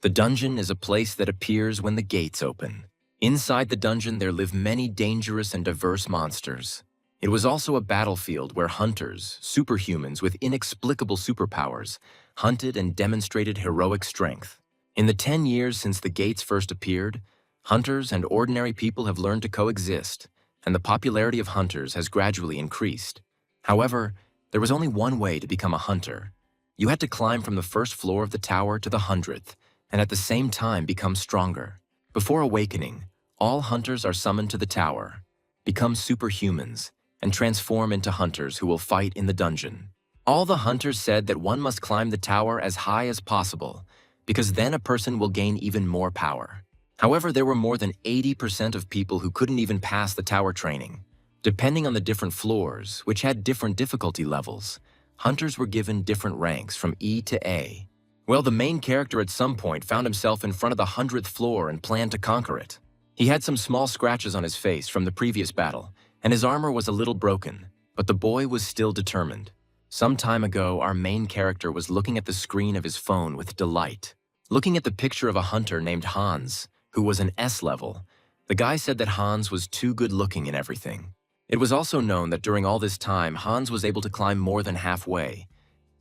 The dungeon is a place that appears when the gates open. Inside the dungeon, there live many dangerous and diverse monsters. It was also a battlefield where hunters, superhumans with inexplicable superpowers, hunted and demonstrated heroic strength. In the 10 years since the gates first appeared, hunters and ordinary people have learned to coexist, and the popularity of hunters has gradually increased. However, there was only one way to become a hunter. You had to climb from the first floor of the tower to the 100th, and at the same time become stronger. Before awakening, all hunters are summoned to the tower, become superhumans, and transform into hunters who will fight in the dungeon. All the hunters said that one must climb the tower as high as possible, because then a person will gain even more power. However, there were more than 80% of people who couldn't even pass the tower training. Depending on the different floors, which had different difficulty levels, hunters were given different ranks from E to A. Well, the main character at some point found himself in front of the 100th floor and planned to conquer it. He had some small scratches on his face from the previous battle, and his armor was a little broken, but the boy was still determined. Some time ago, our main character was looking at the screen of his phone with delight. Looking at the picture of a hunter named Hans, who was an S level, the guy said that Hans was too good looking in everything. It was also known that during all this time, Hans was able to climb more than halfway,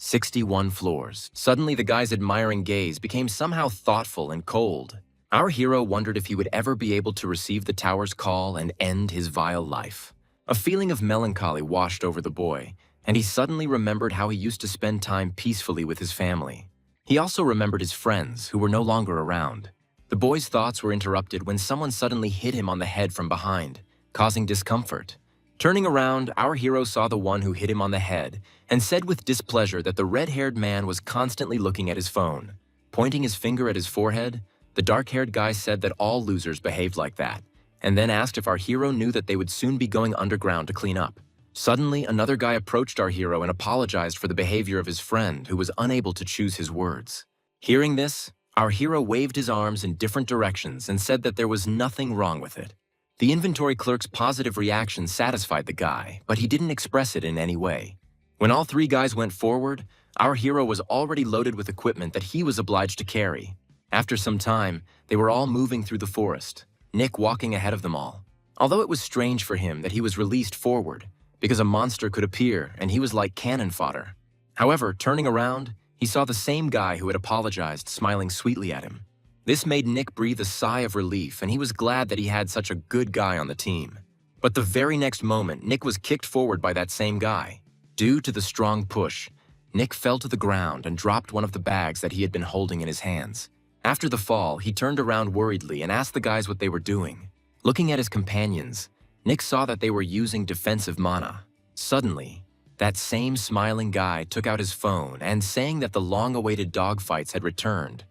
61 floors. Suddenly, the guy's admiring gaze became somehow thoughtful and cold. Our hero wondered if he would ever be able to receive the tower's call and end his vile life. A feeling of melancholy washed over the boy, and he suddenly remembered how he used to spend time peacefully with his family. He also remembered his friends, who were no longer around. The boy's thoughts were interrupted when someone suddenly hit him on the head from behind, causing discomfort. Turning around, our hero saw the one who hit him on the head and said with displeasure that the red-haired man was constantly looking at his phone. Pointing his finger at his forehead, the dark-haired guy said that all losers behaved like that, and then asked if our hero knew that they would soon be going underground to clean up. Suddenly, another guy approached our hero and apologized for the behavior of his friend, who was unable to choose his words. Hearing this, our hero waved his arms in different directions and said that there was nothing wrong with it. The inventory clerk's positive reaction satisfied the guy, but he didn't express it in any way. When all three guys went forward, our hero was already loaded with equipment that he was obliged to carry. After some time, they were all moving through the forest, Nick walking ahead of them all. Although it was strange for him that he was released forward, because a monster could appear and he was like cannon fodder. However, turning around, he saw the same guy who had apologized smiling sweetly at him. This made Nick breathe a sigh of relief, and he was glad that he had such a good guy on the team. But the very next moment, Nick was kicked forward by that same guy. Due to the strong push, Nick fell to the ground and dropped one of the bags that he had been holding in his hands. After the fall, he turned around worriedly and asked the guys what they were doing. Looking at his companions, Nick saw that they were using defensive mana. Suddenly, that same smiling guy took out his phone and, saying that the long-awaited dogfights had returned,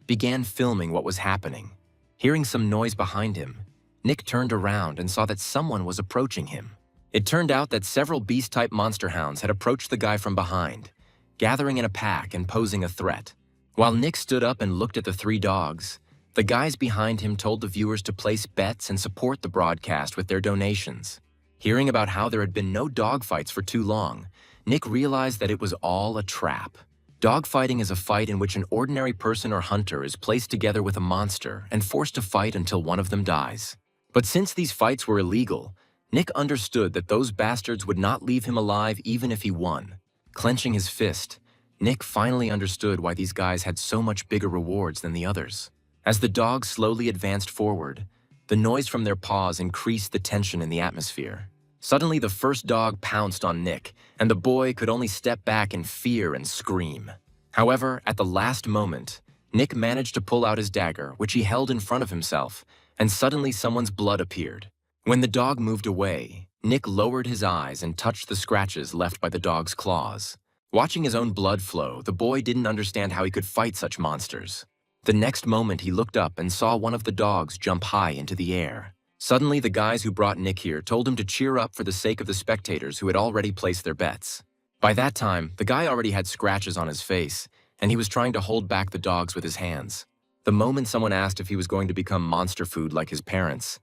began filming what was happening. Hearing some noise behind him, Nick turned around and saw that someone was approaching him. It turned out that several beast-type monster hounds had approached the guy from behind, gathering in a pack and posing a threat. While Nick stood up and looked at the three dogs, the guys behind him told the viewers to place bets and support the broadcast with their donations. Hearing about how there had been no dogfights for too long, Nick realized that it was all a trap. Dogfighting is a fight in which an ordinary person or hunter is placed together with a monster and forced to fight until one of them dies. But since these fights were illegal, Nick understood that those bastards would not leave him alive even if he won. Clenching his fist, Nick finally understood why these guys had so much bigger rewards than the others. As the dogs slowly advanced forward, the noise from their paws increased the tension in the atmosphere. Suddenly, the first dog pounced on Nick, and the boy could only step back in fear and scream. However, at the last moment, Nick managed to pull out his dagger, which he held in front of himself, and suddenly someone's blood appeared. When the dog moved away, Nick lowered his eyes and touched the scratches left by the dog's claws. Watching his own blood flow, the boy didn't understand how he could fight such monsters. The next moment, he looked up and saw one of the dogs jump high into the air. Suddenly, the guys who brought Nick here told him to cheer up for the sake of the spectators who had already placed their bets. By that time, the guy already had scratches on his face, and he was trying to hold back the dogs with his hands. The moment someone asked if he was going to become monster food like his parents,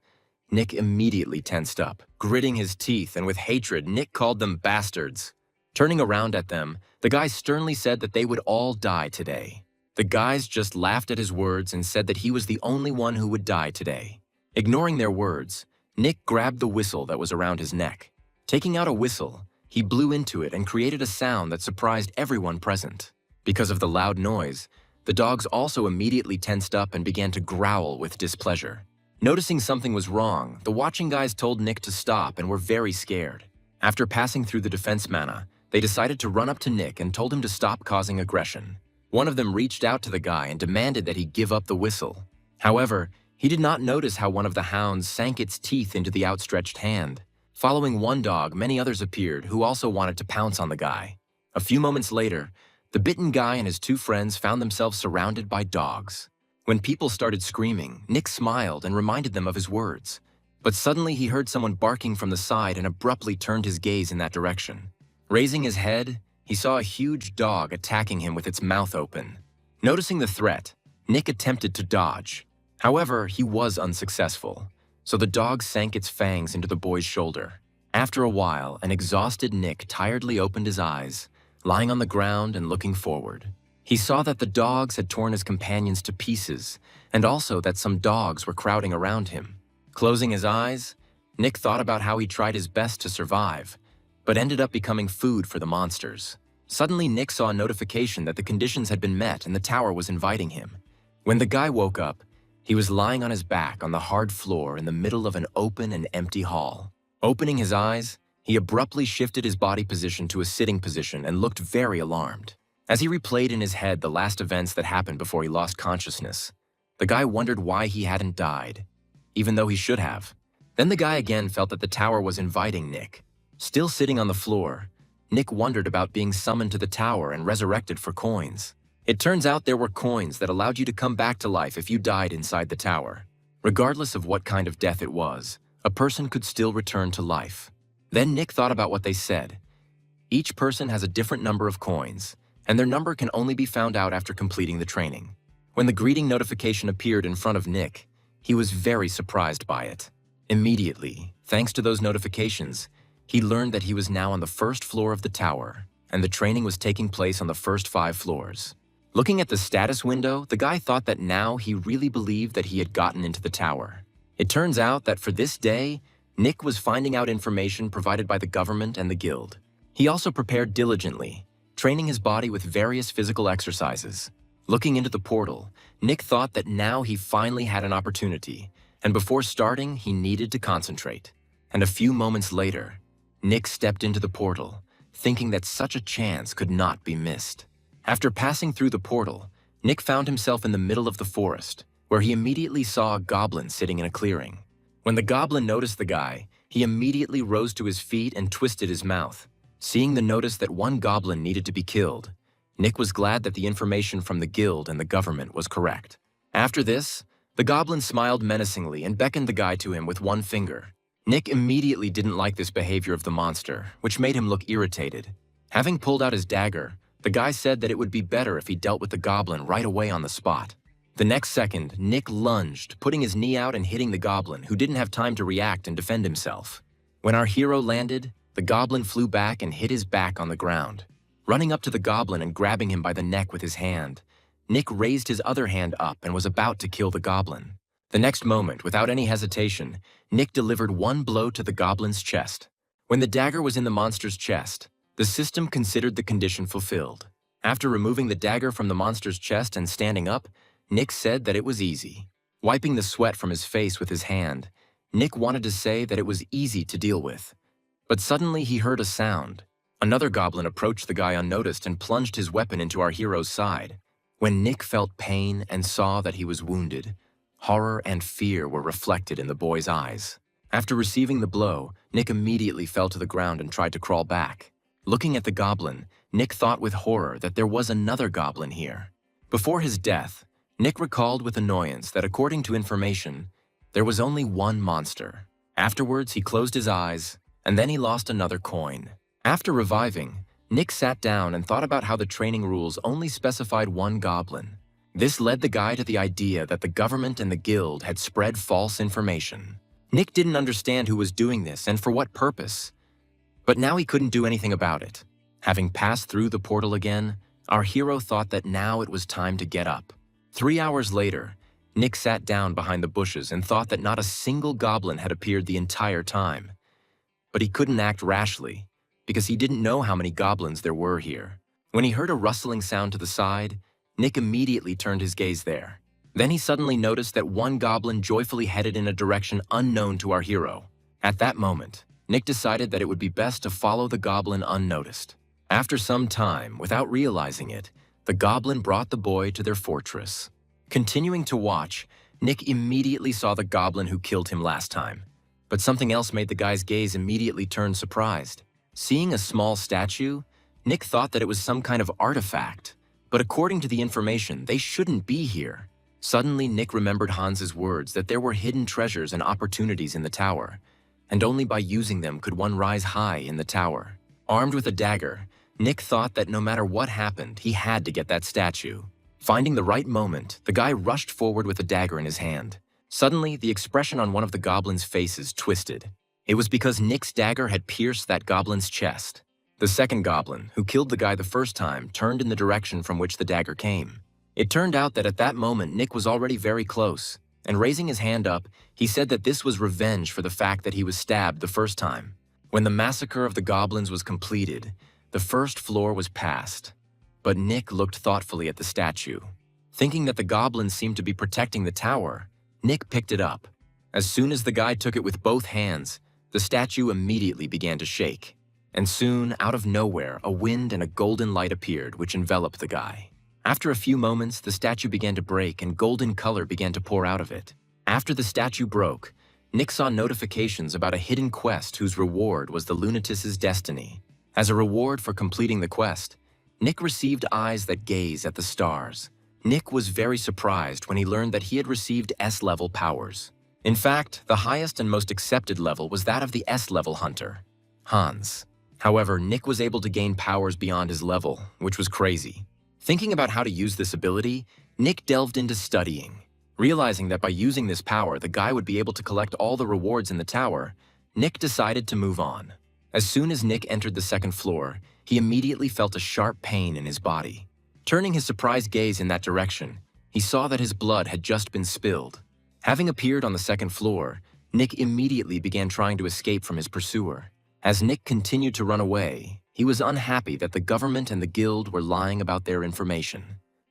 Nick immediately tensed up. Gritting his teeth and with hatred, Nick called them bastards. Turning around at them, the guy sternly said that they would all die today. The guys just laughed at his words and said that he was the only one who would die today. Ignoring their words, Nick grabbed the whistle that was around his neck. Taking out a whistle, he blew into it and created a sound that surprised everyone present. Because of the loud noise, the dogs also immediately tensed up and began to growl with displeasure. Noticing something was wrong, the watching guys told Nick to stop and were very scared. After passing through the defense mana, they decided to run up to Nick and told him to stop causing aggression. One of them reached out to the guy and demanded that he give up the whistle. However, he did not notice how one of the hounds sank its teeth into the outstretched hand. Following one dog, many others appeared who also wanted to pounce on the guy. A few moments later, the bitten guy and his two friends found themselves surrounded by dogs. When people started screaming, Nick smiled and reminded them of his words. But suddenly he heard someone barking from the side and abruptly turned his gaze in that direction. Raising his head, he saw a huge dog attacking him with its mouth open. Noticing the threat, Nick attempted to dodge. However, he was unsuccessful, so the dog sank its fangs into the boy's shoulder. After a while, an exhausted Nick tiredly opened his eyes, lying on the ground and looking forward. He saw that the dogs had torn his companions to pieces, and also that some dogs were crowding around him. Closing his eyes, Nick thought about how he tried his best to survive, but ended up becoming food for the monsters. Suddenly, Nick saw a notification that the conditions had been met and the tower was inviting him. When the guy woke up, he was lying on his back on the hard floor in the middle of an open and empty hall. Opening his eyes, he abruptly shifted his body position to a sitting position and looked very alarmed. As he replayed in his head the last events that happened before he lost consciousness, the guy wondered why he hadn't died, even though he should have. Then the guy again felt that the tower was inviting Nick. Still sitting on the floor, Nick wondered about being summoned to the tower and resurrected for coins. It turns out there were coins that allowed you to come back to life if you died inside the tower. Regardless of what kind of death it was, a person could still return to life. Then Nick thought about what they said. Each person has a different number of coins, and their number can only be found out after completing the training. When the greeting notification appeared in front of Nick, he was very surprised by it. Immediately, thanks to those notifications, he learned that he was now on the first floor of the tower, and the training was taking place on the first 5 floors. Looking at the status window, the guy thought that now he really believed that he had gotten into the tower. It turns out that for this day, Nick was finding out information provided by the government and the guild. He also prepared diligently, training his body with various physical exercises. Looking into the portal, Nick thought that now he finally had an opportunity, and before starting, he needed to concentrate. And a few moments later, Nick stepped into the portal, thinking that such a chance could not be missed. After passing through the portal, Nick found himself in the middle of the forest, where he immediately saw a goblin sitting in a clearing. When the goblin noticed the guy, he immediately rose to his feet and twisted his mouth. Seeing the notice that one goblin needed to be killed, Nick was glad that the information from the guild and the government was correct. After this, the goblin smiled menacingly and beckoned the guy to him with one finger. Nick immediately didn't like this behavior of the monster, which made him look irritated. Having pulled out his dagger, the guy said that it would be better if he dealt with the goblin right away on the spot. The next second, Nick lunged, putting his knee out and hitting the goblin, who didn't have time to react and defend himself. When our hero landed, the goblin flew back and hit his back on the ground. Running up to the goblin and grabbing him by the neck with his hand, Nick raised his other hand up and was about to kill the goblin. The next moment, without any hesitation, Nick delivered one blow to the goblin's chest. When the dagger was in the monster's chest, the system considered the condition fulfilled. After removing the dagger from the monster's chest and standing up, Nick said that it was easy. Wiping the sweat from his face with his hand, Nick wanted to say that it was easy to deal with. But suddenly he heard a sound. Another goblin approached the guy unnoticed and plunged his weapon into our hero's side. When Nick felt pain and saw that he was wounded, horror and fear were reflected in the boy's eyes. After receiving the blow, Nick immediately fell to the ground and tried to crawl back. Looking at the goblin, Nick thought with horror that there was another goblin here. Before his death, Nick recalled with annoyance that according to information, there was only one monster. Afterwards, he closed his eyes, and then he lost another coin. After reviving, Nick sat down and thought about how the training rules only specified one goblin. This led the guy to the idea that the government and the guild had spread false information. Nick didn't understand who was doing this and for what purpose. But now he couldn't do anything about it. Having passed through the portal again, Our hero thought that now it was time to get up. 3 hours later, Nick sat down behind the bushes and thought that not a single goblin had appeared the entire time. But he couldn't act rashly, because he didn't know how many goblins there were here. When he heard a rustling sound to the side, Nick immediately turned his gaze there. Then he suddenly noticed that one goblin joyfully headed in a direction unknown to our hero. At that moment, Nick decided that it would be best to follow the goblin unnoticed. After some time, without realizing it, the goblin brought the boy to their fortress. Continuing to watch, Nick immediately saw the goblin who killed him last time. But something else made the guy's gaze immediately turn surprised. Seeing a small statue, Nick thought that it was some kind of artifact. But according to the information, they shouldn't be here. Suddenly, Nick remembered Hans's words that there were hidden treasures and opportunities in the tower, and only by using them could one rise high in the tower. Armed with a dagger, Nick thought that no matter what happened, he had to get that statue. Finding the right moment, the guy rushed forward with a dagger in his hand. Suddenly, the expression on one of the goblin's faces twisted. It was because Nick's dagger had pierced that goblin's chest. The second goblin, who killed the guy the first time, turned in the direction from which the dagger came. It turned out that at that moment, Nick was already very close, and raising his hand up, he said that this was revenge for the fact that he was stabbed the first time. When the massacre of the goblins was completed, the first floor was passed. But Nick looked thoughtfully at the statue. Thinking that the goblins seemed to be protecting the tower, Nick picked it up. As soon as the guy took it with both hands, the statue immediately began to shake. And soon, out of nowhere, a wind and a golden light appeared which enveloped the guy. After a few moments, the statue began to break and golden color began to pour out of it. After the statue broke, Nick saw notifications about a hidden quest whose reward was the lunatic's destiny. As a reward for completing the quest, Nick received eyes that gaze at the stars. Nick was very surprised when he learned that he had received S-level powers. In fact, the highest and most accepted level was that of the S-level hunter, Hans. However, Nick was able to gain powers beyond his level, which was crazy. Thinking about how to use this ability, Nick delved into studying. Realizing that by using this power, the guy would be able to collect all the rewards in the tower, Nick decided to move on. As soon as Nick entered the second floor, he immediately felt a sharp pain in his body. Turning his surprised gaze in that direction, he saw that his blood had just been spilled. Having appeared on the second floor, Nick immediately began trying to escape from his pursuer. As Nick continued to run away, he was unhappy that the government and the guild were lying about their information.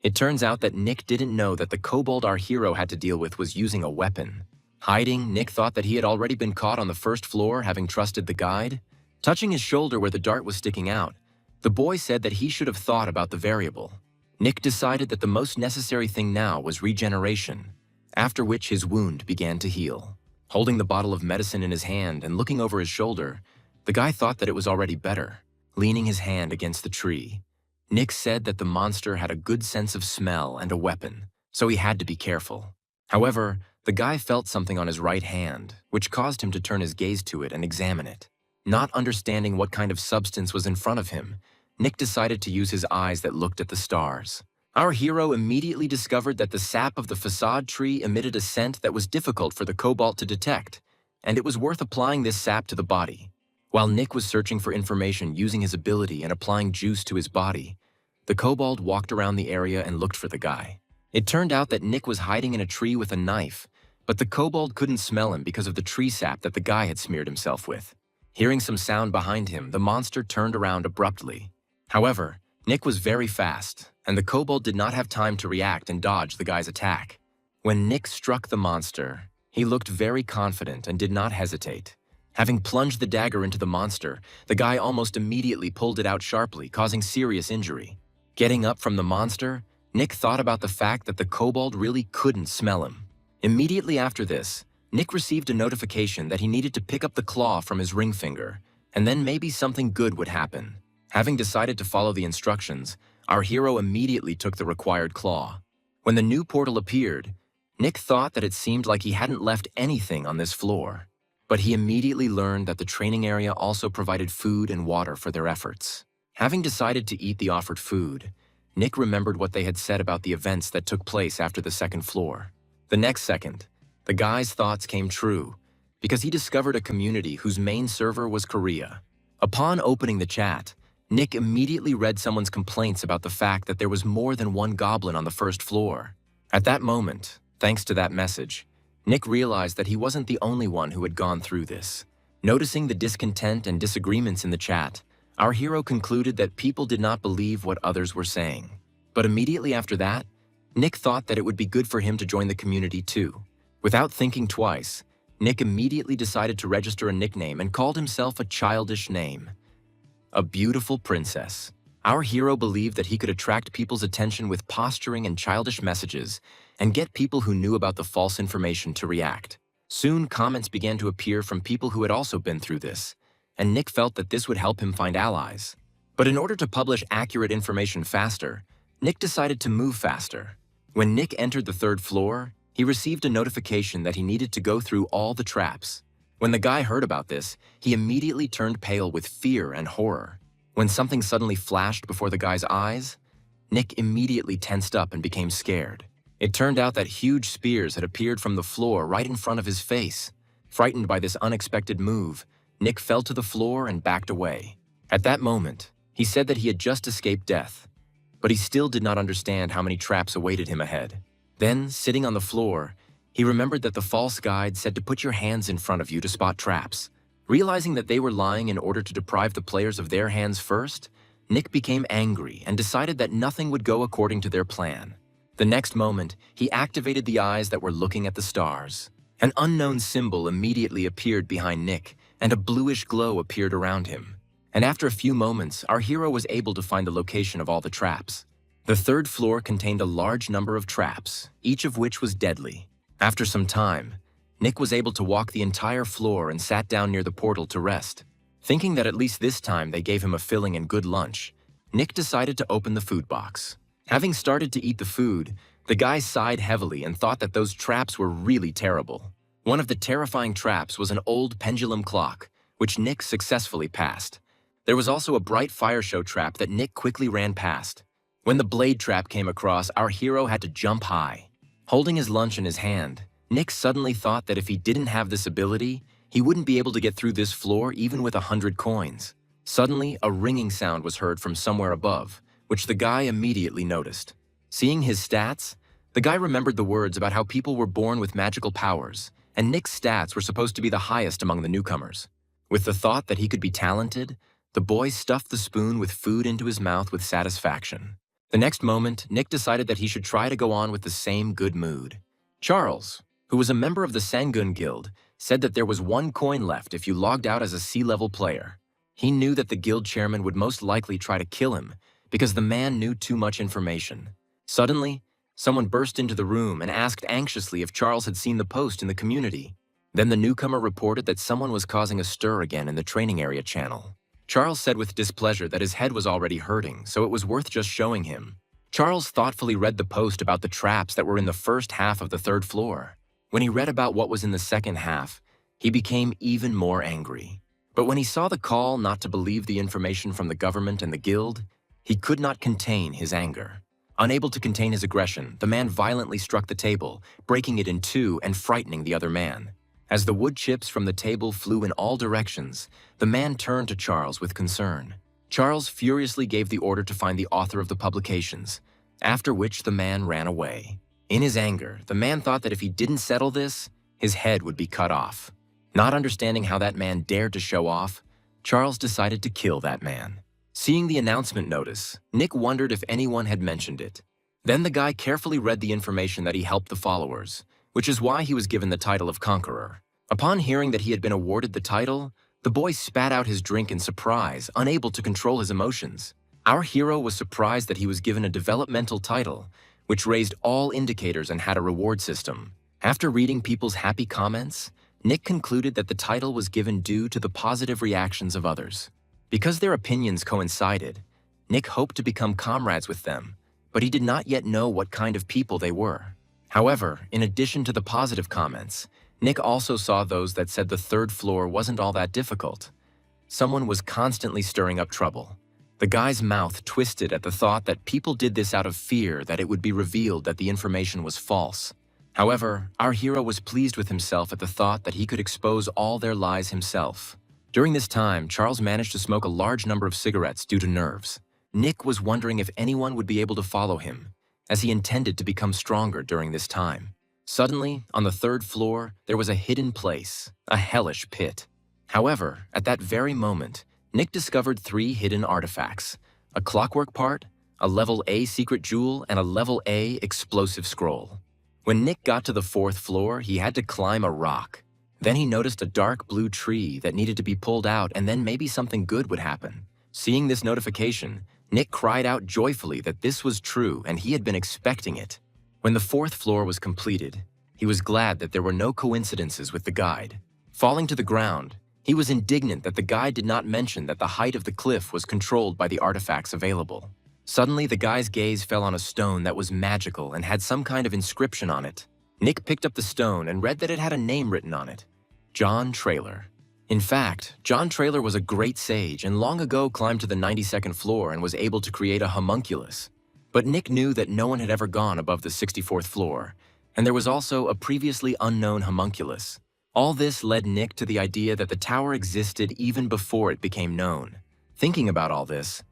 It turns out that Nick didn't know that the kobold our hero had to deal with was using a weapon. Hiding, Nick thought that he had already been caught on the first floor, having trusted the guide. Touching his shoulder where the dart was sticking out, the boy said that he should have thought about the variable. Nick decided that the most necessary thing now was regeneration, after which his wound began to heal. Holding the bottle of medicine in his hand and looking over his shoulder, the guy thought that it was already better. Leaning his hand against the tree, Nick said that the monster had a good sense of smell and a weapon, so he had to be careful. However, the guy felt something on his right hand, which caused him to turn his gaze to it and examine it. Not understanding what kind of substance was in front of him, Nick decided to use his eyes that looked at the stars. Our hero immediately discovered that the sap of the facade tree emitted a scent that was difficult for the kobold to detect, and it was worth applying this sap to the body. While Nick was searching for information using his ability and applying juice to his body, the kobold walked around the area and looked for the guy. It turned out that Nick was hiding in a tree with a knife, but the kobold couldn't smell him because of the tree sap that the guy had smeared himself with. Hearing some sound behind him, the monster turned around abruptly. However, Nick was very fast, and the kobold did not have time to react and dodge the guy's attack. When Nick struck the monster, he looked very confident and did not hesitate. Having plunged the dagger into the monster, the guy almost immediately pulled it out sharply, causing serious injury. Getting up from the monster, Nick thought about the fact that the kobold really couldn't smell him. Immediately after this, Nick received a notification that he needed to pick up the claw from his ring finger, and then maybe something good would happen. Having decided to follow the instructions, our hero immediately took the required claw. When the new portal appeared, Nick thought that it seemed like he hadn't left anything on this floor. But he immediately learned that the training area also provided food and water for their efforts. Having decided to eat the offered food, Nick remembered what they had said about the events that took place after the second floor. The next second, the guy's thoughts came true, because he discovered a community whose main server was Korea. Upon opening the chat, Nick immediately read someone's complaints about the fact that there was more than one goblin on the first floor. At that moment, thanks to that message, Nick realized that he wasn't the only one who had gone through this. Noticing the discontent and disagreements in the chat, our hero concluded that people did not believe what others were saying. But immediately after that, Nick thought that it would be good for him to join the community too. Without thinking twice, Nick immediately decided to register a nickname and called himself a childish name. A beautiful princess. Our hero believed that he could attract people's attention with posturing and childish messages and get people who knew about the false information to react. Soon, comments began to appear from people who had also been through this, and Nick felt that this would help him find allies. But in order to publish accurate information faster, Nick decided to move faster. When Nick entered the third floor, he received a notification that he needed to go through all the traps. When the guy heard about this, he immediately turned pale with fear and horror. When something suddenly flashed before the guy's eyes, Nick immediately tensed up and became scared. It turned out that huge spears had appeared from the floor right in front of his face. Frightened by this unexpected move, Nick fell to the floor and backed away. At that moment, he said that he had just escaped death, but he still did not understand how many traps awaited him ahead. Then, sitting on the floor, he remembered that the false guide said to put your hands in front of you to spot traps. Realizing that they were lying in order to deprive the players of their hands first, Nick became angry and decided that nothing would go according to their plan. The next moment, he activated the eyes that were looking at the stars. An unknown symbol immediately appeared behind Nick, and a bluish glow appeared around him. And after a few moments, our hero was able to find the location of all the traps. The third floor contained a large number of traps, each of which was deadly. After some time, Nick was able to walk the entire floor and sat down near the portal to rest. Thinking that at least this time they gave him a filling and good lunch, Nick decided to open the food box. Having started to eat the food, the guy sighed heavily and thought that those traps were really terrible. One of the terrifying traps was an old pendulum clock, which Nick successfully passed. There was also a bright fire show trap that Nick quickly ran past. When the blade trap came across, our hero had to jump high. Holding his lunch in his hand, Nick suddenly thought that if he didn't have this ability, he wouldn't be able to get through this floor even with 100 coins. Suddenly, a ringing sound was heard from somewhere above, which the guy immediately noticed. Seeing his stats, the guy remembered the words about how people were born with magical powers, and Nick's stats were supposed to be the highest among the newcomers. With the thought that he could be talented, the boy stuffed the spoon with food into his mouth with satisfaction. The next moment, Nick decided that he should try to go on with the same good mood. Charles, who was a member of the Sangun Guild, said that there was 1 coin left if you logged out as a C-level player. He knew that the guild chairman would most likely try to kill him because the man knew too much information. Suddenly, someone burst into the room and asked anxiously if Charles had seen the post in the community. Then the newcomer reported that someone was causing a stir again in the training area channel. Charles said with displeasure that his head was already hurting, so it was worth just showing him. Charles thoughtfully read the post about the traps that were in the first half of the third floor. When he read about what was in the second half, he became even more angry. But when he saw the call not to believe the information from the government and the guild, he could not contain his anger. Unable to contain his aggression, the man violently struck the table, breaking it in two and frightening the other man. As the wood chips from the table flew in all directions, the man turned to Charles with concern. Charles furiously gave the order to find the author of the publications, after which the man ran away. In his anger, the man thought that if he didn't settle this, his head would be cut off. Not understanding how that man dared to show off, Charles decided to kill that man. Seeing the announcement notice, Nick wondered if anyone had mentioned it. Then the guy carefully read the information that he helped the followers, which is why he was given the title of Conqueror. Upon hearing that he had been awarded the title, the boy spat out his drink in surprise, unable to control his emotions. Our hero was surprised that he was given a developmental title, which raised all indicators and had a reward system. After reading people's happy comments, Nick concluded that the title was given due to the positive reactions of others. Because their opinions coincided, Nick hoped to become comrades with them, but he did not yet know what kind of people they were. However, in addition to the positive comments, Nick also saw those that said the third floor wasn't all that difficult. Someone was constantly stirring up trouble. The guy's mouth twisted at the thought that people did this out of fear that it would be revealed that the information was false. However, our hero was pleased with himself at the thought that he could expose all their lies himself. During this time, Charles managed to smoke a large number of cigarettes due to nerves. Nick was wondering if anyone would be able to follow him, as he intended to become stronger during this time. Suddenly, on the third floor, there was a hidden place, a hellish pit. However, at that very moment, Nick discovered 3 hidden artifacts: a clockwork part, a level A secret jewel, and a level A explosive scroll. When Nick got to the 4th floor, he had to climb a rock. Then he noticed a dark blue tree that needed to be pulled out, and then maybe something good would happen. Seeing this notification, Nick cried out joyfully that this was true and he had been expecting it. When the 4th floor was completed, he was glad that there were no coincidences with the guide. Falling to the ground, he was indignant that the guide did not mention that the height of the cliff was controlled by the artifacts available. Suddenly, the guy's gaze fell on a stone that was magical and had some kind of inscription on it. Nick picked up the stone and read that it had a name written on it: John Traylor. In fact, John Traylor was a great sage and long ago climbed to the 92nd floor and was able to create a homunculus. But Nick knew that no one had ever gone above the 64th floor, and there was also a previously unknown homunculus. All this led Nick to the idea that the tower existed even before it became known. Thinking about all this,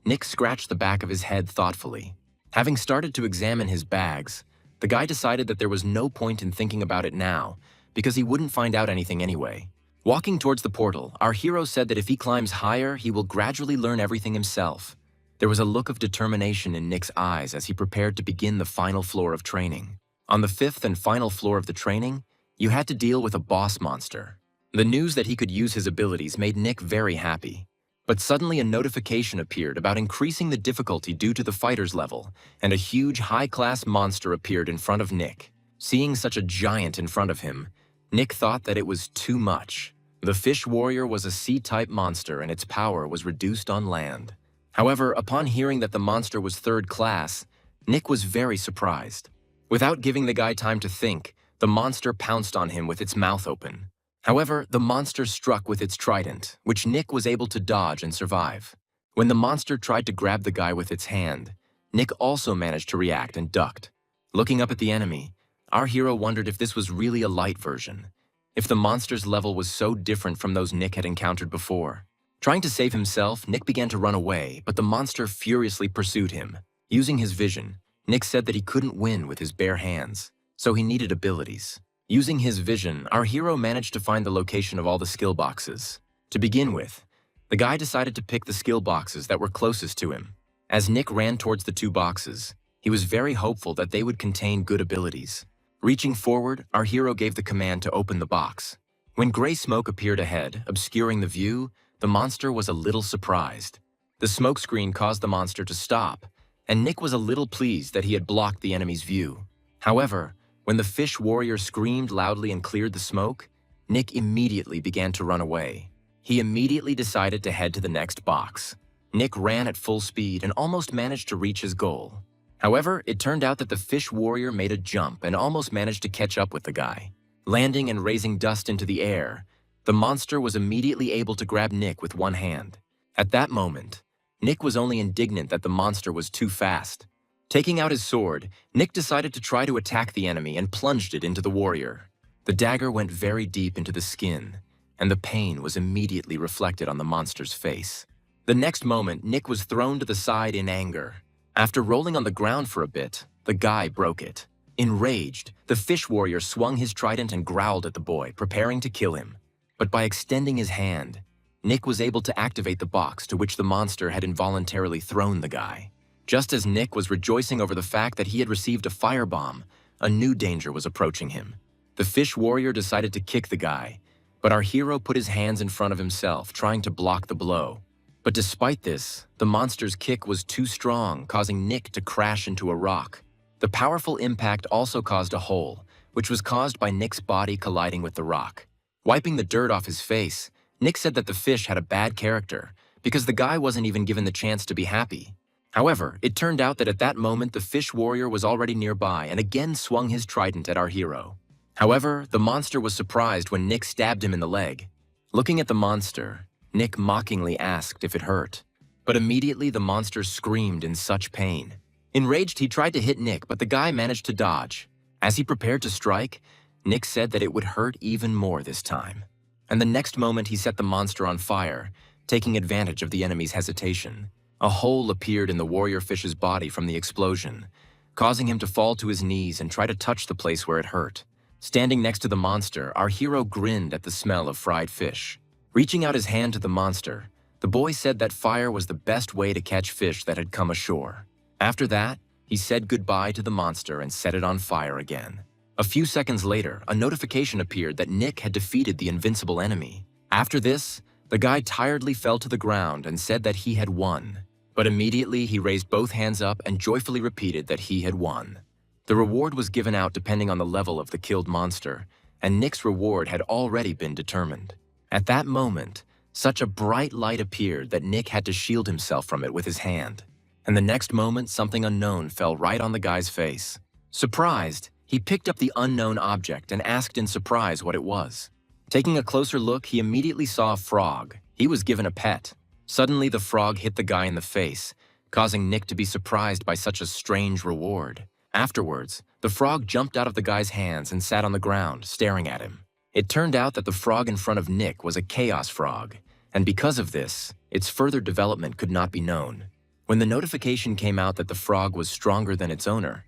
Nick scratched the back of his head thoughtfully. Having started to examine his bags, the guy decided that there was no point in thinking about it now, because he wouldn't find out anything anyway. Walking towards the portal, our hero said that if he climbs higher, he will gradually learn everything himself. There was a look of determination in Nick's eyes as he prepared to begin the final floor of training. On the 5th and final floor of the training, you had to deal with a boss monster. The news that he could use his abilities made Nick very happy. But suddenly a notification appeared about increasing the difficulty due to the fighter's level, and a huge high-class monster appeared in front of Nick. Seeing such a giant in front of him, Nick thought that it was too much. The fish warrior was a sea-type monster and its power was reduced on land. However, upon hearing that the monster was 3rd class, Nick was very surprised. Without giving the guy time to think, the monster pounced on him with its mouth open. However, the monster struck with its trident, which Nick was able to dodge and survive. When the monster tried to grab the guy with its hand, Nick also managed to react and ducked. Looking up at the enemy, our hero wondered if this was really a light version, if the monster's level was so different from those Nick had encountered before. Trying to save himself, Nick began to run away, but the monster furiously pursued him. Using his vision, Nick said that he couldn't win with his bare hands, so he needed abilities. Using his vision, our hero managed to find the location of all the skill boxes. To begin with, the guy decided to pick the skill boxes that were closest to him. As Nick ran towards the 2 boxes, he was very hopeful that they would contain good abilities. Reaching forward, our hero gave the command to open the box. When gray smoke appeared ahead, obscuring the view, the monster was a little surprised. The smoke screen caused the monster to stop, and Nick was a little pleased that he had blocked the enemy's view. However, when the fish warrior screamed loudly and cleared the smoke, Nick immediately began to run away. He immediately decided to head to the next box. Nick ran at full speed and almost managed to reach his goal. However, it turned out that the fish warrior made a jump and almost managed to catch up with the guy. Landing and raising dust into the air, the monster was immediately able to grab Nick with one hand. At that moment, Nick was only indignant that the monster was too fast. Taking out his sword, Nick decided to try to attack the enemy and plunged it into the warrior. The dagger went very deep into the skin, and the pain was immediately reflected on the monster's face. The next moment, Nick was thrown to the side in anger. After rolling on the ground for a bit, the guy broke it. Enraged, the fish warrior swung his trident and growled at the boy, preparing to kill him. But by extending his hand, Nick was able to activate the box to which the monster had involuntarily thrown the guy. Just as Nick was rejoicing over the fact that he had received a firebomb, a new danger was approaching him. The fish warrior decided to kick the guy, but our hero put his hands in front of himself, trying to block the blow. But despite this, the monster's kick was too strong, causing Nick to crash into a rock. The powerful impact also caused a hole, which was caused by Nick's body colliding with the rock. Wiping the dirt off his face, Nick said that the fish had a bad character, because the guy wasn't even given the chance to be happy. However, it turned out that at that moment the fish warrior was already nearby and again swung his trident at our hero. However, the monster was surprised when Nick stabbed him in the leg. Looking at the monster, Nick mockingly asked if it hurt. But immediately the monster screamed in such pain. Enraged, he tried to hit Nick, but the guy managed to dodge. As he prepared to strike, Nick said that it would hurt even more this time. and the next moment he set the monster on fire, taking advantage of the enemy's hesitation. A hole appeared in the warrior fish's body from the explosion, causing him to fall to his knees and try to touch the place where it hurt. Standing next to the monster, our hero grinned at the smell of fried fish. Reaching out his hand to the monster, the boy said that fire was the best way to catch fish that had come ashore. After that, he said goodbye to the monster and set it on fire again. A few seconds later, a notification appeared that Nick had defeated the invincible enemy. After this, the guy tiredly fell to the ground and said that he had won. But immediately he raised both hands up and joyfully repeated that he had won. The reward was given out depending on the level of the killed monster, and Nick's reward had already been determined. At that moment, such a bright light appeared that Nick had to shield himself from it with his hand. And the next moment, something unknown fell right on the guy's face. Surprised, he picked up the unknown object and asked in surprise what it was. Taking a closer look, he immediately saw a frog. He was given a pet. Suddenly, the frog hit the guy in the face, causing Nick to be surprised by such a strange reward. Afterwards, the frog jumped out of the guy's hands and sat on the ground, staring at him. It turned out that the frog in front of Nick was a chaos frog, and because of this, its further development could not be known. When the notification came out that the frog was stronger than its owner,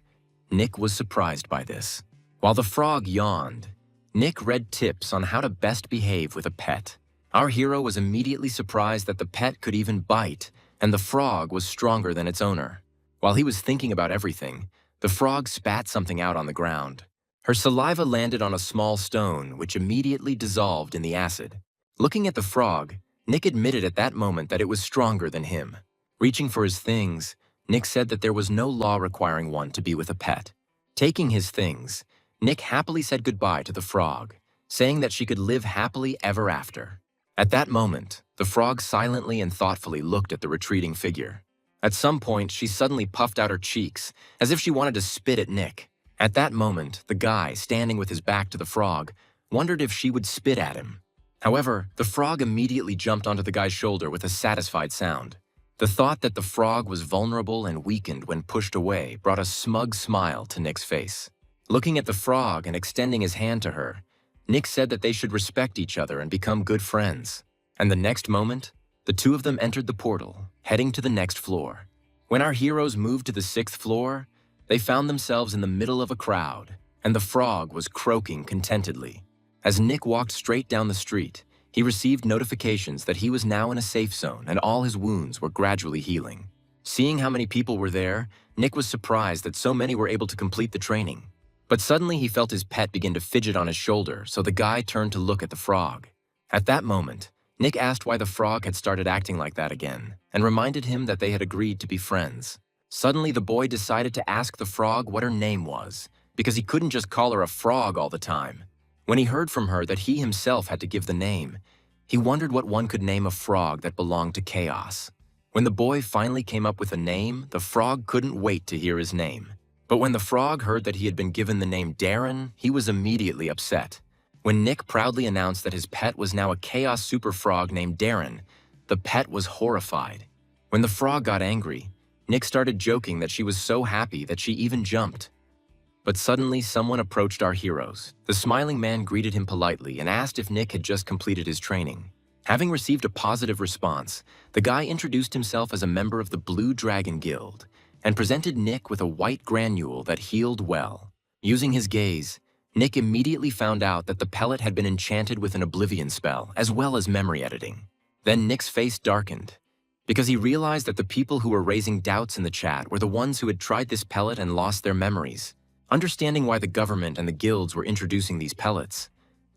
Nick was surprised by this. While the frog yawned, Nick read tips on how to best behave with a pet. Our hero was immediately surprised that the pet could even bite, and the frog was stronger than its owner. While he was thinking about everything, the frog spat something out on the ground. Her saliva landed on a small stone, which immediately dissolved in the acid. Looking at the frog, Nick admitted at that moment that it was stronger than him. Reaching for his things, Nick said that there was no law requiring one to be with a pet. Taking his things, Nick happily said goodbye to the frog, saying that she could live happily ever after. At that moment, the frog silently and thoughtfully looked at the retreating figure. At some point, she suddenly puffed out her cheeks, as if she wanted to spit at Nick. At that moment, the guy, standing with his back to the frog, wondered if she would spit at him. However, the frog immediately jumped onto the guy's shoulder with a satisfied sound. The thought that the frog was vulnerable and weakened when pushed away brought a smug smile to Nick's face. Looking at the frog and extending his hand to her, Nick said that they should respect each other and become good friends. And the next moment, the two of them entered the portal, heading to the next floor. When our heroes moved to the 6th floor, they found themselves in the middle of a crowd, and the frog was croaking contentedly. As Nick walked straight down the street, he received notifications that he was now in a safe zone and all his wounds were gradually healing. Seeing how many people were there, Nick was surprised that so many were able to complete the training. But suddenly he felt his pet begin to fidget on his shoulder, so the guy turned to look at the frog. At that moment, Nick asked why the frog had started acting like that again, and reminded him that they had agreed to be friends. Suddenly the boy decided to ask the frog what her name was, because he couldn't just call her a frog all the time. When he heard from her that he himself had to give the name, he wondered what one could name a frog that belonged to chaos. When the boy finally came up with a name, the frog couldn't wait to hear his name. But when the frog heard that he had been given the name Darren, he was immediately upset. When Nick proudly announced that his pet was now a chaos super frog named Darren, the pet was horrified. When the frog got angry, Nick started joking that she was so happy that she even jumped. But suddenly someone approached our heroes. The smiling man greeted him politely and asked if Nick had just completed his training. Having received a positive response, the guy introduced himself as a member of the Blue Dragon Guild and presented Nick with a white granule that healed well. Using his gaze, Nick immediately found out that the pellet had been enchanted with an oblivion spell, as well as memory editing. Then Nick's face darkened, because he realized that the people who were raising doubts in the chat were the ones who had tried this pellet and lost their memories. Understanding why the government and the guilds were introducing these pellets,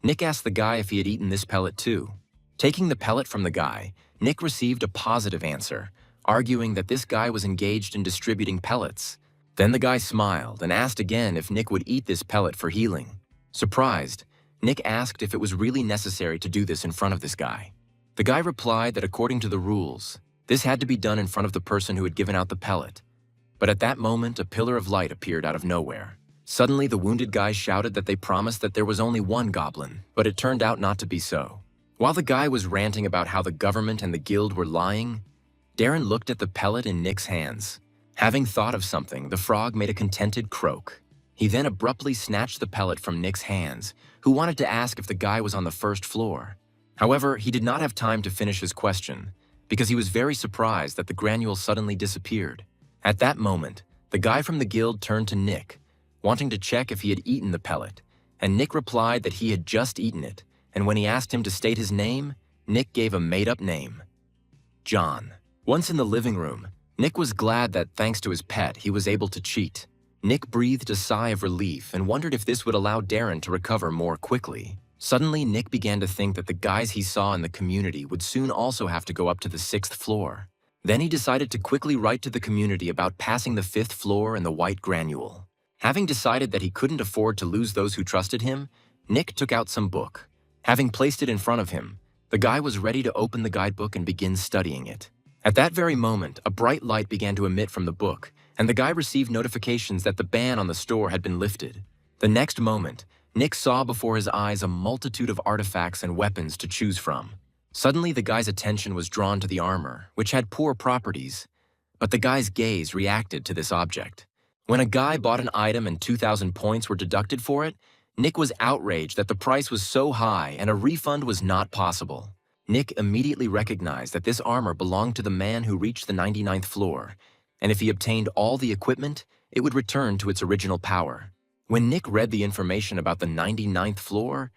Nick asked the guy if he had eaten this pellet too. Taking the pellet from the guy, Nick received a positive answer, arguing that this guy was engaged in distributing pellets. Then the guy smiled and asked again if Nick would eat this pellet for healing. Surprised, Nick asked if it was really necessary to do this in front of this guy. The guy replied that according to the rules, this had to be done in front of the person who had given out the pellet. But at that moment, a pillar of light appeared out of nowhere. Suddenly, the wounded guy shouted that they promised that there was only one goblin, but it turned out not to be so. While the guy was ranting about how the government and the guild were lying, Darren looked at the pellet in Nick's hands. Having thought of something, the frog made a contented croak. He then abruptly snatched the pellet from Nick's hands, who wanted to ask if the guy was on the 1st floor. However, he did not have time to finish his question, because he was very surprised that the granule suddenly disappeared. At that moment, the guy from the guild turned to Nick, wanting to check if he had eaten the pellet, and Nick replied that he had just eaten it, and when he asked him to state his name, Nick gave a made-up name: John. Once in the living room, Nick was glad that, thanks to his pet, he was able to cheat. Nick breathed a sigh of relief and wondered if this would allow Darren to recover more quickly. Suddenly, Nick began to think that the guys he saw in the community would soon also have to go up to the 6th floor. Then he decided to quickly write to the community about passing the 5th floor and the white granule. Having decided that he couldn't afford to lose those who trusted him, Nick took out some book. Having placed it in front of him, the guy was ready to open the guidebook and begin studying it. At that very moment, a bright light began to emit from the book, and the guy received notifications that the ban on the store had been lifted. The next moment, Nick saw before his eyes a multitude of artifacts and weapons to choose from. Suddenly, the guy's attention was drawn to the armor, which had poor properties, but the guy's gaze reacted to this object. When a guy bought an item and 2,000 points were deducted for it, Nick was outraged that the price was so high and a refund was not possible. Nick immediately recognized that this armor belonged to the man who reached the 99th floor, and if he obtained all the equipment, it would return to its original power. When Nick read the information about the 99th floor,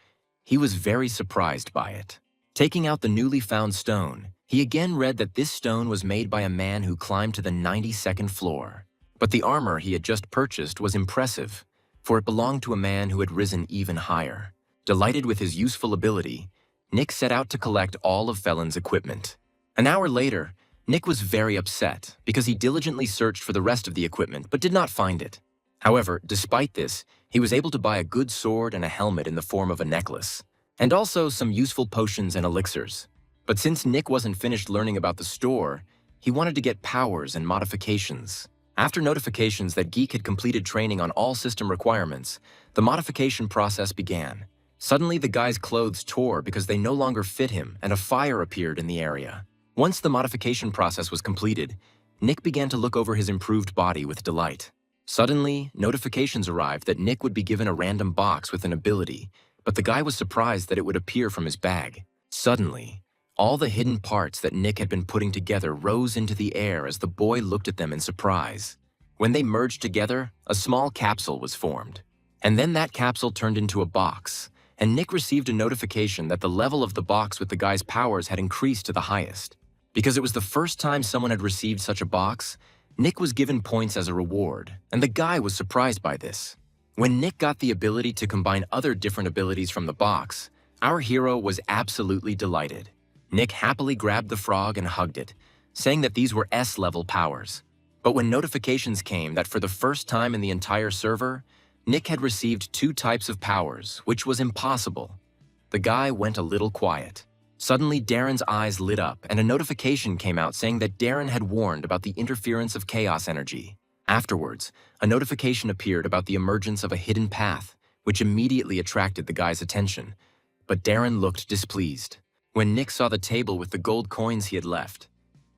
he was very surprised by it. Taking out the newly found stone, he again read that this stone was made by a man who climbed to the 92nd floor. But the armor he had just purchased was impressive, for it belonged to a man who had risen even higher. Delighted with his useful ability, Nick set out to collect all of Felon's equipment. An hour later, Nick was very upset because he diligently searched for the rest of the equipment but did not find it. However, despite this, he was able to buy a good sword and a helmet in the form of a necklace, and also some useful potions and elixirs. But since Nick wasn't finished learning about the store, he wanted to get powers and modifications. After notifications that Geek had completed training on all system requirements, the modification process began. Suddenly, the guy's clothes tore because they no longer fit him, and a fire appeared in the area. Once the modification process was completed, Nick began to look over his improved body with delight. Suddenly, notifications arrived that Nick would be given a random box with an ability, but the guy was surprised that it would appear from his bag. Suddenly, all the hidden parts that Nick had been putting together rose into the air as the boy looked at them in surprise. When they merged together, a small capsule was formed. And then that capsule turned into a box, and Nick received a notification that the level of the box with the guy's powers had increased to the highest. Because it was the first time someone had received such a box, Nick was given points as a reward, and the guy was surprised by this. When Nick got the ability to combine other different abilities from the box, our hero was absolutely delighted. Nick happily grabbed the frog and hugged it, saying that these were S-level powers. But when notifications came that for the first time in the entire server, Nick had received 2 types of powers, which was impossible. The guy went a little quiet. Suddenly, Darren's eyes lit up, and a notification came out saying that Darren had warned about the interference of chaos energy. Afterwards, a notification appeared about the emergence of a hidden path, which immediately attracted the guy's attention. But Darren looked displeased. When Nick saw the table with the gold coins he had left,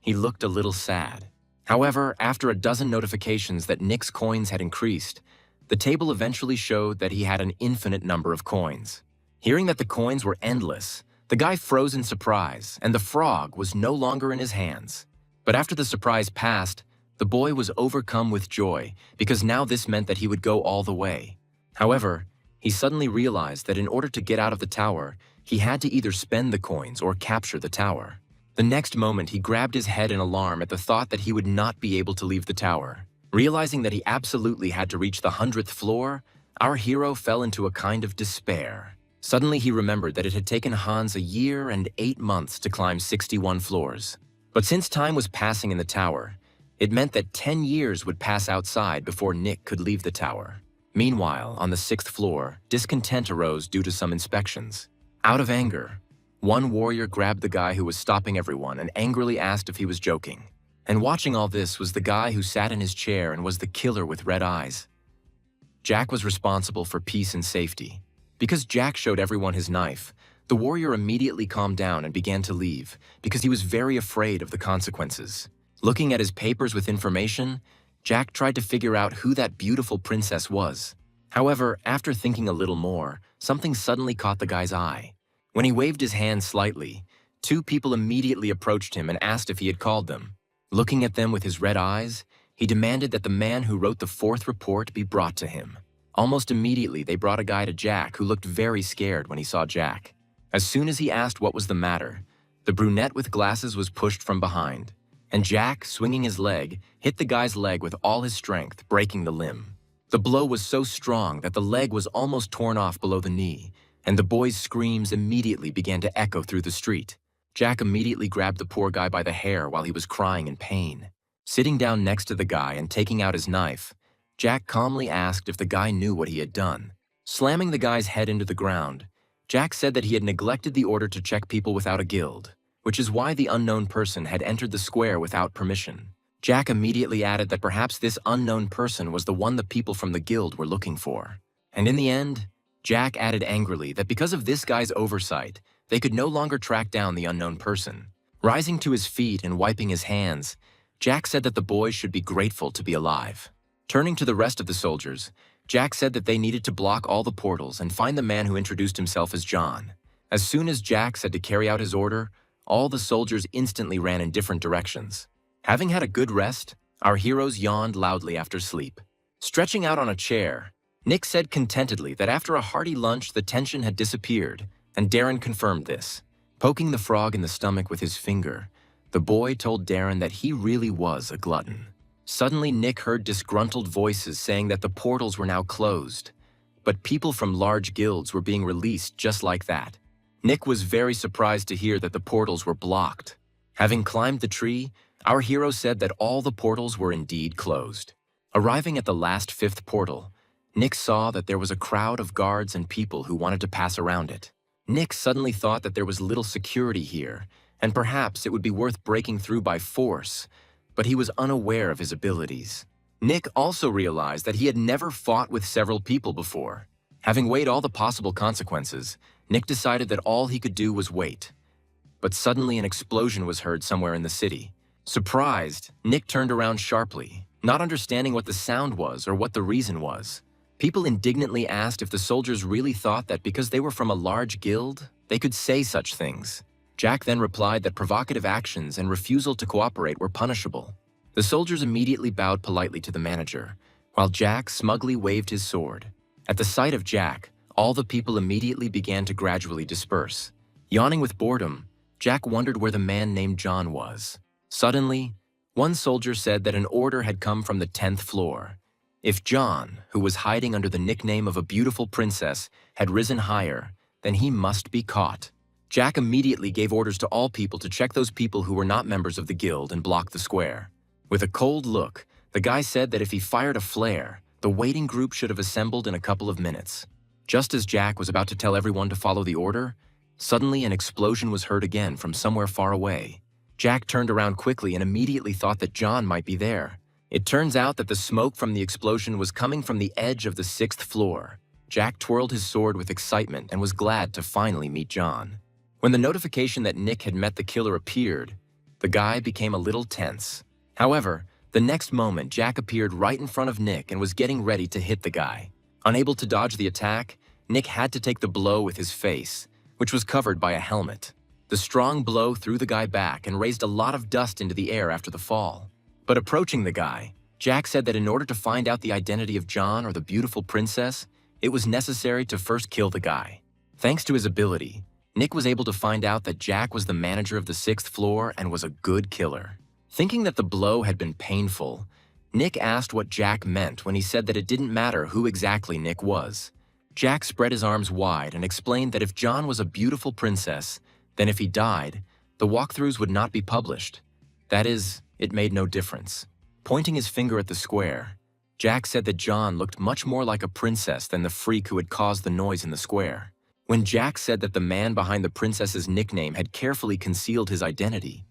he looked a little sad. However, after a dozen notifications that Nick's coins had increased, the table eventually showed that he had an infinite number of coins. Hearing that the coins were endless, the guy froze in surprise, and the frog was no longer in his hands. But after the surprise passed, the boy was overcome with joy, because now this meant that he would go all the way. However, he suddenly realized that in order to get out of the tower, he had to either spend the coins or capture the tower. The next moment, he grabbed his head in alarm at the thought that he would not be able to leave the tower. Realizing that he absolutely had to reach the 100th floor, our hero fell into a kind of despair. Suddenly, he remembered that it had taken Hans a year and 8 months to climb 61 floors. But since time was passing in the tower, it meant that 10 years would pass outside before Nick could leave the tower. Meanwhile, on the 6th floor, discontent arose due to some inspections. Out of anger, one warrior grabbed the guy who was stopping everyone and angrily asked if he was joking. And watching all this was the guy who sat in his chair and was the killer with red eyes. Jack was responsible for peace and safety. Because Jack showed everyone his knife, the warrior immediately calmed down and began to leave because he was very afraid of the consequences. Looking at his papers with information, Jack tried to figure out who that beautiful princess was. However, after thinking a little more, something suddenly caught the guy's eye. When he waved his hand slightly, two people immediately approached him and asked if he had called them. Looking at them with his red eyes, he demanded that the man who wrote the fourth report be brought to him. Almost immediately, they brought a guy to Jack who looked very scared when he saw Jack. As soon as he asked what was the matter, the brunette with glasses was pushed from behind, and Jack, swinging his leg, hit the guy's leg with all his strength, breaking the limb. The blow was so strong that the leg was almost torn off below the knee, and the boy's screams immediately began to echo through the street. Jack immediately grabbed the poor guy by the hair while he was crying in pain. Sitting down next to the guy and taking out his knife, Jack calmly asked if the guy knew what he had done. Slamming the guy's head into the ground, Jack said that he had neglected the order to check people without a guild, which is why the unknown person had entered the square without permission. Jack immediately added that perhaps this unknown person was the one the people from the guild were looking for. And in the end, Jack added angrily that because of this guy's oversight, they could no longer track down the unknown person. Rising to his feet and wiping his hands, Jack said that the boys should be grateful to be alive. Turning to the rest of the soldiers, Jack said that they needed to block all the portals and find the man who introduced himself as John. As soon as Jack said to carry out his order, all the soldiers instantly ran in different directions. Having had a good rest, our heroes yawned loudly after sleep. Stretching out on a chair, Nick said contentedly that after a hearty lunch the tension had disappeared, and Darren confirmed this. Poking the frog in the stomach with his finger, the boy told Darren that he really was a glutton. Suddenly, Nick heard disgruntled voices saying that the portals were now closed, but people from large guilds were being released just like that. Nick was very surprised to hear that the portals were blocked. Having climbed the tree, our hero said that all the portals were indeed closed. Arriving at the last fifth portal, Nick saw that there was a crowd of guards and people who wanted to pass around it. Nick suddenly thought that there was little security here, and perhaps it would be worth breaking through by force, but he was unaware of his abilities. Nick also realized that he had never fought with several people before. Having weighed all the possible consequences, Nick decided that all he could do was wait. But suddenly an explosion was heard somewhere in the city. Surprised, Nick turned around sharply, not understanding what the sound was or what the reason was. People indignantly asked if the soldiers really thought that because they were from a large guild, they could say such things. Jack then replied that provocative actions and refusal to cooperate were punishable. The soldiers immediately bowed politely to the manager, while Jack smugly waved his sword. At the sight of Jack, all the people immediately began to gradually disperse. Yawning with boredom, Jack wondered where the man named John was. Suddenly, one soldier said that an order had come from the 10th floor. If John, who was hiding under the nickname of a beautiful princess, had risen higher, then he must be caught. Jack immediately gave orders to all people to check those people who were not members of the guild and block the square. With a cold look, the guy said that if he fired a flare, the waiting group should have assembled in a couple of minutes. Just as Jack was about to tell everyone to follow the order, suddenly an explosion was heard again from somewhere far away. Jack turned around quickly and immediately thought that John might be there. It turns out that the smoke from the explosion was coming from the edge of the 6th floor. Jack twirled his sword with excitement and was glad to finally meet John. When the notification that Nick had met the killer appeared, the guy became a little tense. However, the next moment Jack appeared right in front of Nick and was getting ready to hit the guy. Unable to dodge the attack, Nick had to take the blow with his face, which was covered by a helmet. The strong blow threw the guy back and raised a lot of dust into the air after the fall. But approaching the guy, Jack said that in order to find out the identity of John or the beautiful princess, it was necessary to first kill the guy. Thanks to his ability, Nick was able to find out that Jack was the manager of the 6th floor and was a good killer. Thinking that the blow had been painful, Nick asked what Jack meant when he said that it didn't matter who exactly Nick was. Jack spread his arms wide and explained that if John was a beautiful princess, then if he died, the walkthroughs would not be published. That is, it made no difference. Pointing his finger at the square, Jack said that John looked much more like a princess than the freak who had caused the noise in the square. When Jack said that the man behind the princess's nickname had carefully concealed his identity,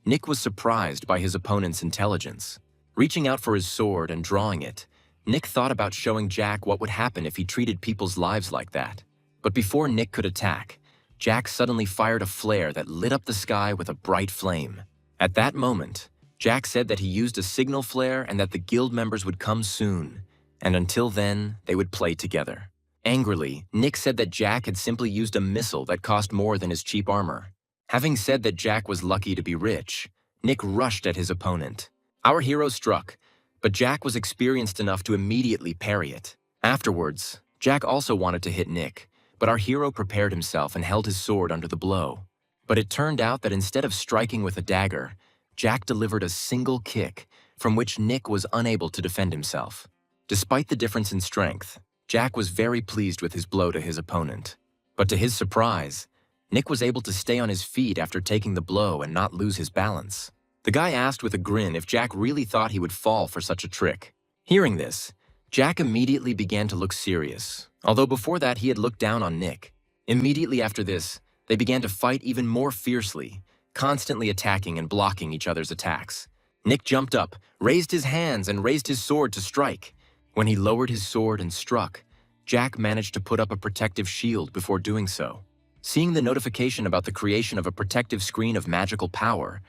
Nick was surprised by his opponent's intelligence. Reaching out for his sword and drawing it, Nick thought about showing Jack what would happen if he treated people's lives like that. But before Nick could attack, Jack suddenly fired a flare that lit up the sky with a bright flame. At that moment, Jack said that he used a signal flare and that the guild members would come soon, and until then, they would play together. Angrily, Nick said that Jack had simply used a missile that cost more than his cheap armor. Having said that Jack was lucky to be rich, Nick rushed at his opponent. Our hero struck, but Jack was experienced enough to immediately parry it. Afterwards, Jack also wanted to hit Nick, but our hero prepared himself and held his sword under the blow. But it turned out that instead of striking with a dagger, Jack delivered a single kick, from which Nick was unable to defend himself. Despite the difference in strength, Jack was very pleased with his blow to his opponent. But to his surprise, Nick was able to stay on his feet after taking the blow and not lose his balance. The guy asked with a grin if Jack really thought he would fall for such a trick. Hearing this, Jack immediately began to look serious, although before that he had looked down on Nick. Immediately after this, they began to fight even more fiercely, constantly attacking and blocking each other's attacks. Nick jumped up, raised his hands, and raised his sword to strike. When he lowered his sword and struck, Jack managed to put up a protective shield before doing so. Seeing the notification about the creation of a protective screen of magical power,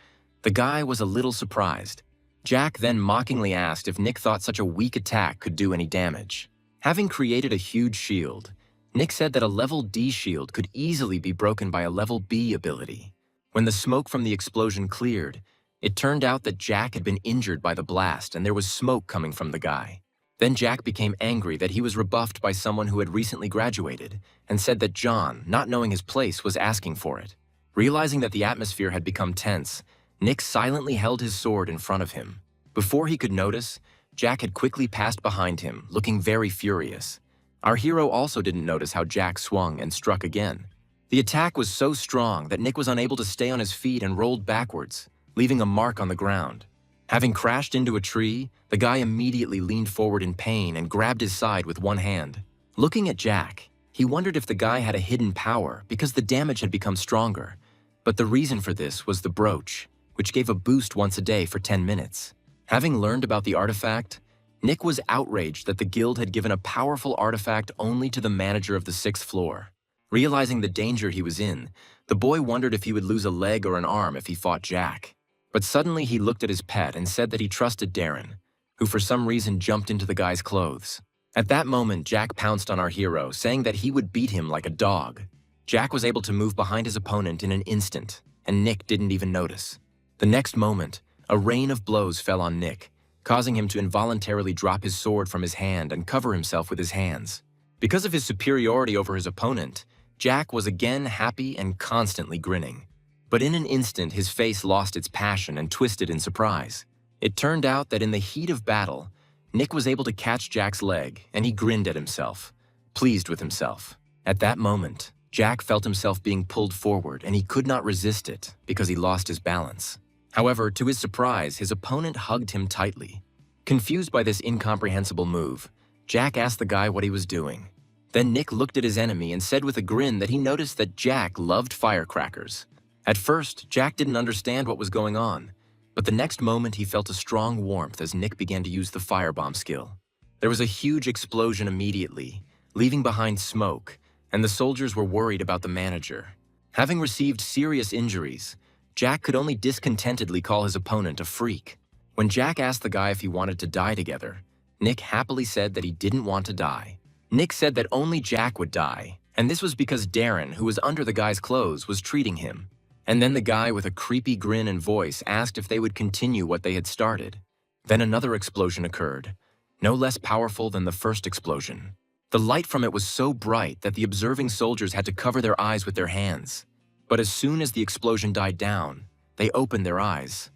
the guy was a little surprised. Jack then mockingly asked if Nick thought such a weak attack could do any damage. Having created a huge shield, Nick said that a level D shield could easily be broken by a level B ability. When the smoke from the explosion cleared, it turned out that Jack had been injured by the blast and there was smoke coming from the guy. Then Jack became angry that he was rebuffed by someone who had recently graduated and said that John, not knowing his place, was asking for it. Realizing that the atmosphere had become tense, Nick silently held his sword in front of him. Before he could notice, Jack had quickly passed behind him, looking very furious. Our hero also didn't notice how Jack swung and struck again. The attack was so strong that Nick was unable to stay on his feet and rolled backwards, leaving a mark on the ground. Having crashed into a tree, the guy immediately leaned forward in pain and grabbed his side with one hand. Looking at Jack, he wondered if the guy had a hidden power because the damage had become stronger. But the reason for this was the brooch, which gave a boost once a day for 10 minutes. Having learned about the artifact, Nick was outraged that the guild had given a powerful artifact only to the manager of the 6th floor. Realizing the danger he was in, the boy wondered if he would lose a leg or an arm if he fought Jack. But suddenly he looked at his pet and said that he trusted Darren, who for some reason jumped into the guy's clothes. At that moment, Jack pounced on our hero, saying that he would beat him like a dog. Jack was able to move behind his opponent in an instant, and Nick didn't even notice. The next moment, a rain of blows fell on Nick, causing him to involuntarily drop his sword from his hand and cover himself with his hands. Because of his superiority over his opponent, Jack was again happy and constantly grinning. But in an instant, his face lost its passion and twisted in surprise. It turned out that in the heat of battle, Nick was able to catch Jack's leg, and he grinned at himself, pleased with himself. At that moment, Jack felt himself being pulled forward, and he could not resist it because he lost his balance. However, to his surprise, his opponent hugged him tightly. Confused by this incomprehensible move, Jack asked the guy what he was doing. Then Nick looked at his enemy and said with a grin that he noticed that Jack loved firecrackers. At first, Jack didn't understand what was going on, but the next moment he felt a strong warmth as Nick began to use the firebomb skill. There was a huge explosion immediately, leaving behind smoke, and the soldiers were worried about the manager. Having received serious injuries, Jack could only discontentedly call his opponent a freak. When Jack asked the guy if he wanted to die together, Nick happily said that he didn't want to die. Nick said that only Jack would die, and this was because Darren, who was under the guy's clothes, was treating him. And then the guy with a creepy grin and voice asked if they would continue what they had started. Then another explosion occurred, no less powerful than the first explosion. The light from it was so bright that the observing soldiers had to cover their eyes with their hands. But as soon as the explosion died down, they opened their eyes.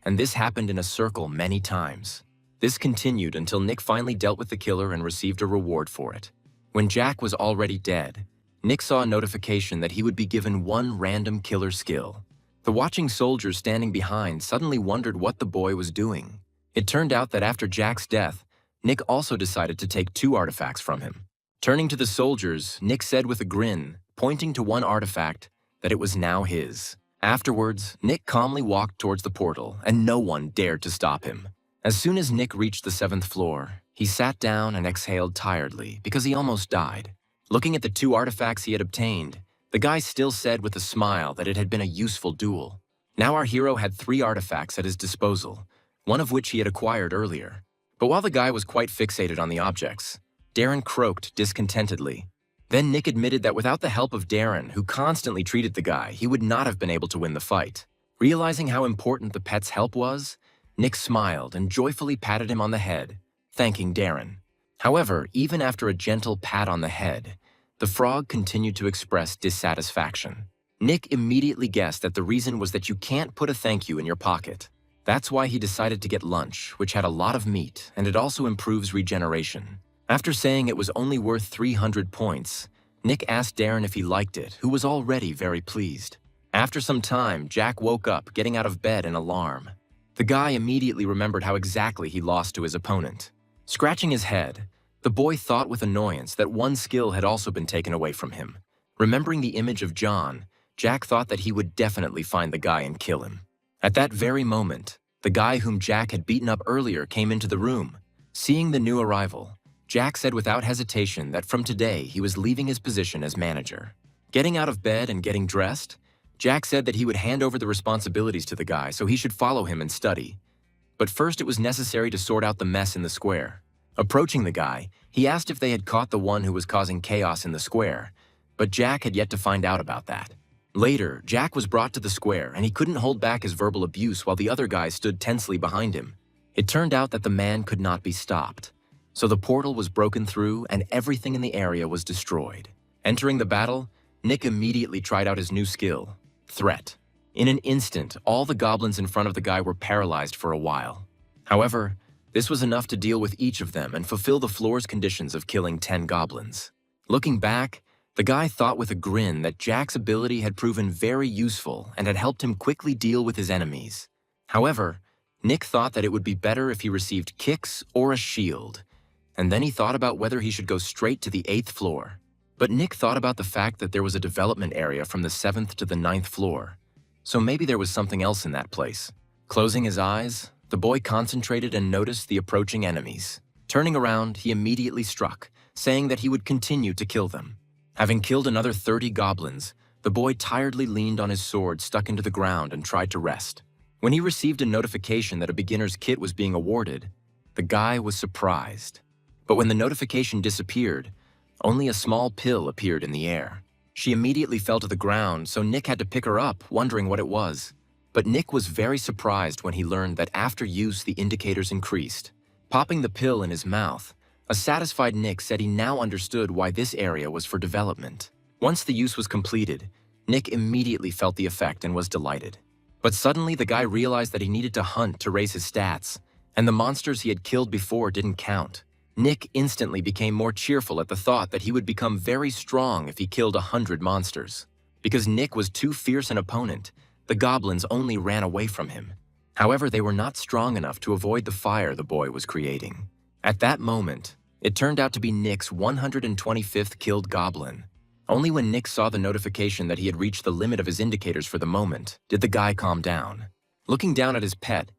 And this happened in a circle many times. This continued until Nick finally dealt with the killer and received a reward for it. When Jack was already dead, Nick saw a notification that he would be given one random killer skill. The watching soldiers standing behind suddenly wondered what the boy was doing. It turned out that after Jack's death, Nick also decided to take 2 artifacts from him. Turning to the soldiers, Nick said with a grin, pointing to one artifact, that it was now his. Afterwards, Nick calmly walked towards the portal, and no one dared to stop him. As soon as Nick reached the 7th floor, he sat down and exhaled tiredly because he almost died. Looking at the 2 artifacts he had obtained, the guy still said with a smile that it had been a useful duel. Now our hero had 3 artifacts at his disposal, one of which he had acquired earlier. But while the guy was quite fixated on the objects, Darren croaked discontentedly. Then Nick admitted that without the help of Darren, who constantly treated the guy, he would not have been able to win the fight. Realizing how important the pet's help was, Nick smiled and joyfully patted him on the head, thanking Darren. However, even after a gentle pat on the head, the frog continued to express dissatisfaction. Nick immediately guessed that the reason was that you can't put a thank you in your pocket. That's why he decided to get lunch, which had a lot of meat, and it also improves regeneration. After saying it was only worth 300 points, Nick asked Darren if he liked it, who was already very pleased. After some time, Jack woke up, getting out of bed in alarm. The guy immediately remembered how exactly he lost to his opponent. Scratching his head, the boy thought with annoyance that one skill had also been taken away from him. Remembering the image of John, Jack thought that he would definitely find the guy and kill him. At that very moment, the guy whom Jack had beaten up earlier came into the room. Seeing the new arrival, Jack said without hesitation that from today he was leaving his position as manager. Getting out of bed and getting dressed, Jack said that he would hand over the responsibilities to the guy so he should follow him and study. But first it was necessary to sort out the mess in the square. Approaching the guy, he asked if they had caught the one who was causing chaos in the square, but Jack had yet to find out about that. Later, Jack was brought to the square and he couldn't hold back his verbal abuse while the other guy stood tensely behind him. It turned out that the man could not be stopped. So the portal was broken through and everything in the area was destroyed. Entering the battle, Nick immediately tried out his new skill, Threat. In an instant, all the goblins in front of the guy were paralyzed for a while. However, this was enough to deal with each of them and fulfill the floor's conditions of killing 10 goblins. Looking back, the guy thought with a grin that Jack's ability had proven very useful and had helped him quickly deal with his enemies. However, Nick thought that it would be better if he received kicks or a shield, and then he thought about whether he should go straight to the 8th floor. But Nick thought about the fact that there was a development area from the 7th to the 9th floor, so maybe there was something else in that place. Closing his eyes, the boy concentrated and noticed the approaching enemies. Turning around, he immediately struck, saying that he would continue to kill them. Having killed another 30 goblins, the boy tiredly leaned on his sword stuck into the ground and tried to rest. When he received a notification that a beginner's kit was being awarded, the guy was surprised. But when the notification disappeared, only a small pill appeared in the air. She immediately fell to the ground, so Nick had to pick her up, wondering what it was. But Nick was very surprised when he learned that after use the indicators increased. Popping the pill in his mouth, a satisfied Nick said he now understood why this area was for development. Once the use was completed, Nick immediately felt the effect and was delighted. But suddenly the guy realized that he needed to hunt to raise his stats, and the monsters he had killed before didn't count. Nick instantly became more cheerful at the thought that he would become very strong if he killed 100 monsters. Because Nick was too fierce an opponent, the goblins only ran away from him. However, they were not strong enough to avoid the fire the boy was creating. At that moment, it turned out to be Nick's 125th killed goblin. Only when Nick saw the notification that he had reached the limit of his indicators for the moment did the guy calm down. Looking down at his pet,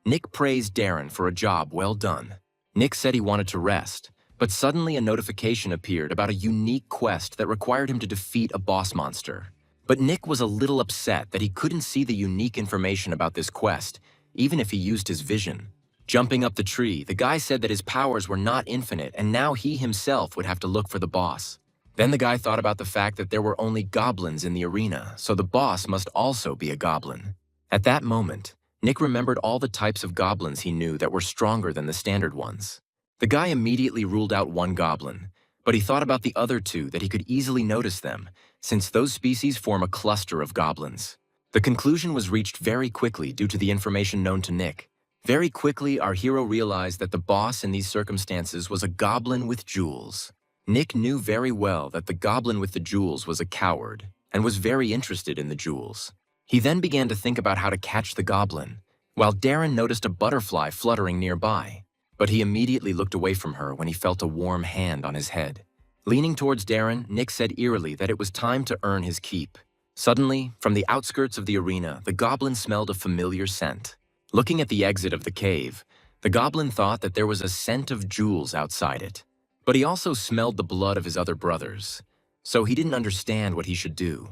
Nick praised Darren for a job well done. Nick said he wanted to rest, but suddenly a notification appeared about a unique quest that required him to defeat a boss monster. But Nick was a little upset that he couldn't see the unique information about this quest, even if he used his vision. Jumping up the tree, the guy said that his powers were not infinite and now he himself would have to look for the boss. Then the guy thought about the fact that there were only goblins in the arena, so the boss must also be a goblin. At that moment, Nick remembered all the types of goblins he knew that were stronger than the standard ones. The guy immediately ruled out one goblin, but he thought about the other two that he could easily notice them, since those species form a cluster of goblins. The conclusion was reached very quickly due to the information known to Nick. Very quickly, our hero realized that the boss in these circumstances was a goblin with jewels. Nick knew very well that the goblin with the jewels was a coward, and was very interested in the jewels. He then began to think about how to catch the goblin, while Darren noticed a butterfly fluttering nearby. But he immediately looked away from her when he felt a warm hand on his head. Leaning towards Darren, Nick said eerily that it was time to earn his keep. Suddenly, from the outskirts of the arena, the goblin smelled a familiar scent. Looking at the exit of the cave, the goblin thought that there was a scent of jewels outside it. But he also smelled the blood of his other brothers, so he didn't understand what he should do.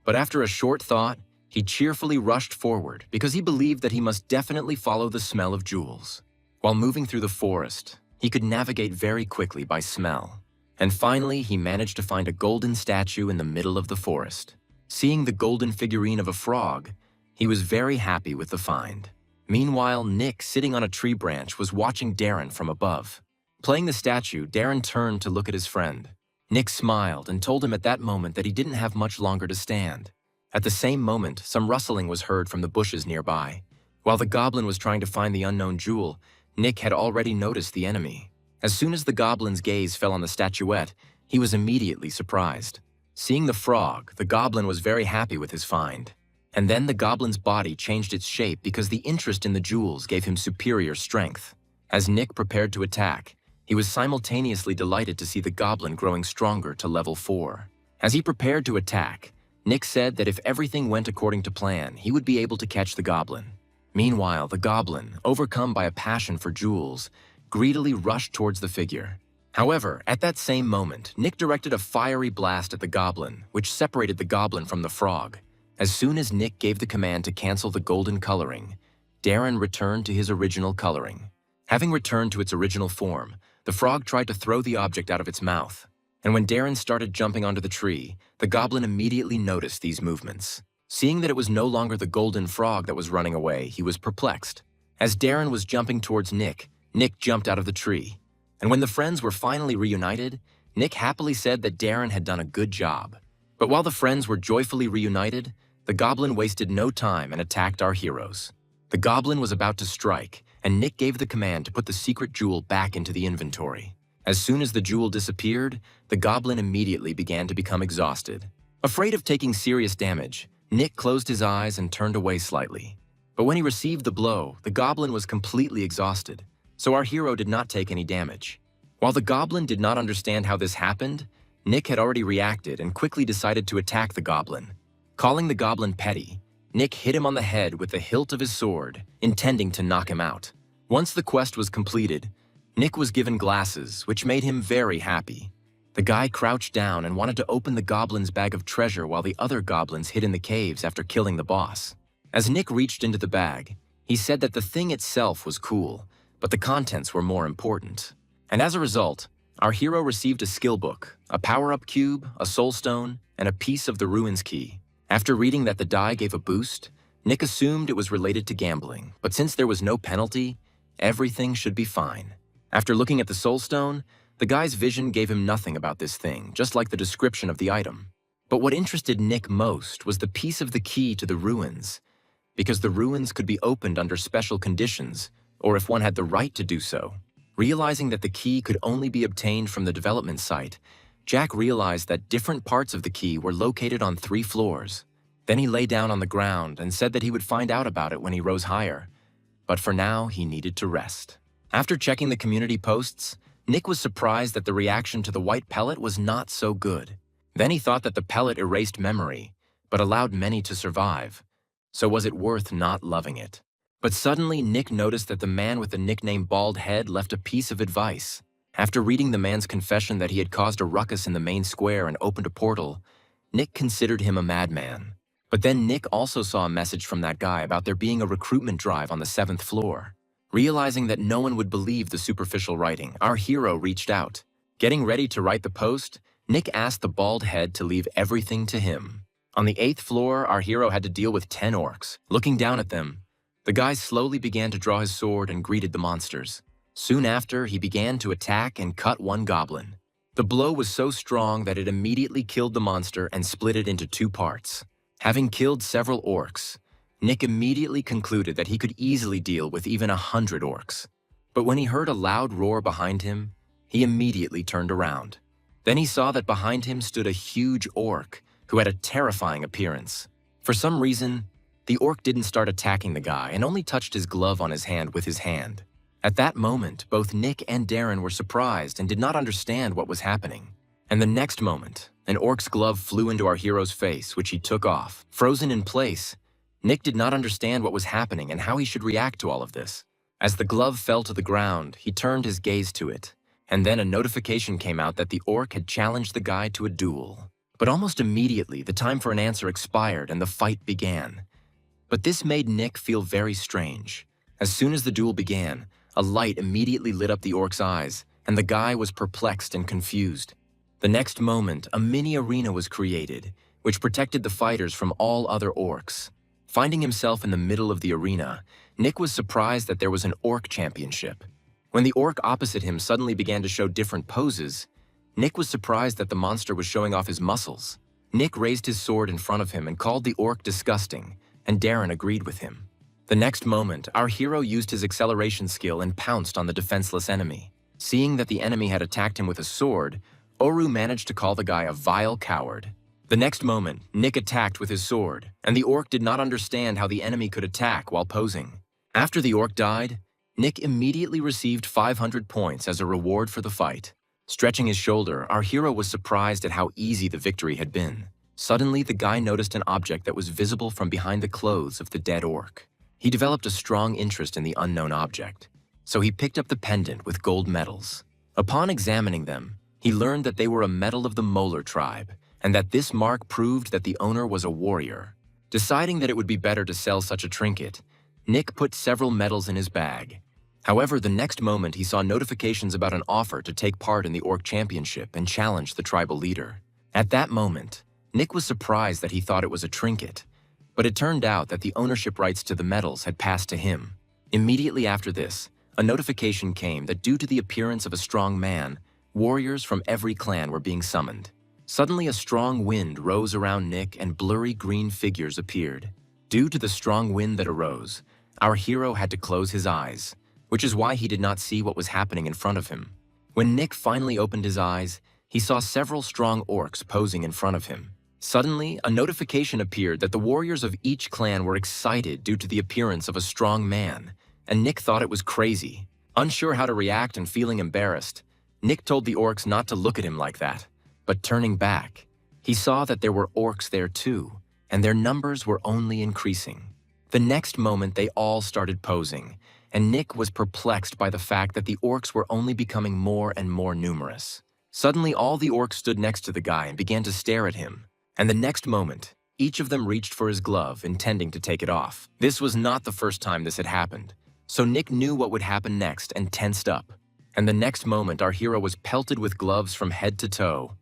But after a short thought, he cheerfully rushed forward because he believed that he must definitely follow the smell of jewels. While moving through the forest, He could navigate very quickly by smell. And finally, he managed to find a golden statue in the middle of the forest. Seeing the golden figurine of a frog, he was very happy with the find. Meanwhile, Nick, sitting on a tree branch, was watching Darren from above. Playing the statue, Darren turned to look at his friend. Nick smiled and told him at that moment that he didn't have much longer to stand. At the same moment, some rustling was heard from the bushes nearby. While the goblin was trying to find the unknown jewel, Nick had already noticed the enemy. As soon as the goblin's gaze fell on the statuette, he was immediately surprised. Seeing the frog, the goblin was very happy with his find. And then the goblin's body changed its shape because the interest in the jewels gave him superior strength. As Nick prepared to attack, he was simultaneously delighted to see the goblin growing stronger to level 4. As he prepared to attack, Nick said that if everything went according to plan, he would be able to catch the goblin. Meanwhile, the goblin, overcome by a passion for jewels, greedily rushed towards the figure. However, at that same moment, Nick directed a fiery blast at the goblin, which separated the goblin from the frog. As soon as Nick gave the command to cancel the golden coloring, Darren returned to his original coloring. Having returned to its original form, the frog tried to throw the object out of its mouth. And when Darren started jumping onto the tree, the goblin immediately noticed these movements. Seeing that it was no longer the golden frog that was running away, he was perplexed. As Darren was jumping towards Nick, Nick jumped out of the tree. And when the friends were finally reunited, Nick happily said that Darren had done a good job. But while the friends were joyfully reunited, the goblin wasted no time and attacked our heroes. The goblin was about to strike, and Nick gave the command to put the secret jewel back into the inventory. As soon as the jewel disappeared, the goblin immediately began to become exhausted. Afraid of taking serious damage, Nick closed his eyes and turned away slightly. But when he received the blow, the goblin was completely exhausted, so our hero did not take any damage. While the goblin did not understand how this happened, Nick had already reacted and quickly decided to attack the goblin. Calling the goblin petty, Nick hit him on the head with the hilt of his sword, intending to knock him out. Once the quest was completed, Nick was given glasses, which made him very happy. The guy crouched down and wanted to open the goblin's bag of treasure while the other goblins hid in the caves after killing the boss. As Nick reached into the bag, he said that the thing itself was cool, but the contents were more important. And as a result, our hero received a skill book, a power-up cube, a soul stone, and a piece of the ruins key. After reading that the die gave a boost, Nick assumed it was related to gambling, but since there was no penalty, everything should be fine. After looking at the soul stone, the guy's vision gave him nothing about this thing, just like the description of the item. But what interested Nick most was the piece of the key to the ruins, because the ruins could be opened under special conditions, or if one had the right to do so. Realizing that the key could only be obtained from the development site, Jack realized that different parts of the key were located on 3 floors. Then he lay down on the ground and said that he would find out about it when he rose higher. But for now, he needed to rest. After checking the community posts, Nick was surprised that the reaction to the white pellet was not so good. Then he thought that the pellet erased memory, but allowed many to survive. So was it worth not loving it? But suddenly, Nick noticed that the man with the nickname Bald Head left a piece of advice. After reading the man's confession that he had caused a ruckus in the main square and opened a portal, Nick considered him a madman. But then Nick also saw a message from that guy about there being a recruitment drive on the 7th floor. Realizing that no one would believe the superficial writing, our hero reached out. Getting ready to write the post, Nick asked the Bald Head to leave everything to him. On the 8th floor, our hero had to deal with 10 orcs. Looking down at them, the guy slowly began to draw his sword and greeted the monsters. Soon after, he began to attack and cut one goblin. The blow was so strong that it immediately killed the monster and split it into 2 parts. Having killed several orcs, Nick immediately concluded that he could easily deal with even 100 orcs. But when he heard a loud roar behind him, he immediately turned around. Then he saw that behind him stood a huge orc who had a terrifying appearance. For some reason, the orc didn't start attacking the guy and only touched his glove on his hand with his hand. At that moment, both Nick and Darren were surprised and did not understand what was happening. And the next moment, an orc's glove flew into our hero's face, which he took off. Frozen in place, Nick did not understand what was happening and how he should react to all of this. As the glove fell to the ground, he turned his gaze to it, and then a notification came out that the orc had challenged the guy to a duel. But almost immediately, the time for an answer expired and the fight began. But this made Nick feel very strange. As soon as the duel began, a light immediately lit up the orc's eyes, and the guy was perplexed and confused. The next moment, a mini arena was created, which protected the fighters from all other orcs. Finding himself in the middle of the arena, Nick was surprised that there was an orc championship. When the orc opposite him suddenly began to show different poses, Nick was surprised that the monster was showing off his muscles. Nick raised his sword in front of him and called the orc disgusting, and Darren agreed with him. The next moment, our hero used his acceleration skill and pounced on the defenseless enemy. Seeing that the enemy had attacked him with a sword, Oru managed to call the guy a vile coward. The next moment, Nick attacked with his sword, and the orc did not understand how the enemy could attack while posing. After the orc died, Nick immediately received 500 points as a reward for the fight. Stretching his shoulder, our hero was surprised at how easy the victory had been. Suddenly, the guy noticed an object that was visible from behind the clothes of the dead orc. He developed a strong interest in the unknown object, so he picked up the pendant with gold medals. Upon examining them, he learned that they were a medal of the Molar tribe, and that this mark proved that the owner was a warrior. Deciding that it would be better to sell such a trinket, Nick put several medals in his bag. However, the next moment he saw notifications about an offer to take part in the Orc Championship and challenge the tribal leader. At that moment, Nick was surprised that he thought it was a trinket, but it turned out that the ownership rights to the medals had passed to him. Immediately after this, a notification came that due to the appearance of a strong man, warriors from every clan were being summoned. Suddenly, a strong wind rose around Nick and blurry green figures appeared. Due to the strong wind that arose, our hero had to close his eyes, which is why he did not see what was happening in front of him. When Nick finally opened his eyes, he saw several strong orcs posing in front of him. Suddenly, a notification appeared that the warriors of each clan were excited due to the appearance of a strong man, and Nick thought it was crazy. Unsure how to react and feeling embarrassed, Nick told the orcs not to look at him like that. But turning back, he saw that there were orcs there too, and their numbers were only increasing. The next moment, they all started posing, and Nick was perplexed by the fact that the orcs were only becoming more and more numerous. Suddenly, all the orcs stood next to the guy and began to stare at him, and the next moment, each of them reached for his glove, intending to take it off. This was not the first time this had happened, so Nick knew what would happen next and tensed up. And the next moment, our hero was pelted with gloves from head to toe.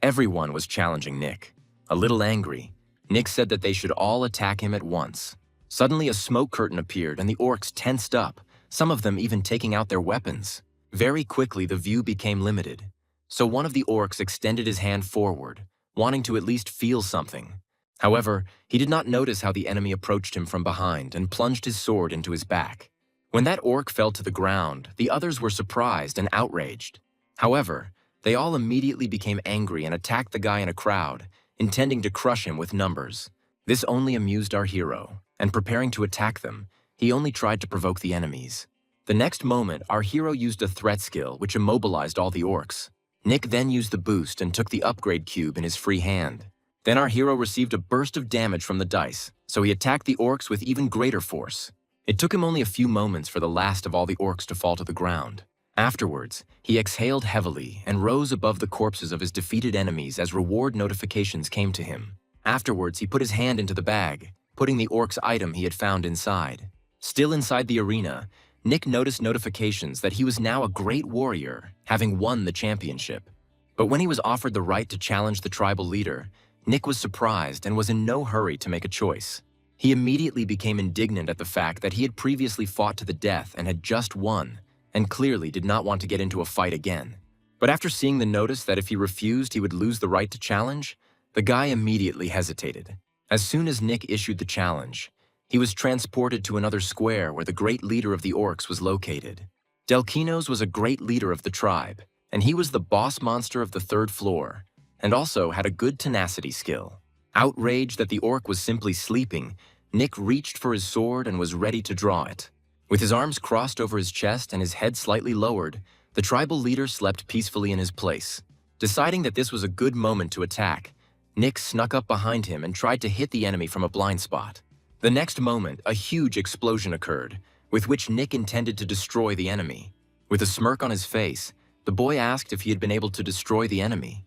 Everyone was challenging Nick. A little angry, Nick said that they should all attack him at once. Suddenly, a smoke curtain appeared and the orcs tensed up, some of them even taking out their weapons. Very quickly, the view became limited. So one of the orcs extended his hand forward, wanting to at least feel something. However, he did not notice how the enemy approached him from behind and plunged his sword into his back. When that orc fell to the ground, the others were surprised and outraged. However, they all immediately became angry and attacked the guy in a crowd, intending to crush him with numbers. This only amused our hero, and preparing to attack them, he only tried to provoke the enemies. The next moment, our hero used a threat skill which immobilized all the orcs. Nick then used the boost and took the upgrade cube in his free hand. Then our hero received a burst of damage from the dice, so he attacked the orcs with even greater force. It took him only a few moments for the last of all the orcs to fall to the ground. Afterwards, he exhaled heavily and rose above the corpses of his defeated enemies as reward notifications came to him. Afterwards, he put his hand into the bag, putting the orc's item he had found inside. Still inside the arena, Nick noticed notifications that he was now a great warrior, having won the championship. But when he was offered the right to challenge the tribal leader, Nick was surprised and was in no hurry to make a choice. He immediately became indignant at the fact that he had previously fought to the death and had just won, and clearly did not want to get into a fight again. But after seeing the notice that if he refused he would lose the right to challenge, the guy immediately hesitated. As soon as Nick issued the challenge, he was transported to another square where the great leader of the orcs was located. Delkinos was a great leader of the tribe, and he was the boss monster of the third floor, and also had a good tenacity skill. Outraged that the orc was simply sleeping, Nick reached for his sword and was ready to draw it. With his arms crossed over his chest and his head slightly lowered, the tribal leader slept peacefully in his place. Deciding that this was a good moment to attack, Nick snuck up behind him and tried to hit the enemy from a blind spot. The next moment, a huge explosion occurred, with which Nick intended to destroy the enemy. With a smirk on his face, the boy asked if he had been able to destroy the enemy.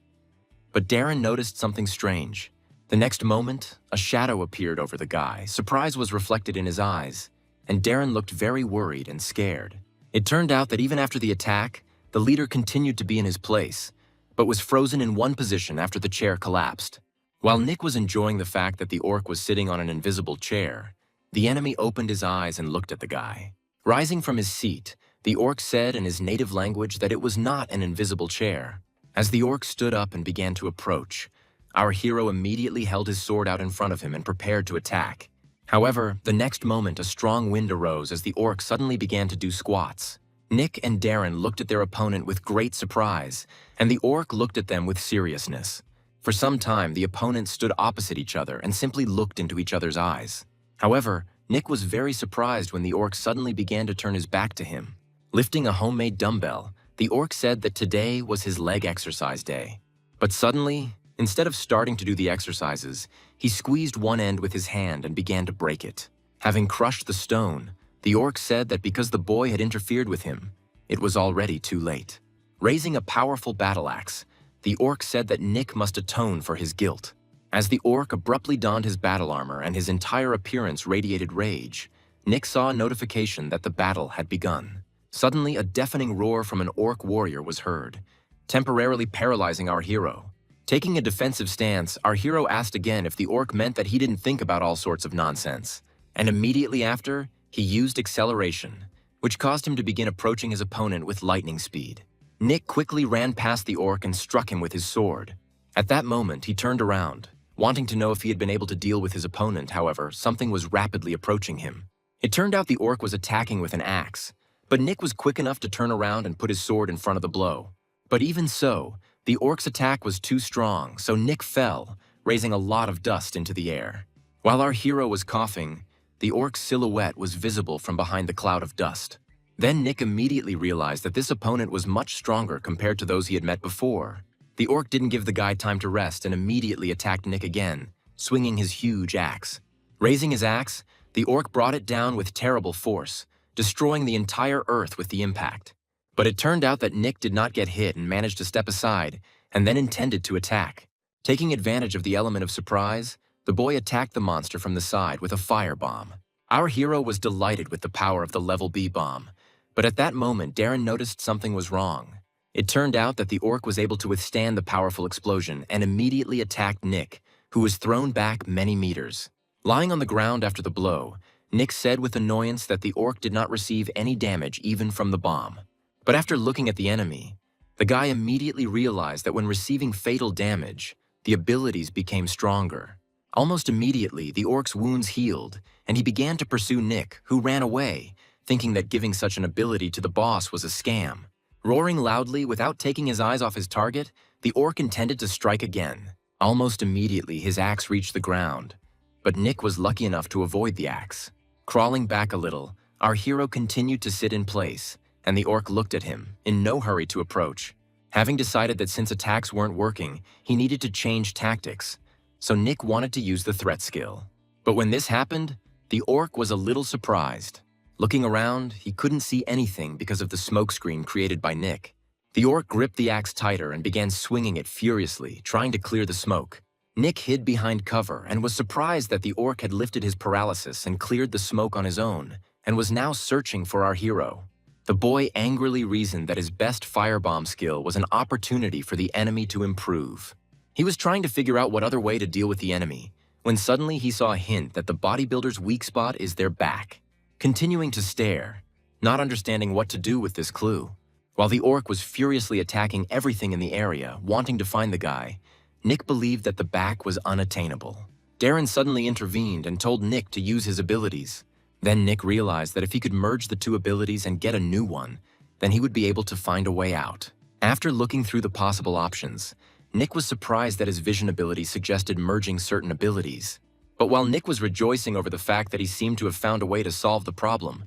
But Darren noticed something strange. The next moment, a shadow appeared over the guy. Surprise was reflected in his eyes, and Darren looked very worried and scared. It turned out that even after the attack, the leader continued to be in his place, but was frozen in one position after the chair collapsed. While Nick was enjoying the fact that the orc was sitting on an invisible chair, the enemy opened his eyes and looked at the guy. Rising from his seat, the orc said in his native language that it was not an invisible chair. As the orc stood up and began to approach, our hero immediately held his sword out in front of him and prepared to attack. However, the next moment a strong wind arose as the orc suddenly began to do squats. Nick and Darren looked at their opponent with great surprise, and the orc looked at them with seriousness. For some time, the opponents stood opposite each other and simply looked into each other's eyes. However, Nick was very surprised when the orc suddenly began to turn his back to him. Lifting a homemade dumbbell, the orc said that today was his leg exercise day. But suddenly, instead of starting to do the exercises, he squeezed one end with his hand and began to break it. Having crushed the stone, the orc said that because the boy had interfered with him, it was already too late. Raising a powerful battle axe, the orc said that Nick must atone for his guilt. As the orc abruptly donned his battle armor and his entire appearance radiated rage, Nick saw a notification that the battle had begun. Suddenly, a deafening roar from an orc warrior was heard, temporarily paralyzing our hero. Taking a defensive stance, our hero asked again if the orc meant that he didn't think about all sorts of nonsense. And immediately after, he used acceleration, which caused him to begin approaching his opponent with lightning speed. Nick quickly ran past the orc and struck him with his sword. At that moment, he turned around, wanting to know if he had been able to deal with his opponent. However, something was rapidly approaching him. It turned out the orc was attacking with an axe, but Nick was quick enough to turn around and put his sword in front of the blow. But even so, the orc's attack was too strong, so Nick fell, raising a lot of dust into the air. While our hero was coughing, the orc's silhouette was visible from behind the cloud of dust. Then Nick immediately realized that this opponent was much stronger compared to those he had met before. The orc didn't give the guy time to rest and immediately attacked Nick again, swinging his huge axe. Raising his axe, the orc brought it down with terrible force, destroying the entire earth with the impact. But it turned out that Nick did not get hit and managed to step aside, and then intended to attack. Taking advantage of the element of surprise, the boy attacked the monster from the side with a firebomb. Our hero was delighted with the power of the level B bomb, but at that moment Darren noticed something was wrong. It turned out that the orc was able to withstand the powerful explosion and immediately attacked Nick, who was thrown back many meters. Lying on the ground after the blow, Nick said with annoyance that the orc did not receive any damage even from the bomb. But after looking at the enemy, the guy immediately realized that when receiving fatal damage, the abilities became stronger. Almost immediately, the orc's wounds healed, and he began to pursue Nick, who ran away, thinking that giving such an ability to the boss was a scam. Roaring loudly without taking his eyes off his target, the orc intended to strike again. Almost immediately, his axe reached the ground, but Nick was lucky enough to avoid the axe. Crawling back a little, our hero continued to sit in place, and the orc looked at him, in no hurry to approach. Having decided that since attacks weren't working, he needed to change tactics, so Nick wanted to use the threat skill. But when this happened, the orc was a little surprised. Looking around, he couldn't see anything because of the smokescreen created by Nick. The orc gripped the axe tighter and began swinging it furiously, trying to clear the smoke. Nick hid behind cover and was surprised that the orc had lifted his paralysis and cleared the smoke on his own, and was now searching for our hero. The boy angrily reasoned that his best firebomb skill was an opportunity for the enemy to improve. He was trying to figure out what other way to deal with the enemy, when suddenly he saw a hint that the bodybuilder's weak spot is their back. Continuing to stare, not understanding what to do with this clue, while the orc was furiously attacking everything in the area, wanting to find the guy, Nick believed that the back was unattainable. Darren suddenly intervened and told Nick to use his abilities. Then Nick realized that if he could merge the two abilities and get a new one, then he would be able to find a way out. After looking through the possible options, Nick was surprised that his vision ability suggested merging certain abilities. But while Nick was rejoicing over the fact that he seemed to have found a way to solve the problem,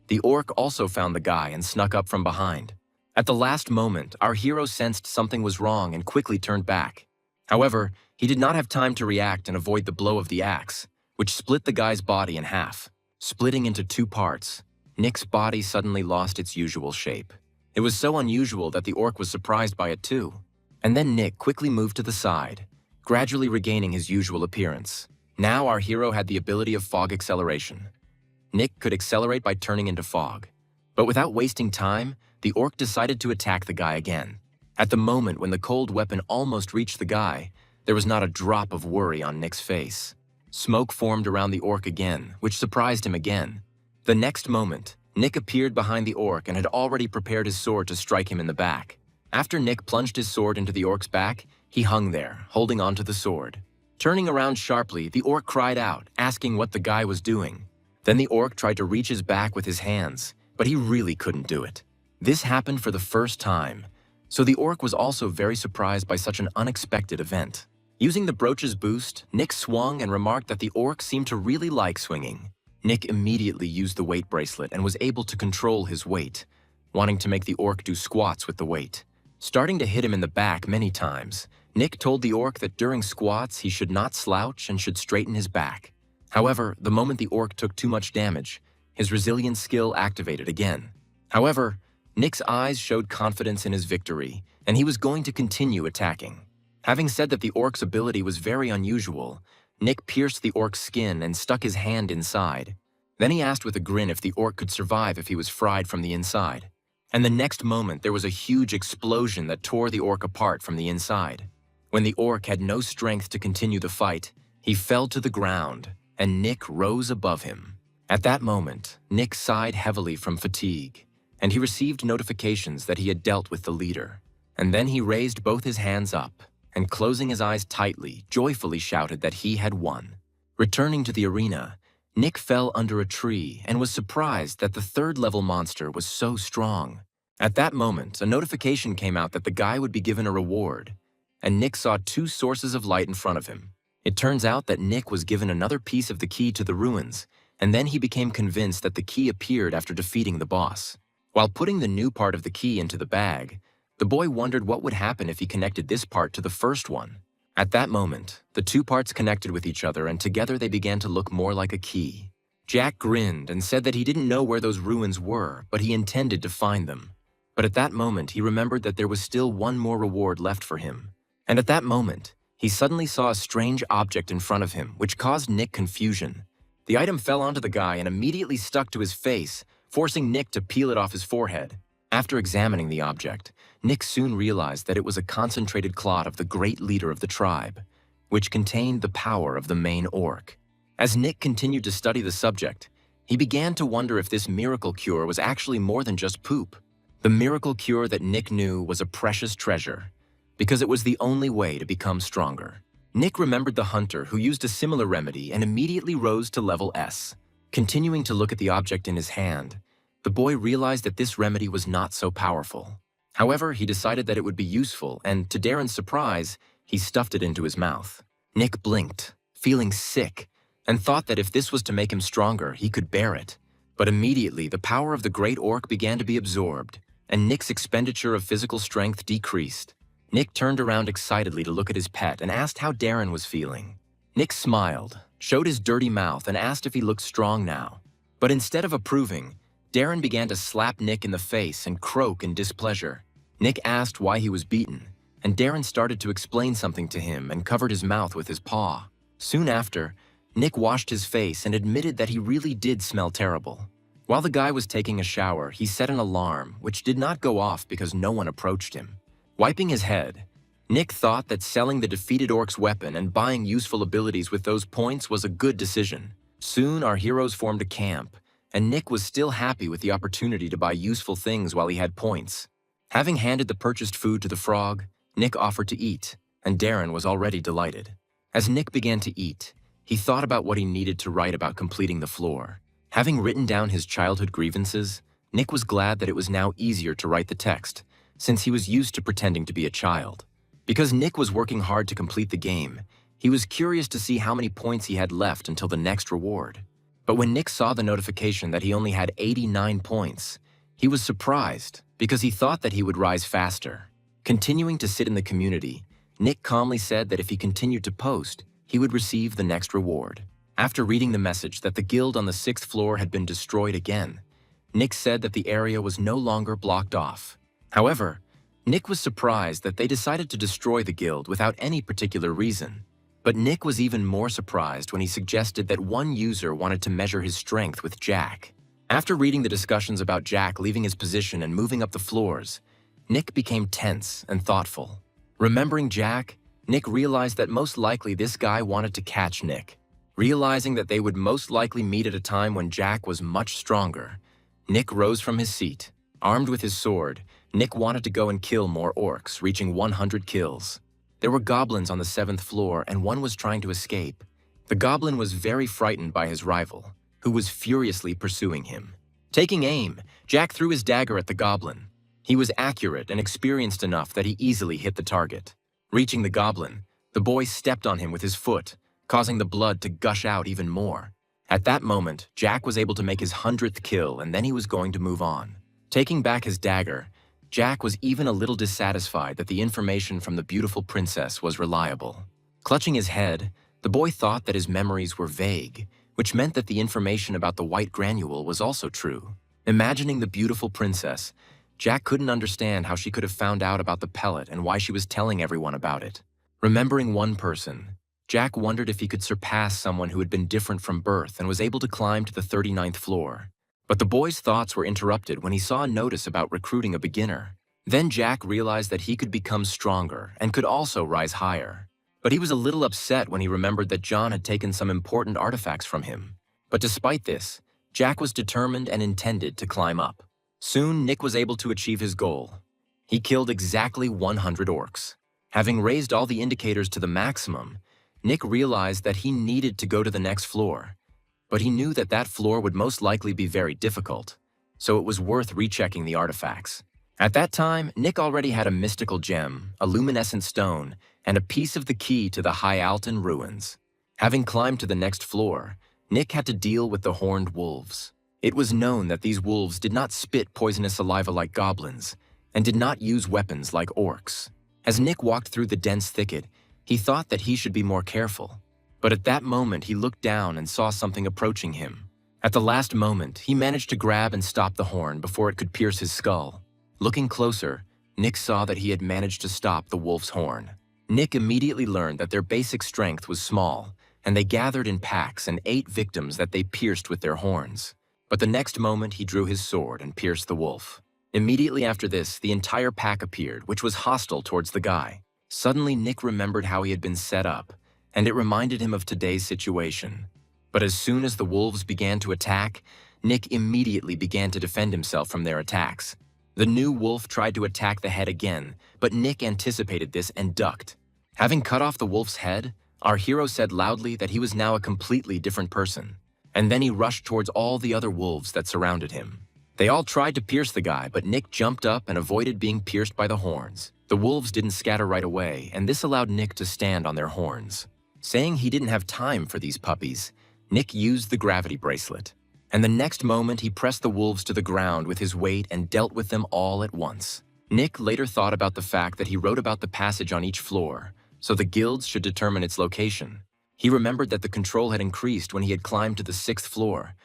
the orc also found the guy and snuck up from behind. At the last moment, our hero sensed something was wrong and quickly turned back. However, he did not have time to react and avoid the blow of the axe, which split the guy's body in half. Splitting into two parts, Nick's body suddenly lost its usual shape. It was so unusual that the orc was surprised by it too. And then Nick quickly moved to the side, gradually regaining his usual appearance. Now our hero had the ability of fog acceleration. Nick could accelerate by turning into fog. But without wasting time, the orc decided to attack the guy again. At the moment when the cold weapon almost reached the guy, there was not a drop of worry on Nick's face. Smoke formed around the orc again, which surprised him again. The next moment, Nick appeared behind the orc and had already prepared his sword to strike him in the back. After Nick plunged his sword into the orc's back, he hung there, holding onto the sword. Turning around sharply, the orc cried out, asking what the guy was doing. Then the orc tried to reach his back with his hands, but he really couldn't do it. This happened for the first time, so the orc was also very surprised by such an unexpected event. Using the brooch's boost, Nick swung and remarked that the orc seemed to really like swinging. Nick immediately used the weight bracelet and was able to control his weight, wanting to make the orc do squats with the weight. Starting to hit him in the back many times, Nick told the orc that during squats he should not slouch and should straighten his back. However, the moment the orc took too much damage, his resilience skill activated again. However, Nick's eyes showed confidence in his victory, and he was going to continue attacking. Having said that the orc's ability was very unusual, Nick pierced the orc's skin and stuck his hand inside. Then he asked with a grin if the orc could survive if he was fried from the inside. And the next moment there was a huge explosion that tore the orc apart from the inside. When the orc had no strength to continue the fight, he fell to the ground, and Nick rose above him. At that moment, Nick sighed heavily from fatigue, and he received notifications that he had dealt with the leader. And then he raised both his hands up, and closing his eyes tightly, joyfully shouted that he had won. Returning to the arena, Nick fell under a tree and was surprised that the third-level monster was so strong. At that moment, a notification came out that the guy would be given a reward, and Nick saw two sources of light in front of him. It turns out that Nick was given another piece of the key to the ruins, and then he became convinced that the key appeared after defeating the boss. While putting the new part of the key into the bag, the boy wondered what would happen if he connected this part to the first one. At that moment, the two parts connected with each other and together they began to look more like a key. Jack grinned and said that he didn't know where those ruins were, but he intended to find them. But at that moment, he remembered that there was still one more reward left for him. And at that moment, he suddenly saw a strange object in front of him, which caused Nick confusion. The item fell onto the guy and immediately stuck to his face, forcing Nick to peel it off his forehead. After examining the object, Nick soon realized that it was a concentrated clot of the great leader of the tribe, which contained the power of the main orc. As Nick continued to study the subject, he began to wonder if this miracle cure was actually more than just poop. The miracle cure that Nick knew was a precious treasure, because it was the only way to become stronger. Nick remembered the hunter who used a similar remedy and immediately rose to level S. Continuing to look at the object in his hand, the boy realized that this remedy was not so powerful. However, he decided that it would be useful, and to Darren's surprise, he stuffed it into his mouth. Nick blinked, feeling sick, and thought that if this was to make him stronger, he could bear it. But immediately, the power of the great orc began to be absorbed, and Nick's expenditure of physical strength decreased. Nick turned around excitedly to look at his pet and asked how Darren was feeling. Nick smiled, showed his dirty mouth, and asked if he looked strong now. But instead of approving, Darren began to slap Nick in the face and croak in displeasure. Nick asked why he was beaten, and Darren started to explain something to him and covered his mouth with his paw. Soon after, Nick washed his face and admitted that he really did smell terrible. While the guy was taking a shower, he set an alarm, which did not go off because no one approached him. Wiping his head, Nick thought that selling the defeated orc's weapon and buying useful abilities with those points was a good decision. Soon, our heroes formed a camp, and Nick was still happy with the opportunity to buy useful things while he had points. Having handed the purchased food to the frog, Nick offered to eat, and Darren was already delighted. As Nick began to eat, he thought about what he needed to write about completing the floor. Having written down his childhood grievances, Nick was glad that it was now easier to write the text, since he was used to pretending to be a child. Because Nick was working hard to complete the game, he was curious to see how many points he had left until the next reward. But when Nick saw the notification that he only had 89 points, he was surprised because he thought that he would rise faster. Continuing to sit in the community, Nick calmly said that if he continued to post, he would receive the next reward. After reading the message that the guild on the 6th floor had been destroyed again, Nick said that the area was no longer blocked off. However, Nick was surprised that they decided to destroy the guild without any particular reason. But Nick was even more surprised when he suggested that one user wanted to measure his strength with Jack. After reading the discussions about Jack leaving his position and moving up the floors, Nick became tense and thoughtful. Remembering Jack, Nick realized that most likely this guy wanted to catch Nick. Realizing that they would most likely meet at a time when Jack was much stronger, Nick rose from his seat. Armed with his sword, Nick wanted to go and kill more orcs, reaching 100 kills. There were goblins on the 7th floor and one was trying to escape. The goblin was very frightened by his rival, who was furiously pursuing him. Taking aim, Jack threw his dagger at the goblin. He was accurate and experienced enough that he easily hit the target. Reaching the goblin, the boy stepped on him with his foot, causing the blood to gush out even more. At that moment, Jack was able to make his 100th kill and then he was going to move on. Taking back his dagger, Jack was even a little dissatisfied that the information from the beautiful princess was reliable. Clutching his head, the boy thought that his memories were vague, which meant that the information about the white granule was also true. Imagining the beautiful princess, Jack couldn't understand how she could have found out about the pellet and why she was telling everyone about it. Remembering one person, Jack wondered if he could surpass someone who had been different from birth and was able to climb to the 39th floor. But the boy's thoughts were interrupted when he saw a notice about recruiting a beginner. Then Jack realized that he could become stronger and could also rise higher. But he was a little upset when he remembered that John had taken some important artifacts from him. But despite this, Jack was determined and intended to climb up. Soon, Nick was able to achieve his goal. He killed exactly 100 orcs. Having raised all the indicators to the maximum, Nick realized that he needed to go to the next floor. But he knew that that floor would most likely be very difficult, so it was worth rechecking the artifacts. At that time, Nick already had a mystical gem, a luminescent stone, and a piece of the key to the High Alton ruins. Having climbed to the next floor, Nick had to deal with the horned wolves. It was known that these wolves did not spit poisonous saliva like goblins, and did not use weapons like orcs. As Nick walked through the dense thicket, he thought that he should be more careful. But at that moment, he looked down and saw something approaching him. At the last moment, he managed to grab and stop the horn before it could pierce his skull. Looking closer, Nick saw that he had managed to stop the wolf's horn. Nick immediately learned that their basic strength was small, and they gathered in packs and ate victims that they pierced with their horns. But the next moment, he drew his sword and pierced the wolf. Immediately after this, the entire pack appeared, which was hostile towards the guy. Suddenly, Nick remembered how he had been set up, and it reminded him of today's situation. But as soon as the wolves began to attack, Nick immediately began to defend himself from their attacks. The new wolf tried to attack the head again, but Nick anticipated this and ducked. Having cut off the wolf's head, our hero said loudly that he was now a completely different person. And then he rushed towards all the other wolves that surrounded him. They all tried to pierce the guy, but Nick jumped up and avoided being pierced by the horns. The wolves didn't scatter right away, and this allowed Nick to stand on their horns. Saying he didn't have time for these puppies, Nick used the gravity bracelet. And the next moment, he pressed the wolves to the ground with his weight and dealt with them all at once. Nick later thought about the fact that he wrote about the passage on each floor, so the guilds should determine its location. He remembered that the control had increased when he had climbed to the 6th floor,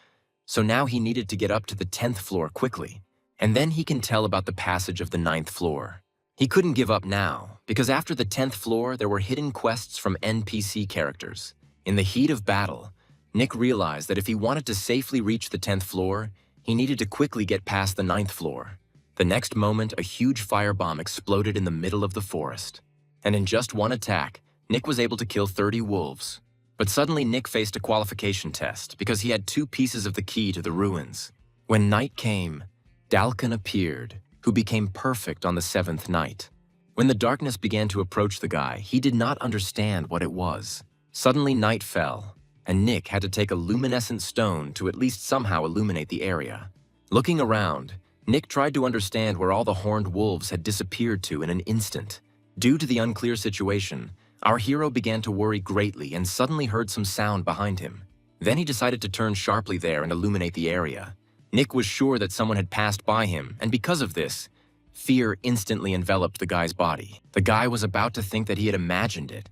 so now he needed to get up to the 10th floor quickly. And then he can tell about the passage of the 9th floor. He couldn't give up now, because after the 10th floor, there were hidden quests from NPC characters. In the heat of battle, Nick realized that if he wanted to safely reach the 10th floor, he needed to quickly get past the 9th floor. The next moment, a huge firebomb exploded in the middle of the forest. And in just one attack, Nick was able to kill 30 wolves. But suddenly Nick faced a qualification test because he had 2 pieces of the key to the ruins. When night came, Dalkin appeared, who became perfect on the 7th night. When the darkness began to approach the guy, he did not understand what it was. Suddenly night fell, and Nick had to take a luminescent stone to at least somehow illuminate the area. Looking around, Nick tried to understand where all the horned wolves had disappeared to in an instant. Due to the unclear situation, our hero began to worry greatly and suddenly heard some sound behind him. Then he decided to turn sharply there and illuminate the area. Nick was sure that someone had passed by him, and because of this, fear instantly enveloped the guy's body. The guy was about to think that he had imagined it,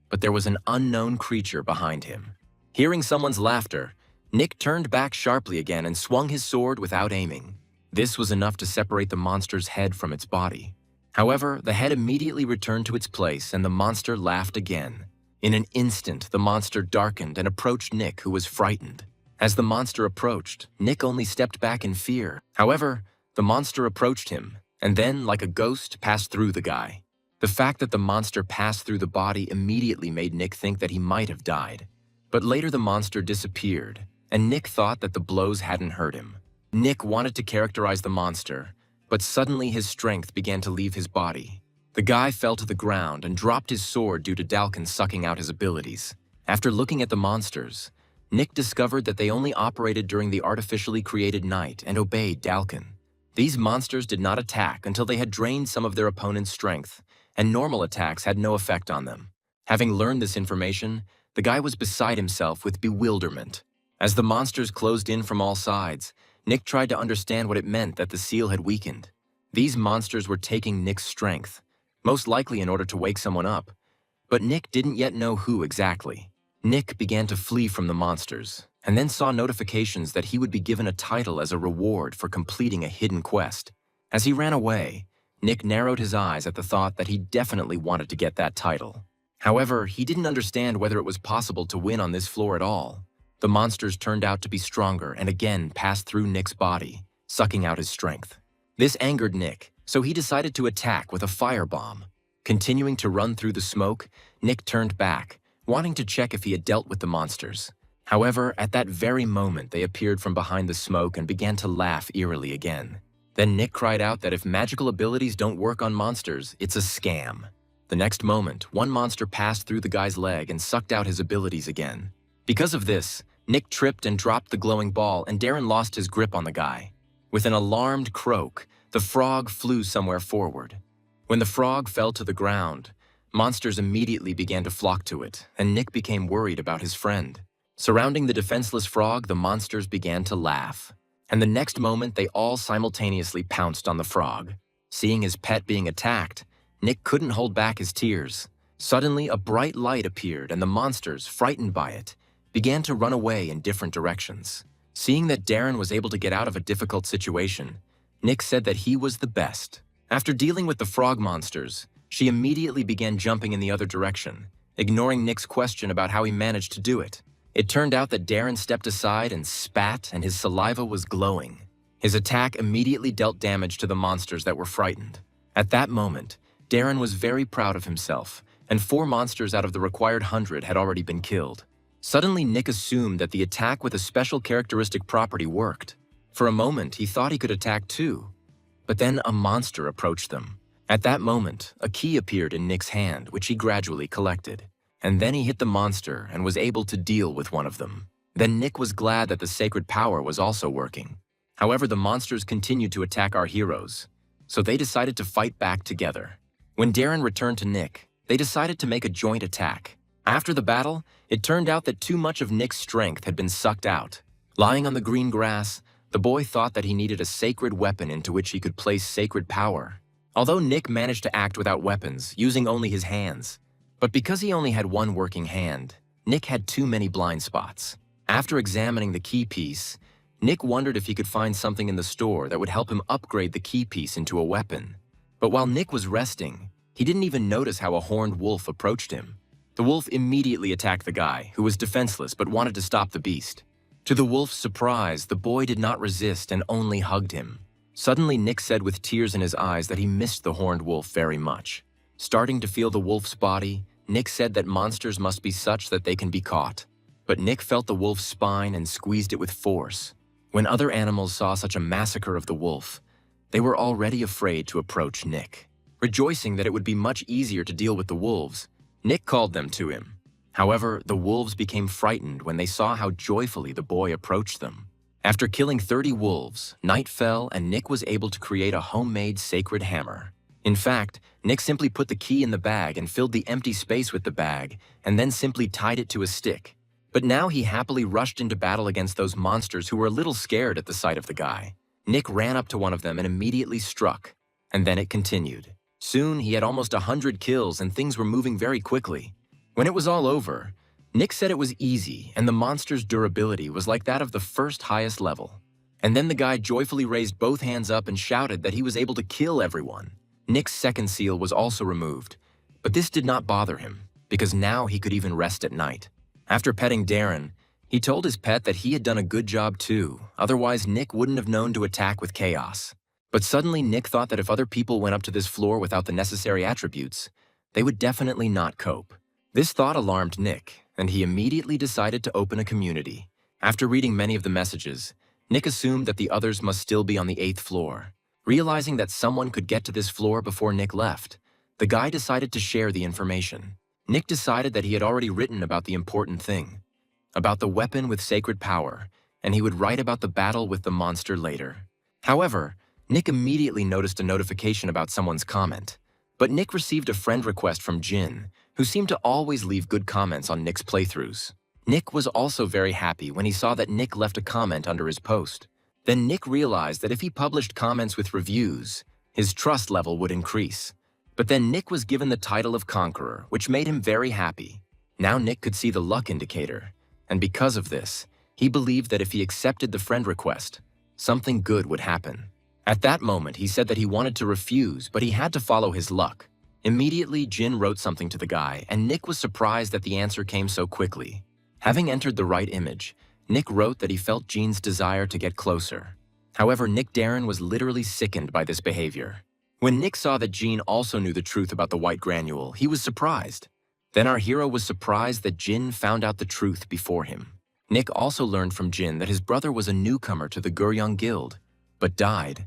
but there was an unknown creature behind him. Hearing someone's laughter, Nick turned back sharply again and swung his sword without aiming. This was enough to separate the monster's head from its body. However, the head immediately returned to its place and the monster laughed again. In an instant, the monster darkened and approached Nick, who was frightened. As the monster approached, Nick only stepped back in fear. However, the monster approached him, and then, like a ghost, passed through the guy. The fact that the monster passed through the body immediately made Nick think that he might have died. But later the monster disappeared, and Nick thought that the blows hadn't hurt him. Nick wanted to characterize the monster, but suddenly his strength began to leave his body. The guy fell to the ground and dropped his sword due to Dalkin sucking out his abilities. After looking at the monsters, Nick discovered that they only operated during the artificially created night and obeyed Dalkin. These monsters did not attack until they had drained some of their opponent's strength, and normal attacks had no effect on them. Having learned this information, the guy was beside himself with bewilderment. As the monsters closed in from all sides, Nick tried to understand what it meant that the seal had weakened. These monsters were taking Nick's strength, most likely in order to wake someone up. But Nick didn't yet know who exactly. Nick began to flee from the monsters, and then saw notifications that he would be given a title as a reward for completing a hidden quest. As he ran away, Nick narrowed his eyes at the thought that he definitely wanted to get that title. However, he didn't understand whether it was possible to win on this floor at all. The monsters turned out to be stronger and again passed through Nick's body, sucking out his strength. This angered Nick, so he decided to attack with a firebomb. Continuing to run through the smoke, Nick turned back, wanting to check if he had dealt with the monsters. However, at that very moment, they appeared from behind the smoke and began to laugh eerily again. Then Nick cried out that if magical abilities don't work on monsters, it's a scam. The next moment, one monster passed through the guy's leg and sucked out his abilities again. Because of this, Nick tripped and dropped the glowing ball, and Darren lost his grip on the guy. With an alarmed croak, the frog flew somewhere forward. When the frog fell to the ground, monsters immediately began to flock to it, and Nick became worried about his friend. Surrounding the defenseless frog, the monsters began to laugh. And the next moment, they all simultaneously pounced on the frog. Seeing his pet being attacked, Nick couldn't hold back his tears. Suddenly, a bright light appeared, and the monsters, frightened by it, began to run away in different directions. Seeing that Darren was able to get out of a difficult situation, Nick said that he was the best. After dealing with the frog monsters, she immediately began jumping in the other direction, ignoring Nick's question about how he managed to do it. It turned out that Darren stepped aside and spat, and his saliva was glowing. His attack immediately dealt damage to the monsters that were frightened. At that moment, Darren was very proud of himself, and 4 monsters out of the required 100 had already been killed. Suddenly, Nick assumed that the attack with a special characteristic property worked. For a moment, he thought he could attack too. But then a monster approached them. At that moment, a key appeared in Nick's hand, which he gradually collected. And then he hit the monster and was able to deal with one of them. Then Nick was glad that the sacred power was also working. However, the monsters continued to attack our heroes, so they decided to fight back together. When Darren returned to Nick, they decided to make a joint attack. After the battle, it turned out that too much of Nick's strength had been sucked out. Lying on the green grass, the boy thought that he needed a sacred weapon into which he could place sacred power. Although Nick managed to act without weapons, using only his hands. But because he only had one working hand, Nick had too many blind spots. After examining the key piece, Nick wondered if he could find something in the store that would help him upgrade the key piece into a weapon. But while Nick was resting, he didn't even notice how a horned wolf approached him. The wolf immediately attacked the guy, who was defenseless but wanted to stop the beast. To the wolf's surprise, the boy did not resist and only hugged him. Suddenly, Nick said with tears in his eyes that he missed the horned wolf very much. Starting to feel the wolf's body, Nick said that monsters must be such that they can be caught. But Nick felt the wolf's spine and squeezed it with force. When other animals saw such a massacre of the wolf, they were already afraid to approach Nick. Rejoicing that it would be much easier to deal with the wolves, Nick called them to him. However, the wolves became frightened when they saw how joyfully the boy approached them. After killing 30 wolves, night fell and Nick was able to create a homemade sacred hammer. In fact, Nick simply put the key in the bag and filled the empty space with the bag, and then simply tied it to a stick. But now he happily rushed into battle against those monsters who were a little scared at the sight of the guy. Nick ran up to one of them and immediately struck, and then it continued. Soon, he had almost 100 kills and things were moving very quickly. When it was all over, Nick said it was easy and the monster's durability was like that of the first highest level. And then the guy joyfully raised both hands up and shouted that he was able to kill everyone. Nick's second seal was also removed, but this did not bother him, because now he could even rest at night. After petting Darren, He told his pet that he had done a good job too, otherwise Nick wouldn't have known to attack with chaos. But suddenly Nick thought that if other people went up to this floor without the necessary attributes, they would definitely not cope. This thought alarmed Nick, and he immediately decided to open a community. After reading many of the messages, Nick assumed that the others must still be on the 8th floor. Realizing that someone could get to this floor before Nick left, the guy decided to share the information. Nick decided that he had already written about the important thing, about the weapon with sacred power, and he would write about the battle with the monster later. However, Nick immediately noticed a notification about someone's comment. But Nick received a friend request from Jin, who seemed to always leave good comments on Nick's playthroughs. Nick was also very happy when he saw that Nick left a comment under his post. Then Nick realized that if he published comments with reviews, his trust level would increase. But then Nick was given the title of Conqueror, which made him very happy. Now Nick could see the luck indicator, and because of this, he believed that if he accepted the friend request, something good would happen. At that moment, he said that he wanted to refuse, but he had to follow his luck. Immediately, Jin wrote something to the guy, and Nick was surprised that the answer came so quickly. Having entered the right image, Nick wrote that he felt Jin's desire to get closer. However, Nick Darren was literally sickened by this behavior. When Nick saw that Jin also knew the truth about the white granule, he was surprised. Then our hero was surprised that Jin found out the truth before him. Nick also learned from Jin that his brother was a newcomer to the Guryong Guild, but died.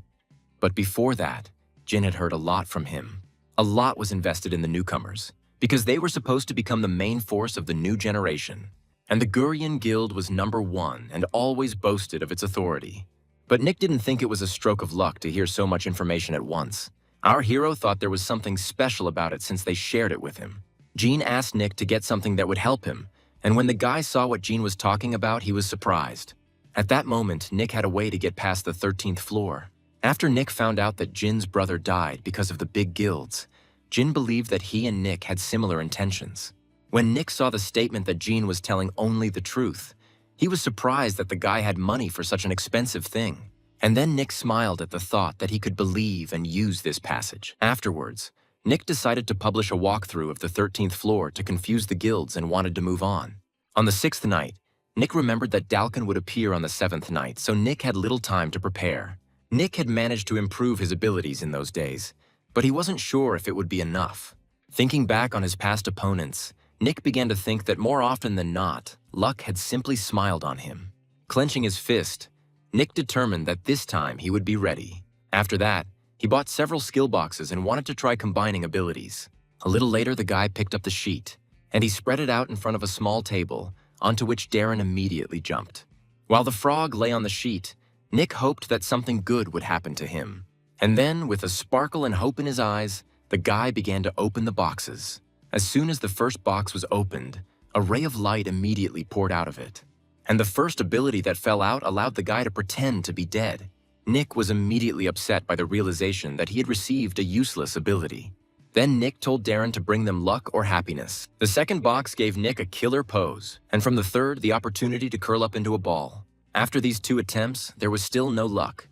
But before that, Jin had heard a lot from him. A lot was invested in the newcomers, because they were supposed to become the main force of the new generation. And the Guryong Guild was #1 and always boasted of its authority. But Nick didn't think it was a stroke of luck to hear so much information at once. Our hero thought there was something special about it since they shared it with him. Jin asked Nick to get something that would help him, and when the guy saw what Jin was talking about, he was surprised. At that moment, Nick had a way to get past the 13th floor. After Nick found out that Jin's brother died because of the big guilds, Jin believed that he and Nick had similar intentions. When Nick saw the statement that Jin was telling only the truth, he was surprised that the guy had money for such an expensive thing. And then Nick smiled at the thought that he could believe and use this passage. Afterwards, Nick decided to publish a walkthrough of the 13th floor to confuse the guilds and wanted to move on. On the 6th night, Nick remembered that Dalkin would appear on the 7th night, so Nick had little time to prepare. Nick had managed to improve his abilities in those days, but he wasn't sure if it would be enough. Thinking back on his past opponents, Nick began to think that more often than not, luck had simply smiled on him. Clenching his fist, Nick determined that this time he would be ready. After that, he bought several skill boxes and wanted to try combining abilities. A little later, the guy picked up the sheet, and he spread it out in front of a small table, onto which Darren immediately jumped. While the frog lay on the sheet, Nick hoped that something good would happen to him. And then, with a sparkle and hope in his eyes, the guy began to open the boxes. As soon as the first box was opened, a ray of light immediately poured out of it. And the first ability that fell out allowed the guy to pretend to be dead. Nick was immediately upset by the realization that he had received a useless ability. Then Nick told Darren to bring them luck or happiness. The second box gave Nick a killer pose, and from the third, the opportunity to curl up into a ball. After these 2 attempts, there was still no luck.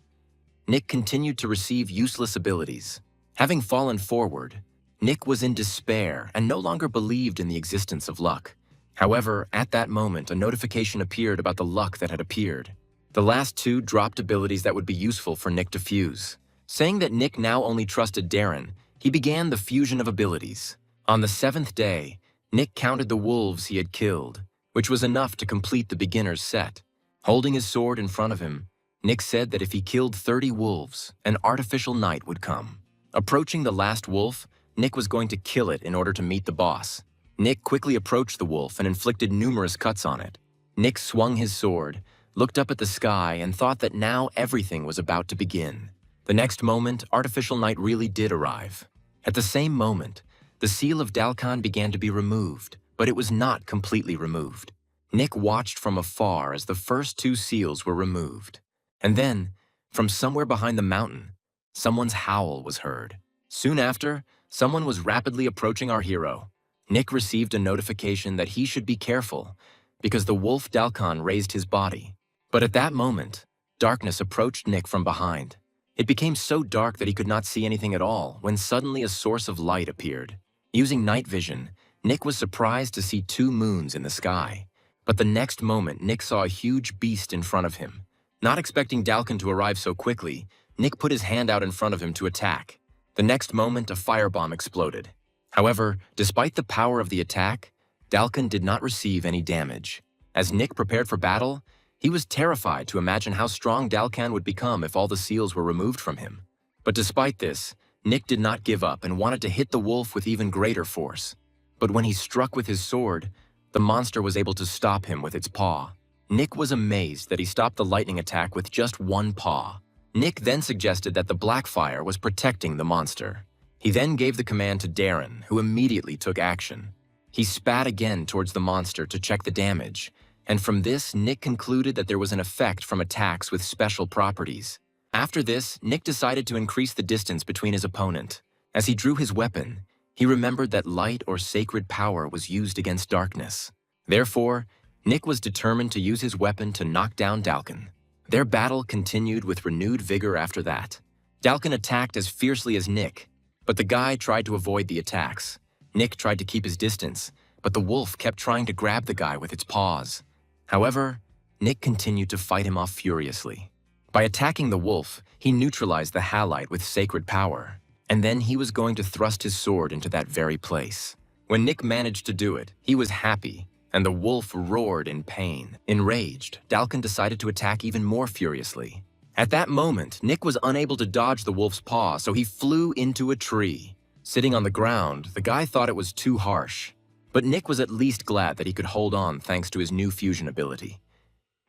Nick continued to receive useless abilities. Having fallen forward, Nick was in despair and no longer believed in the existence of luck. However, at that moment, a notification appeared about the luck that had appeared. The last 2 dropped abilities that would be useful for Nick to fuse. Saying that Nick now only trusted Darren, he began the fusion of abilities. On the 7th day, Nick counted the wolves he had killed, which was enough to complete the beginner's set. Holding his sword in front of him, Nick said that if he killed 30 wolves, an artificial night would come. Approaching the last wolf, Nick was going to kill it in order to meet the boss. Nick quickly approached the wolf and inflicted numerous cuts on it. Nick swung his sword, looked up at the sky, and thought that now everything was about to begin. The next moment, artificial night really did arrive. At the same moment, the seal of Dalkan began to be removed, but it was not completely removed. Nick watched from afar as the first 2 seals were removed. And then, from somewhere behind the mountain, someone's howl was heard. Soon after, someone was rapidly approaching our hero. Nick received a notification that he should be careful, because the wolf Dalkan raised his body. But at that moment, darkness approached Nick from behind. It became so dark that he could not see anything at all when suddenly a source of light appeared. Using night vision, Nick was surprised to see 2 moons in the sky. But the next moment, Nick saw a huge beast in front of him. Not expecting Dalkan to arrive so quickly, Nick put his hand out in front of him to attack. The next moment, a firebomb exploded. However, despite the power of the attack, Dalkan did not receive any damage. As Nick prepared for battle, he was terrified to imagine how strong Dalkan would become if all the seals were removed from him. But despite this, Nick did not give up and wanted to hit the wolf with even greater force. But when he struck with his sword, the monster was able to stop him with its paw. Nick was amazed that he stopped the lightning attack with just one paw. Nick then suggested that the black fire was protecting the monster. He then gave the command to Darren, who immediately took action. He spat again towards the monster to check the damage, and from this, Nick concluded that there was an effect from attacks with special properties. After this, Nick decided to increase the distance between his opponent. As he drew his weapon, he remembered that light or sacred power was used against darkness. Therefore, Nick was determined to use his weapon to knock down Dalkan. Their battle continued with renewed vigor after that. Dalkan attacked as fiercely as Nick, but the guy tried to avoid the attacks. Nick tried to keep his distance, but the wolf kept trying to grab the guy with its paws. However, Nick continued to fight him off furiously. By attacking the wolf, he neutralized the halite with sacred power, and then he was going to thrust his sword into that very place. When Nick managed to do it, he was happy, and the wolf roared in pain. Enraged, Dalkan decided to attack even more furiously. At that moment, Nick was unable to dodge the wolf's paw, so he flew into a tree. Sitting on the ground, the guy thought it was too harsh, but Nick was at least glad that he could hold on thanks to his new fusion ability.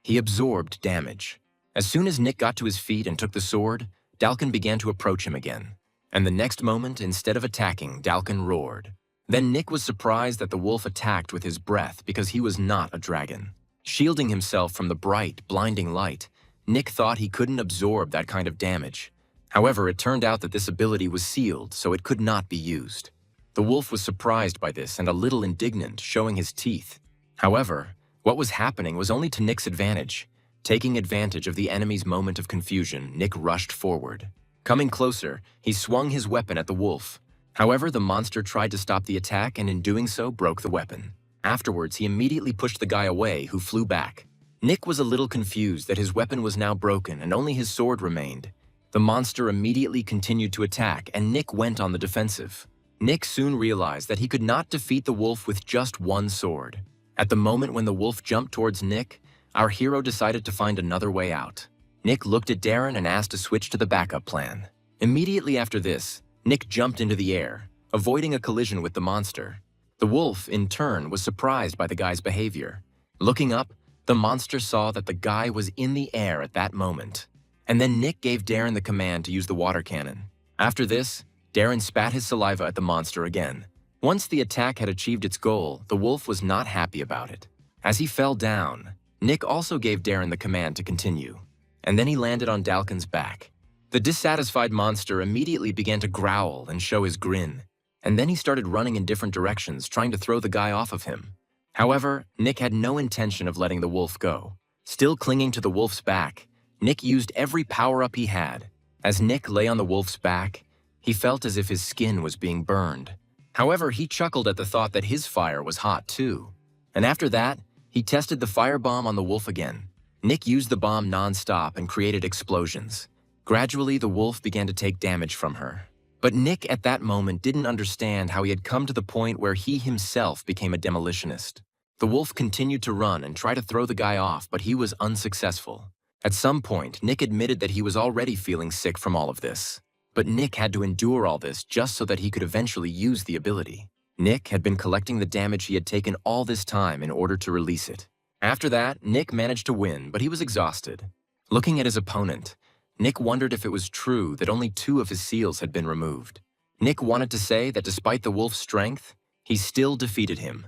He absorbed damage. As soon as Nick got to his feet and took the sword, Dalkan began to approach him again. And the next moment, instead of attacking, Dalkan roared. Then Nick was surprised that the wolf attacked with his breath because he was not a dragon. Shielding himself from the bright, blinding light, Nick thought he couldn't absorb that kind of damage. However, it turned out that this ability was sealed, so it could not be used. The wolf was surprised by this and a little indignant, showing his teeth. However, what was happening was only to Nick's advantage. Taking advantage of the enemy's moment of confusion, Nick rushed forward. Coming closer, he swung his weapon at the wolf. However, the monster tried to stop the attack and in doing so broke the weapon. Afterwards, he immediately pushed the guy away, who flew back. Nick was a little confused that his weapon was now broken and only his sword remained. The monster immediately continued to attack and Nick went on the defensive. Nick soon realized that he could not defeat the wolf with just one sword. At the moment when the wolf jumped towards Nick, our hero decided to find another way out. Nick looked at Darren and asked to switch to the backup plan. Immediately after this, Nick jumped into the air, avoiding a collision with the monster. The wolf, in turn, was surprised by the guy's behavior. Looking up, the monster saw that the guy was in the air at that moment. And then Nick gave Darren the command to use the water cannon. After this, Darren spat his saliva at the monster again. Once the attack had achieved its goal, the wolf was not happy about it. As he fell down, Nick also gave Darren the command to continue. And then he landed on Dalkan's back. The dissatisfied monster immediately began to growl and show his grin, and then he started running in different directions, trying to throw the guy off of him. However, Nick had no intention of letting the wolf go. Still clinging to the wolf's back, Nick used every power-up he had. As Nick lay on the wolf's back, he felt as if his skin was being burned. However, he chuckled at the thought that his fire was hot too. And after that, he tested the firebomb on the wolf again. Nick used the bomb non-stop and created explosions. Gradually, the wolf began to take damage from her. But Nick at that moment didn't understand how he had come to the point where he himself became a demolitionist. The wolf continued to run and try to throw the guy off, but he was unsuccessful. At some point, Nick admitted that he was already feeling sick from all of this. But Nick had to endure all this just so that he could eventually use the ability. Nick had been collecting the damage he had taken all this time in order to release it. After that, Nick managed to win, but he was exhausted. Looking at his opponent, Nick wondered if it was true that only 2 of his seals had been removed. Nick wanted to say that despite the wolf's strength, he still defeated him.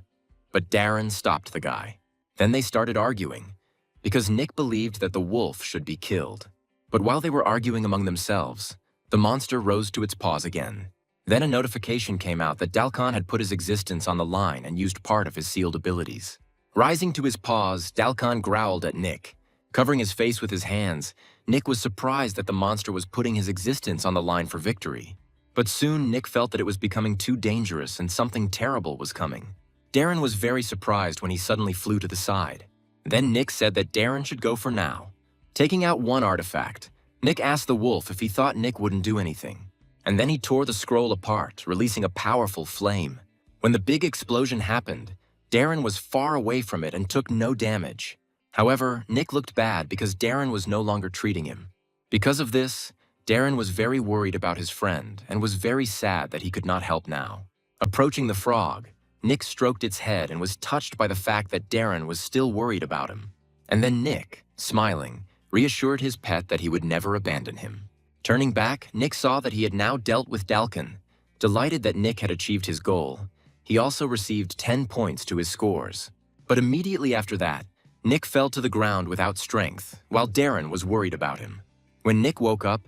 But Darren stopped the guy. Then they started arguing, because Nick believed that the wolf should be killed. But while they were arguing among themselves, the monster rose to its paws again. Then a notification came out that Dalkan had put his existence on the line and used part of his sealed abilities. Rising to his paws, Dalkan growled at Nick. Covering his face with his hands, Nick was surprised that the monster was putting his existence on the line for victory. But soon Nick felt that it was becoming too dangerous and something terrible was coming. Darren was very surprised when he suddenly flew to the side. Then Nick said that Darren should go for now. Taking out one artifact, Nick asked the wolf if he thought Nick wouldn't do anything. And then he tore the scroll apart, releasing a powerful flame. When the big explosion happened, Darren was far away from it and took no damage. However, Nick looked bad because Darren was no longer treating him. Because of this, Darren was very worried about his friend and was very sad that he could not help now. Approaching the frog, Nick stroked its head and was touched by the fact that Darren was still worried about him. And then Nick, smiling, reassured his pet that he would never abandon him. Turning back, Nick saw that he had now dealt with Dalkin. Delighted that Nick had achieved his goal, he also received 10 points to his scores. But immediately after that, Nick fell to the ground without strength, while Darren was worried about him. When Nick woke up,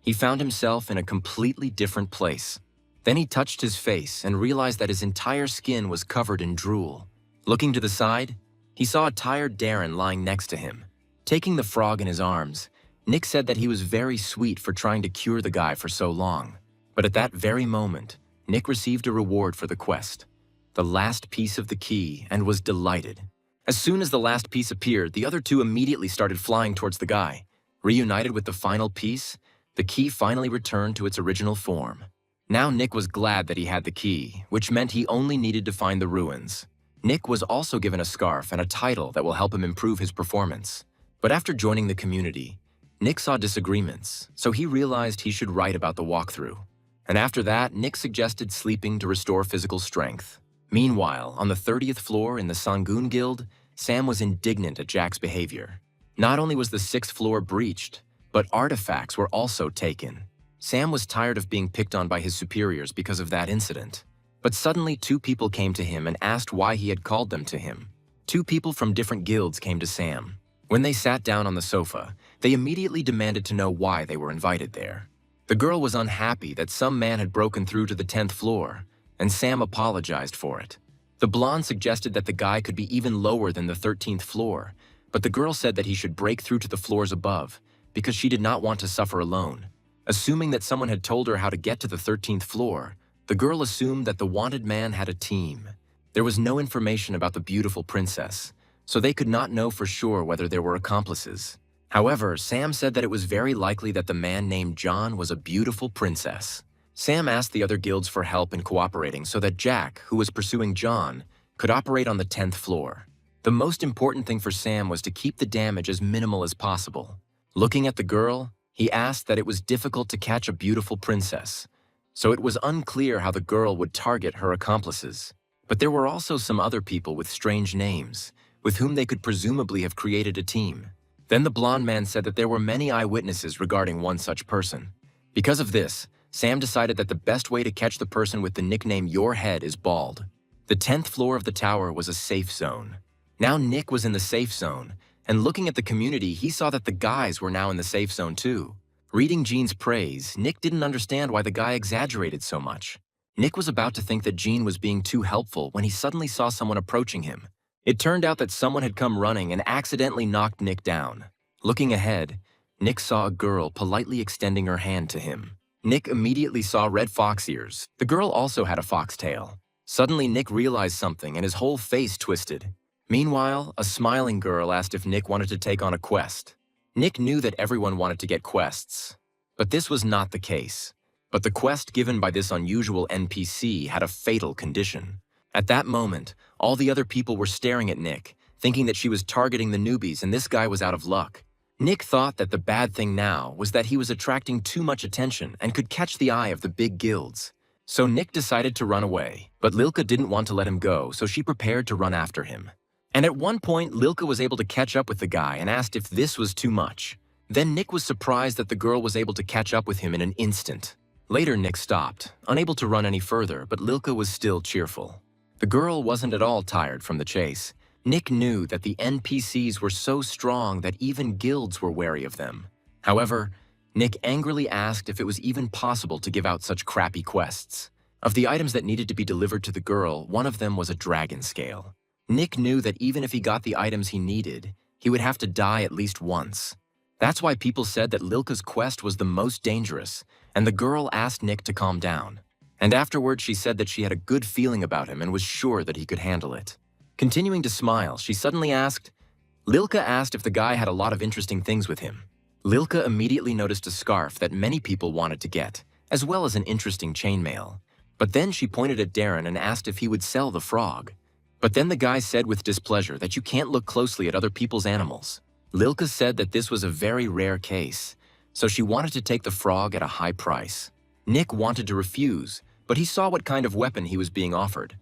he found himself in a completely different place. Then he touched his face and realized that his entire skin was covered in drool. Looking to the side, he saw a tired Darren lying next to him. Taking the frog in his arms, Nick said that he was very sweet for trying to cure the guy for so long. But at that very moment, Nick received a reward for the quest, the last piece of the key, and was delighted. As soon as the last piece appeared, the other two immediately started flying towards the guy. Reunited with the final piece, the key finally returned to its original form. Now Nick was glad that he had the key, which meant he only needed to find the ruins. Nick was also given a scarf and a title that will help him improve his performance. But after joining the community, Nick saw disagreements, so he realized he should write about the walkthrough. And after that, Nick suggested sleeping to restore physical strength. Meanwhile, on the 30th floor in the Sangoon Guild, Sam was indignant at Jack's behavior. Not only was the 6th floor breached, but artifacts were also taken. Sam was tired of being picked on by his superiors because of that incident. But suddenly 2 people came to him and asked why he had called them to him. 2 people from different guilds came to Sam. When they sat down on the sofa, they immediately demanded to know why they were invited there. The girl was unhappy that some man had broken through to the 10th floor, and Sam apologized for it. The blonde suggested that the guy could be even lower than the 13th floor, but the girl said that he should break through to the floors above because she did not want to suffer alone. Assuming that someone had told her how to get to the 13th floor, the girl assumed that the wanted man had a team. There was no information about the beautiful princess, so they could not know for sure whether there were accomplices. However, Sam said that it was very likely that the man named John was a beautiful princess. Sam asked the other guilds for help in cooperating so that Jack, who was pursuing John, could operate on the 10th floor. The most important thing for Sam was to keep the damage as minimal as possible. Looking at the girl, he asked that it was difficult to catch a beautiful princess, so it was unclear how the girl would target her accomplices. But there were also some other people with strange names, with whom they could presumably have created a team. Then the blonde man said that there were many eyewitnesses regarding one such person. Because of this, Sam decided that the best way to catch the person with the nickname Your Head is Bald. The 10th floor of the tower was a safe zone. Now Nick was in the safe zone, and looking at the community, he saw that the guys were now in the safe zone too. Reading Jean's praise, Nick didn't understand why the guy exaggerated so much. Nick was about to think that Jean was being too helpful when he suddenly saw someone approaching him. It turned out that someone had come running and accidentally knocked Nick down. Looking ahead, Nick saw a girl politely extending her hand to him. Nick immediately saw red fox ears. The girl also had a fox tail. Suddenly, Nick realized something and his whole face twisted. Meanwhile, a smiling girl asked if Nick wanted to take on a quest. Nick knew that everyone wanted to get quests, but this was not the case. But the quest given by this unusual NPC had a fatal condition. At that moment, all the other people were staring at Nick, thinking that she was targeting the newbies and this guy was out of luck. Nick thought that the bad thing now was that he was attracting too much attention and could catch the eye of the big guilds. So Nick decided to run away, but Lilka didn't want to let him go, so she prepared to run after him. And at one point, Lilka was able to catch up with the guy and asked if this was too much. Then Nick was surprised that the girl was able to catch up with him in an instant. Later, Nick stopped, unable to run any further, but Lilka was still cheerful. The girl wasn't at all tired from the chase. Nick knew that the NPCs were so strong that even guilds were wary of them. However, Nick angrily asked if it was even possible to give out such crappy quests. Of the items that needed to be delivered to the girl, one of them was a dragon scale. Nick knew that even if he got the items he needed, he would have to die at least once. That's why people said that Lilka's quest was the most dangerous, and the girl asked Nick to calm down. And afterward, she said that she had a good feeling about him and was sure that he could handle it. Continuing to smile, she suddenly asked, Lilka asked if the guy had a lot of interesting things with him. Lilka immediately noticed a scarf that many people wanted to get, as well as an interesting chainmail. But then she pointed at Darren and asked if he would sell the frog. But then the guy said with displeasure that you can't look closely at other people's animals. Lilka said that this was a very rare case, so she wanted to take the frog at a high price. Nick wanted to refuse, but he saw what kind of weapon he was being offered.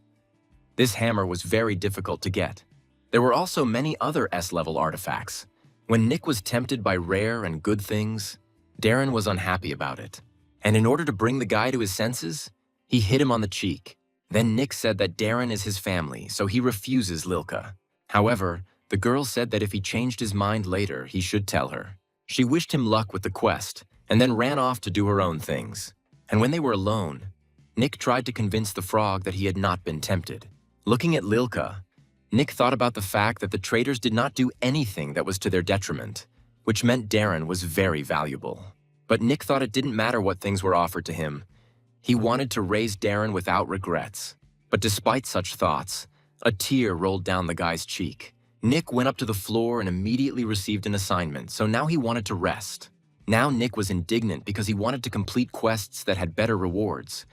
This hammer was very difficult to get. There were also many other S-level artifacts. When Nick was tempted by rare and good things, Darren was unhappy about it. And in order to bring the guy to his senses, he hit him on the cheek. Then Nick said that Darren is his family, so he refuses Lilka. However, the girl said that if he changed his mind later, he should tell her. She wished him luck with the quest, and then ran off to do her own things. And when they were alone, Nick tried to convince the frog that he had not been tempted. Looking at Lilka, Nick thought about the fact that the traders did not do anything that was to their detriment, which meant Darren was very valuable. But Nick thought it didn't matter what things were offered to him. He wanted to raise Darren without regrets. But despite such thoughts, a tear rolled down the guy's cheek. Nick went up to the floor and immediately received an assignment, so now he wanted to rest. Now Nick was indignant because he wanted to complete quests that had better rewards.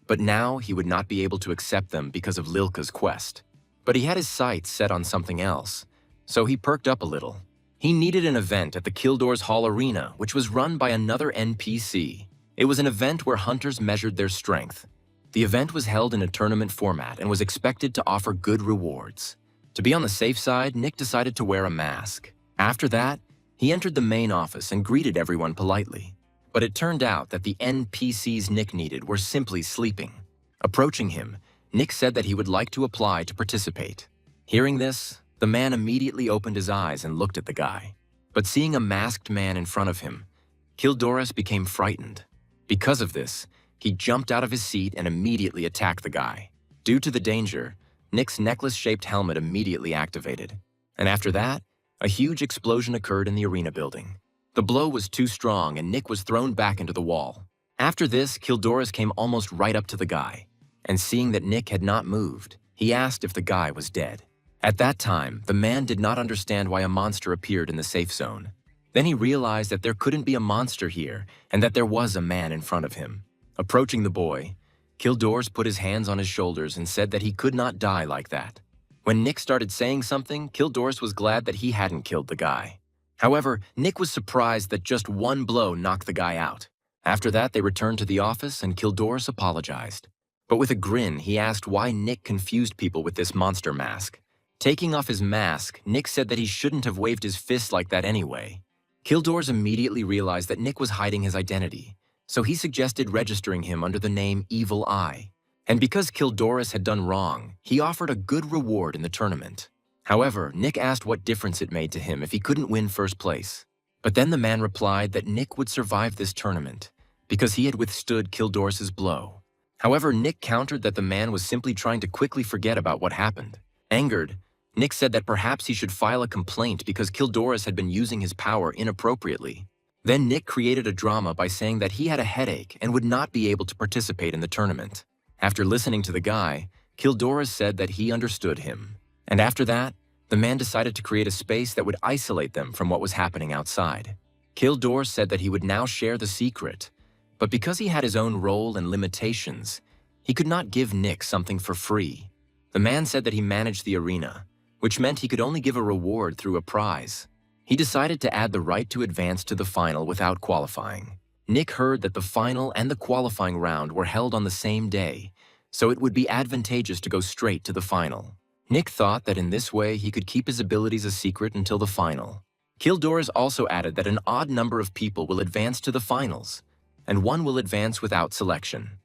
But now he would not be able to accept them because of Lilka's quest. But he had his sights set on something else, so he perked up a little. He needed an event at the Kildor's Hall Arena, which was run by another NPC. It was an event where hunters measured their strength. The event was held in a tournament format and was expected to offer good rewards. To be on the safe side, Nick decided to wear a mask. After that, he entered the main office and greeted everyone politely. But it turned out that the NPCs Nick needed were simply sleeping. Approaching him, Nick said that he would like to apply to participate. Hearing this, the man immediately opened his eyes and looked at the guy. But seeing a masked man in front of him, Kildoris became frightened. Because of this, he jumped out of his seat and immediately attacked the guy. Due to the danger, Nick's necklace-shaped helmet immediately activated. And after that, a huge explosion occurred in the arena building. The blow was too strong and Nick was thrown back into the wall. After this, Kildoris came almost right up to the guy. And seeing that Nick had not moved, he asked if the guy was dead. At that time, the man did not understand why a monster appeared in the safe zone. Then he realized that there couldn't be a monster here and that there was a man in front of him. Approaching the boy, Kildoris put his hands on his shoulders and said that he could not die like that. When Nick started saying something, Kildoris was glad that he hadn't killed the guy. However, Nick was surprised that just one blow knocked the guy out. After that, they returned to the office and Kildoris apologized. But with a grin, he asked why Nick confused people with this monster mask. Taking off his mask, Nick said that he shouldn't have waved his fist like that anyway. Kildoris immediately realized that Nick was hiding his identity, so he suggested registering him under the name Evil Eye. And because Kildoris had done wrong, he offered a good reward in the tournament. However, Nick asked what difference it made to him if he couldn't win first place. But then the man replied that Nick would survive this tournament because he had withstood Kildoris's blow. However, Nick countered that the man was simply trying to quickly forget about what happened. Angered, Nick said that perhaps he should file a complaint because Kildoris had been using his power inappropriately. Then Nick created a drama by saying that he had a headache and would not be able to participate in the tournament. After listening to the guy, Kildoris said that he understood him. And after that, the man decided to create a space that would isolate them from what was happening outside. Kildoris said that he would now share the secret, but because he had his own role and limitations, he could not give Nick something for free. The man said that he managed the arena, which meant he could only give a reward through a prize. He decided to add the right to advance to the final without qualifying. Nick heard that the final and the qualifying round were held on the same day, so it would be advantageous to go straight to the final. Nick thought that in this way he could keep his abilities a secret until the final. Kildoris also added that an odd number of people will advance to the finals, and one will advance without selection.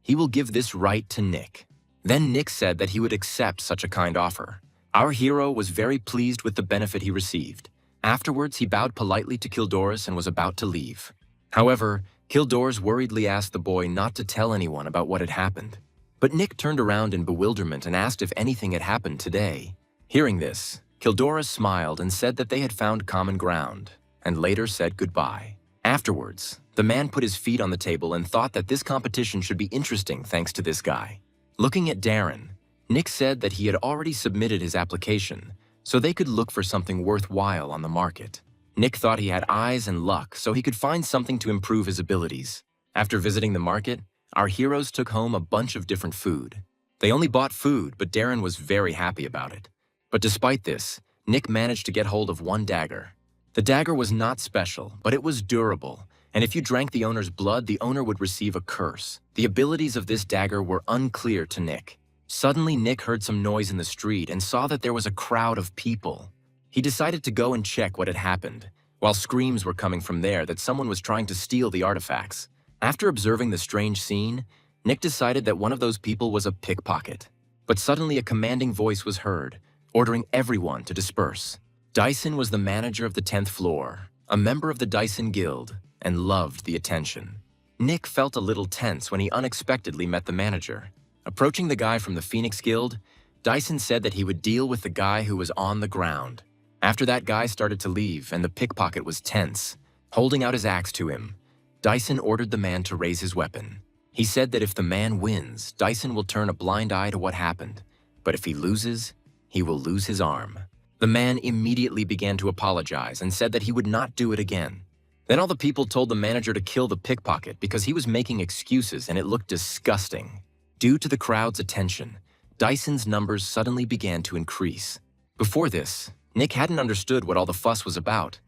He will give this right to Nick. Then Nick said that he would accept such a kind offer. Our hero was very pleased with the benefit he received. Afterwards, he bowed politely to Kildoris and was about to leave. However, Kildoris worriedly asked the boy not to tell anyone about what had happened. But Nick turned around in bewilderment and asked if anything had happened today. Hearing this, Kildoris smiled and said that they had found common ground, and later said goodbye. Afterwards, The man put his feet on the table and thought that this competition should be interesting thanks to this guy. Looking at Darren, Nick said that he had already submitted his application, so they could look for something worthwhile on the market. Nick thought he had eyes and luck, so he could find something to improve his abilities. After visiting the market, our heroes took home a bunch of different food. They only bought food, but Darren was very happy about it. But despite this, Nick managed to get hold of one dagger. The dagger was not special, but it was durable, and if you drank the owner's blood, the owner would receive a curse. The abilities of this dagger were unclear to Nick. Suddenly, Nick heard some noise in the street and saw that there was a crowd of people. He decided to go and check what had happened, while screams were coming from there that someone was trying to steal the artifacts. After observing the strange scene, Nick decided that one of those people was a pickpocket. But suddenly a commanding voice was heard, ordering everyone to disperse. Dyson was the manager of the 10th floor, a member of the Dyson Guild, and loved the attention. Nick felt a little tense when he unexpectedly met the manager. Approaching the guy from the Phoenix Guild, Dyson said that he would deal with the guy who was on the ground. After that guy started to leave and the pickpocket was tense, holding out his axe to him, Dyson ordered the man to raise his weapon. He said that if the man wins, Dyson will turn a blind eye to what happened, but if he loses, he will lose his arm. The man immediately began to apologize and said that he would not do it again. Then all the people told the manager to kill the pickpocket because he was making excuses and it looked disgusting. Due to the crowd's attention, Dyson's numbers suddenly began to increase. Before this, Nick hadn't understood what all the fuss was about,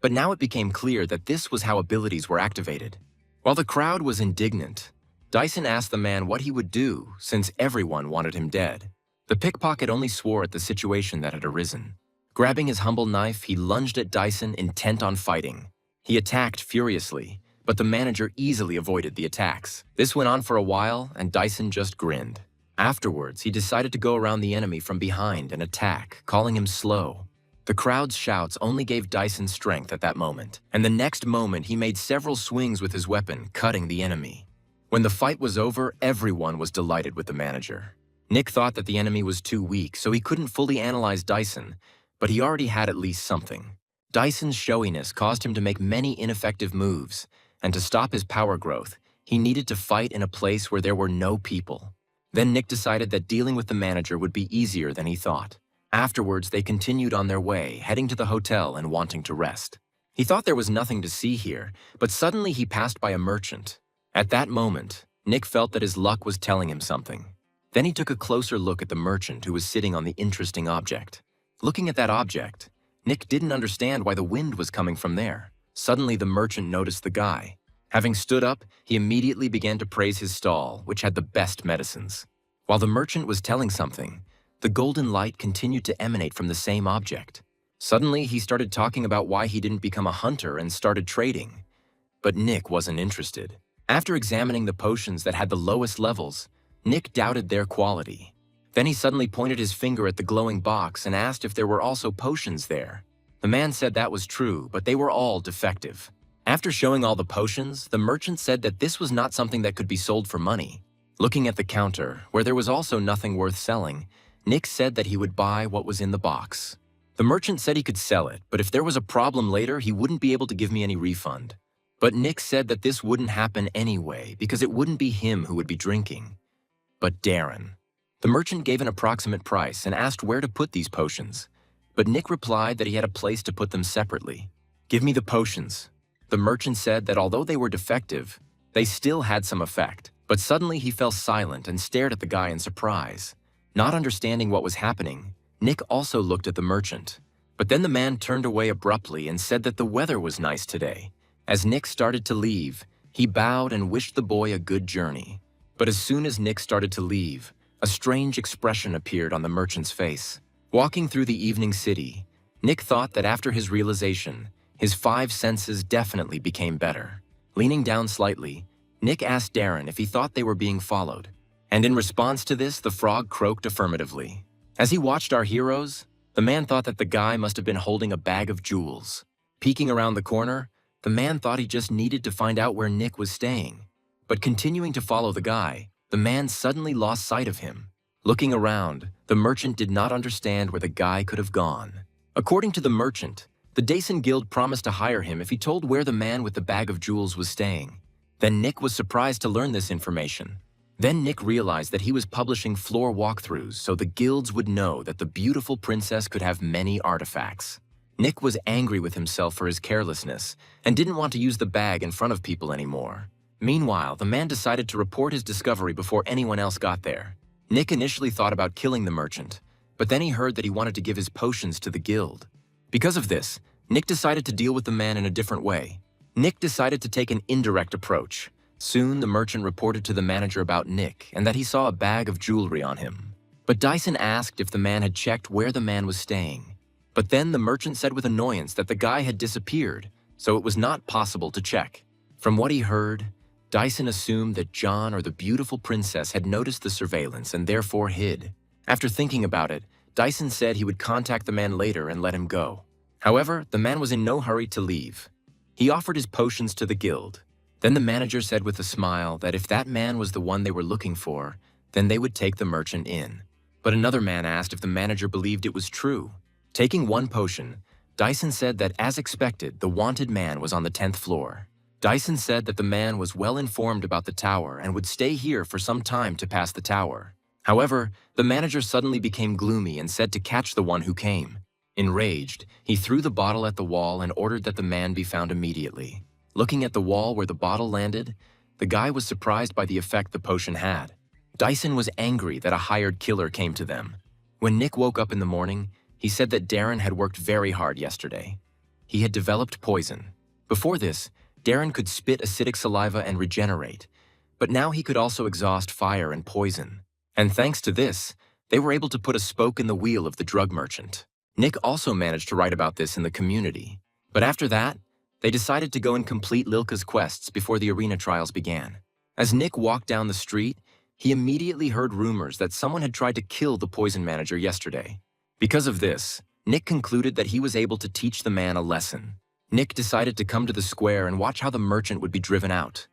but now it became clear that this was how abilities were activated. While the crowd was indignant, Dyson asked the man what he would do since everyone wanted him dead. The pickpocket only swore at the situation that had arisen. Grabbing his humble knife, he lunged at Dyson, intent on fighting. He attacked furiously, but the manager easily avoided the attacks. This went on for a while, and Dyson just grinned. Afterwards, he decided to go around the enemy from behind and attack, calling him slow. The crowd's shouts only gave Dyson strength at that moment, and the next moment he made several swings with his weapon, cutting the enemy. When the fight was over, everyone was delighted with the manager. Nick thought that the enemy was too weak, so he couldn't fully analyze Dyson, but he already had at least something. Dyson's showiness caused him to make many ineffective moves, and to stop his power growth, he needed to fight in a place where there were no people. Then Nick decided that dealing with the manager would be easier than he thought. Afterwards, they continued on their way, heading to the hotel and wanting to rest. He thought there was nothing to see here, but suddenly he passed by a merchant. At that moment, Nick felt that his luck was telling him something. Then he took a closer look at the merchant who was sitting on the interesting object. Looking at that object, Nick didn't understand why the wind was coming from there. Suddenly, the merchant noticed the guy. Having stood up, he immediately began to praise his stall, which had the best medicines. While the merchant was telling something, the golden light continued to emanate from the same object. Suddenly, he started talking about why he didn't become a hunter and started trading. But Nick wasn't interested. After examining the potions that had the lowest levels, Nick doubted their quality. Then he suddenly pointed his finger at the glowing box and asked if there were also potions there. The man said that was true, but they were all defective. After showing all the potions, the merchant said that this was not something that could be sold for money. Looking at the counter, where there was also nothing worth selling, Nick said that he would buy what was in the box. The merchant said he could sell it, but if there was a problem later, he wouldn't be able to give me any refund. But Nick said that this wouldn't happen anyway, because it wouldn't be him who would be drinking, but Darren. The merchant gave an approximate price and asked where to put these potions, but Nick replied that he had a place to put them separately. "Give me the potions." The merchant said that although they were defective, they still had some effect, but suddenly he fell silent and stared at the guy in surprise. Not understanding what was happening, Nick also looked at the merchant. But then the man turned away abruptly and said that the weather was nice today. As Nick started to leave, he bowed and wished the boy a good journey. But as soon as Nick started to leave, a strange expression appeared on the merchant's face. Walking through the evening city, Nick thought that after his realization, his 5 senses definitely became better. Leaning down slightly, Nick asked Darren if he thought they were being followed. And in response to this, the frog croaked affirmatively. As he watched our heroes, the man thought that the guy must have been holding a bag of jewels. Peeking around the corner, the man thought he just needed to find out where Nick was staying. But continuing to follow the guy, the man suddenly lost sight of him. Looking around, the merchant did not understand where the guy could have gone. According to the merchant, The Dason Guild promised to hire him if he told where the man with the bag of jewels was staying. Then Nick was surprised to learn this information. Then Nick realized that he was publishing floor walkthroughs so the guilds would know that the beautiful princess could have many artifacts. Nick was angry with himself for his carelessness and didn't want to use the bag in front of people anymore. Meanwhile, the man decided to report his discovery before anyone else got there. Nick initially thought about killing the merchant, but then he heard that he wanted to give his potions to the guild. Because of this, Nick decided to deal with the man in a different way. Nick decided to take an indirect approach. Soon, the merchant reported to the manager about Nick and that he saw a bag of jewelry on him. But Dyson asked if the man had checked where the man was staying. But then the merchant said with annoyance that the guy had disappeared, so it was not possible to check. From what he heard, Dyson assumed that John or the beautiful princess had noticed the surveillance and therefore hid. After thinking about it, Dyson said he would contact the man later and let him go. However, the man was in no hurry to leave. He offered his potions to the guild. Then the manager said with a smile that if that man was the one they were looking for, then they would take the merchant in. But another man asked if the manager believed it was true. Taking one potion, Dyson said that as expected, the wanted man was on the 10th floor. Dyson said that the man was well informed about the tower and would stay here for some time to pass the tower. However, the manager suddenly became gloomy and said to catch the one who came. Enraged, he threw the bottle at the wall and ordered that the man be found immediately. Looking at the wall where the bottle landed, the guy was surprised by the effect the potion had. Dyson was angry that a hired killer came to them. When Nick woke up in the morning, he said that Darren had worked very hard yesterday. He had developed poison. Before this, Darren could spit acidic saliva and regenerate, but now he could also exhaust fire and poison. And thanks to this, they were able to put a spoke in the wheel of the drug merchant. Nick also managed to write about this in the community. But after that, they decided to go and complete Lilka's quests before the arena trials began. As Nick walked down the street, he immediately heard rumors that someone had tried to kill the poison manager yesterday. Because of this, Nick concluded that he was able to teach the man a lesson. Nick decided to come to the square and watch how the merchant would be driven out.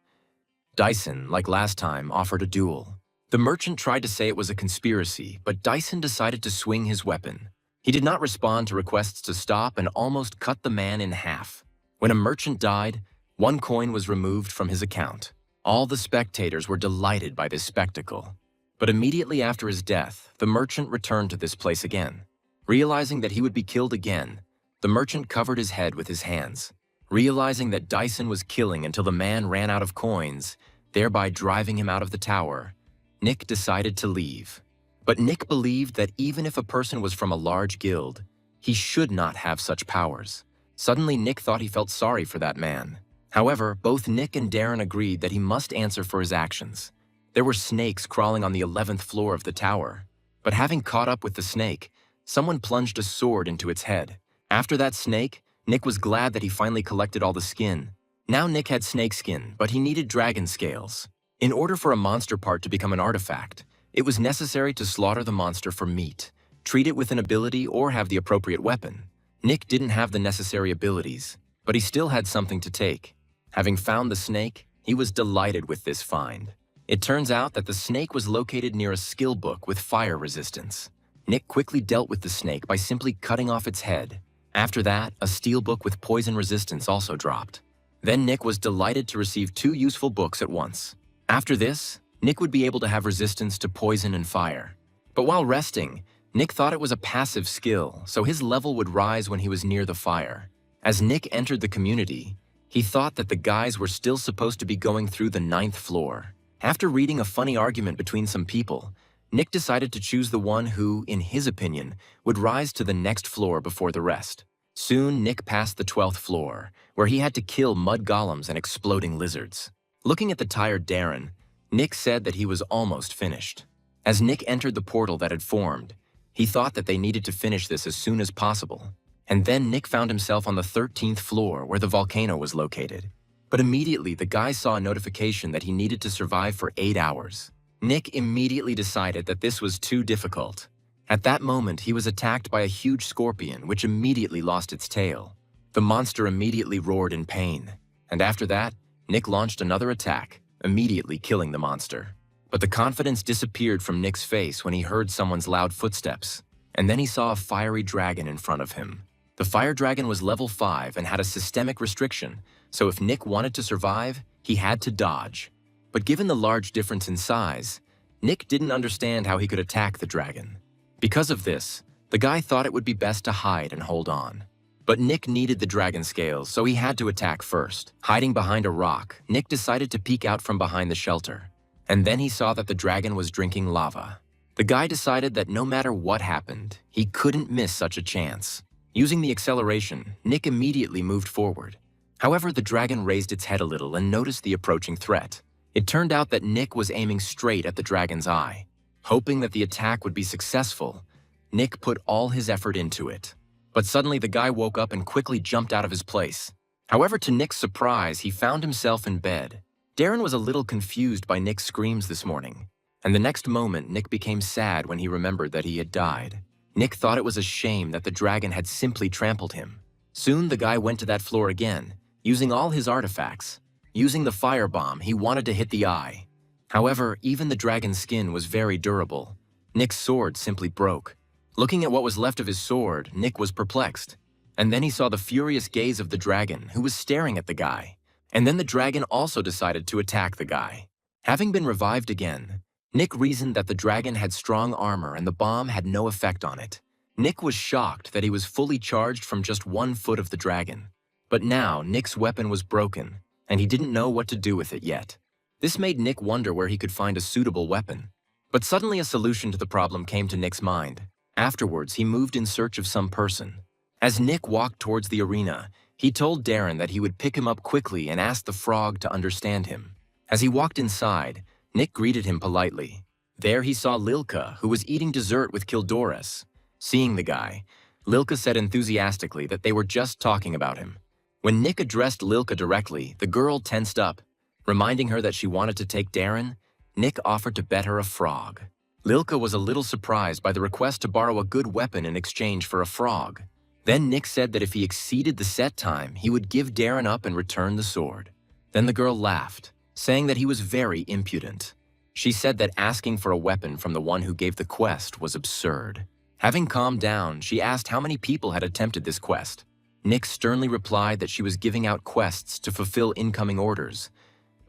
Dyson, like last time, offered a duel. The merchant tried to say it was a conspiracy, but Dyson decided to swing his weapon. He did not respond to requests to stop and almost cut the man in half. When a merchant died, 1 coin was removed from his account. All the spectators were delighted by this spectacle. But immediately after his death, the merchant returned to this place again. Realizing that he would be killed again, the merchant covered his head with his hands. Realizing that Dyson was killing until the man ran out of coins, thereby driving him out of the tower, Nick decided to leave. But Nick believed that even if a person was from a large guild, he should not have such powers. Suddenly, Nick thought he felt sorry for that man. However, both Nick and Darren agreed that he must answer for his actions. There were snakes crawling on the 11th floor of the tower. But having caught up with the snake, someone plunged a sword into its head. After that snake, Nick was glad that he finally collected all the skin. Now Nick had snake skin, but he needed dragon scales. In order for a monster part to become an artifact, it was necessary to slaughter the monster for meat, treat it with an ability, or have the appropriate weapon. Nick didn't have the necessary abilities, but he still had something to take. Having found the snake, he was delighted with this find. It turns out that the snake was located near a skill book with fire resistance. Nick quickly dealt with the snake by simply cutting off its head. After that, a steel book with poison resistance also dropped. Then Nick was delighted to receive 2 useful books at once. After this, Nick would be able to have resistance to poison and fire. But while resting, Nick thought it was a passive skill, so his level would rise when he was near the fire. As Nick entered the community, he thought that the guys were still supposed to be going through the 9th floor. After reading a funny argument between some people, Nick decided to choose the one who, in his opinion, would rise to the next floor before the rest. Soon, Nick passed the 12th floor, where he had to kill mud golems and exploding lizards. Looking at the tired Darren, Nick said that he was almost finished. As Nick entered the portal that had formed, he thought that they needed to finish this as soon as possible. And then Nick found himself on the 13th floor where the volcano was located. But immediately, the guy saw a notification that he needed to survive for 8 hours. Nick immediately decided that this was too difficult. At that moment, he was attacked by a huge scorpion, which immediately lost its tail. The monster immediately roared in pain. And after that, Nick launched another attack, immediately killing the monster. But the confidence disappeared from Nick's face when he heard someone's loud footsteps, and then he saw a fiery dragon in front of him. The fire dragon was level 5 and had a systemic restriction, so if Nick wanted to survive, he had to dodge. But given the large difference in size, Nick didn't understand how he could attack the dragon. Because of this, the guy thought it would be best to hide and hold on. But Nick needed the dragon scales, so he had to attack first. Hiding behind a rock, Nick decided to peek out from behind the shelter. And then he saw that the dragon was drinking lava. The guy decided that no matter what happened, he couldn't miss such a chance. Using the acceleration, Nick immediately moved forward. However, the dragon raised its head a little and noticed the approaching threat. It turned out that Nick was aiming straight at the dragon's eye. Hoping that the attack would be successful, Nick put all his effort into it. But suddenly the guy woke up and quickly jumped out of his place. However, to Nick's surprise, he found himself in bed. Darren was a little confused by Nick's screams this morning, and the next moment Nick became sad when he remembered that he had died. Nick thought it was a shame that the dragon had simply trampled him. Soon the guy went to that floor again, using all his artifacts. Using the firebomb, he wanted to hit the eye. However, even the dragon's skin was very durable. Nick's sword simply broke. Looking at what was left of his sword, Nick was perplexed. And then he saw the furious gaze of the dragon, who was staring at the guy. And then the dragon also decided to attack the guy. Having been revived again, Nick reasoned that the dragon had strong armor and the bomb had no effect on it. Nick was shocked that he was fully charged from just 1 foot of the dragon. But now, Nick's weapon was broken, and he didn't know what to do with it yet. This made Nick wonder where he could find a suitable weapon. But suddenly a solution to the problem came to Nick's mind. Afterwards, he moved in search of some person. As Nick walked towards the arena, he told Darren that he would pick him up quickly and asked the frog to understand him. As he walked inside, Nick greeted him politely. There he saw Lilka, who was eating dessert with Kildoris. Seeing the guy, Lilka said enthusiastically that they were just talking about him. When Nick addressed Lilka directly, the girl tensed up. Reminding her that she wanted to take Darren, Nick offered to bet her a frog. Lilka was a little surprised by the request to borrow a good weapon in exchange for a frog. Then Nick said that if he exceeded the set time, he would give Darren up and return the sword. Then the girl laughed, saying that he was very impudent. She said that asking for a weapon from the one who gave the quest was absurd. Having calmed down, she asked how many people had attempted this quest. Nick sternly replied that she was giving out quests to fulfill incoming orders.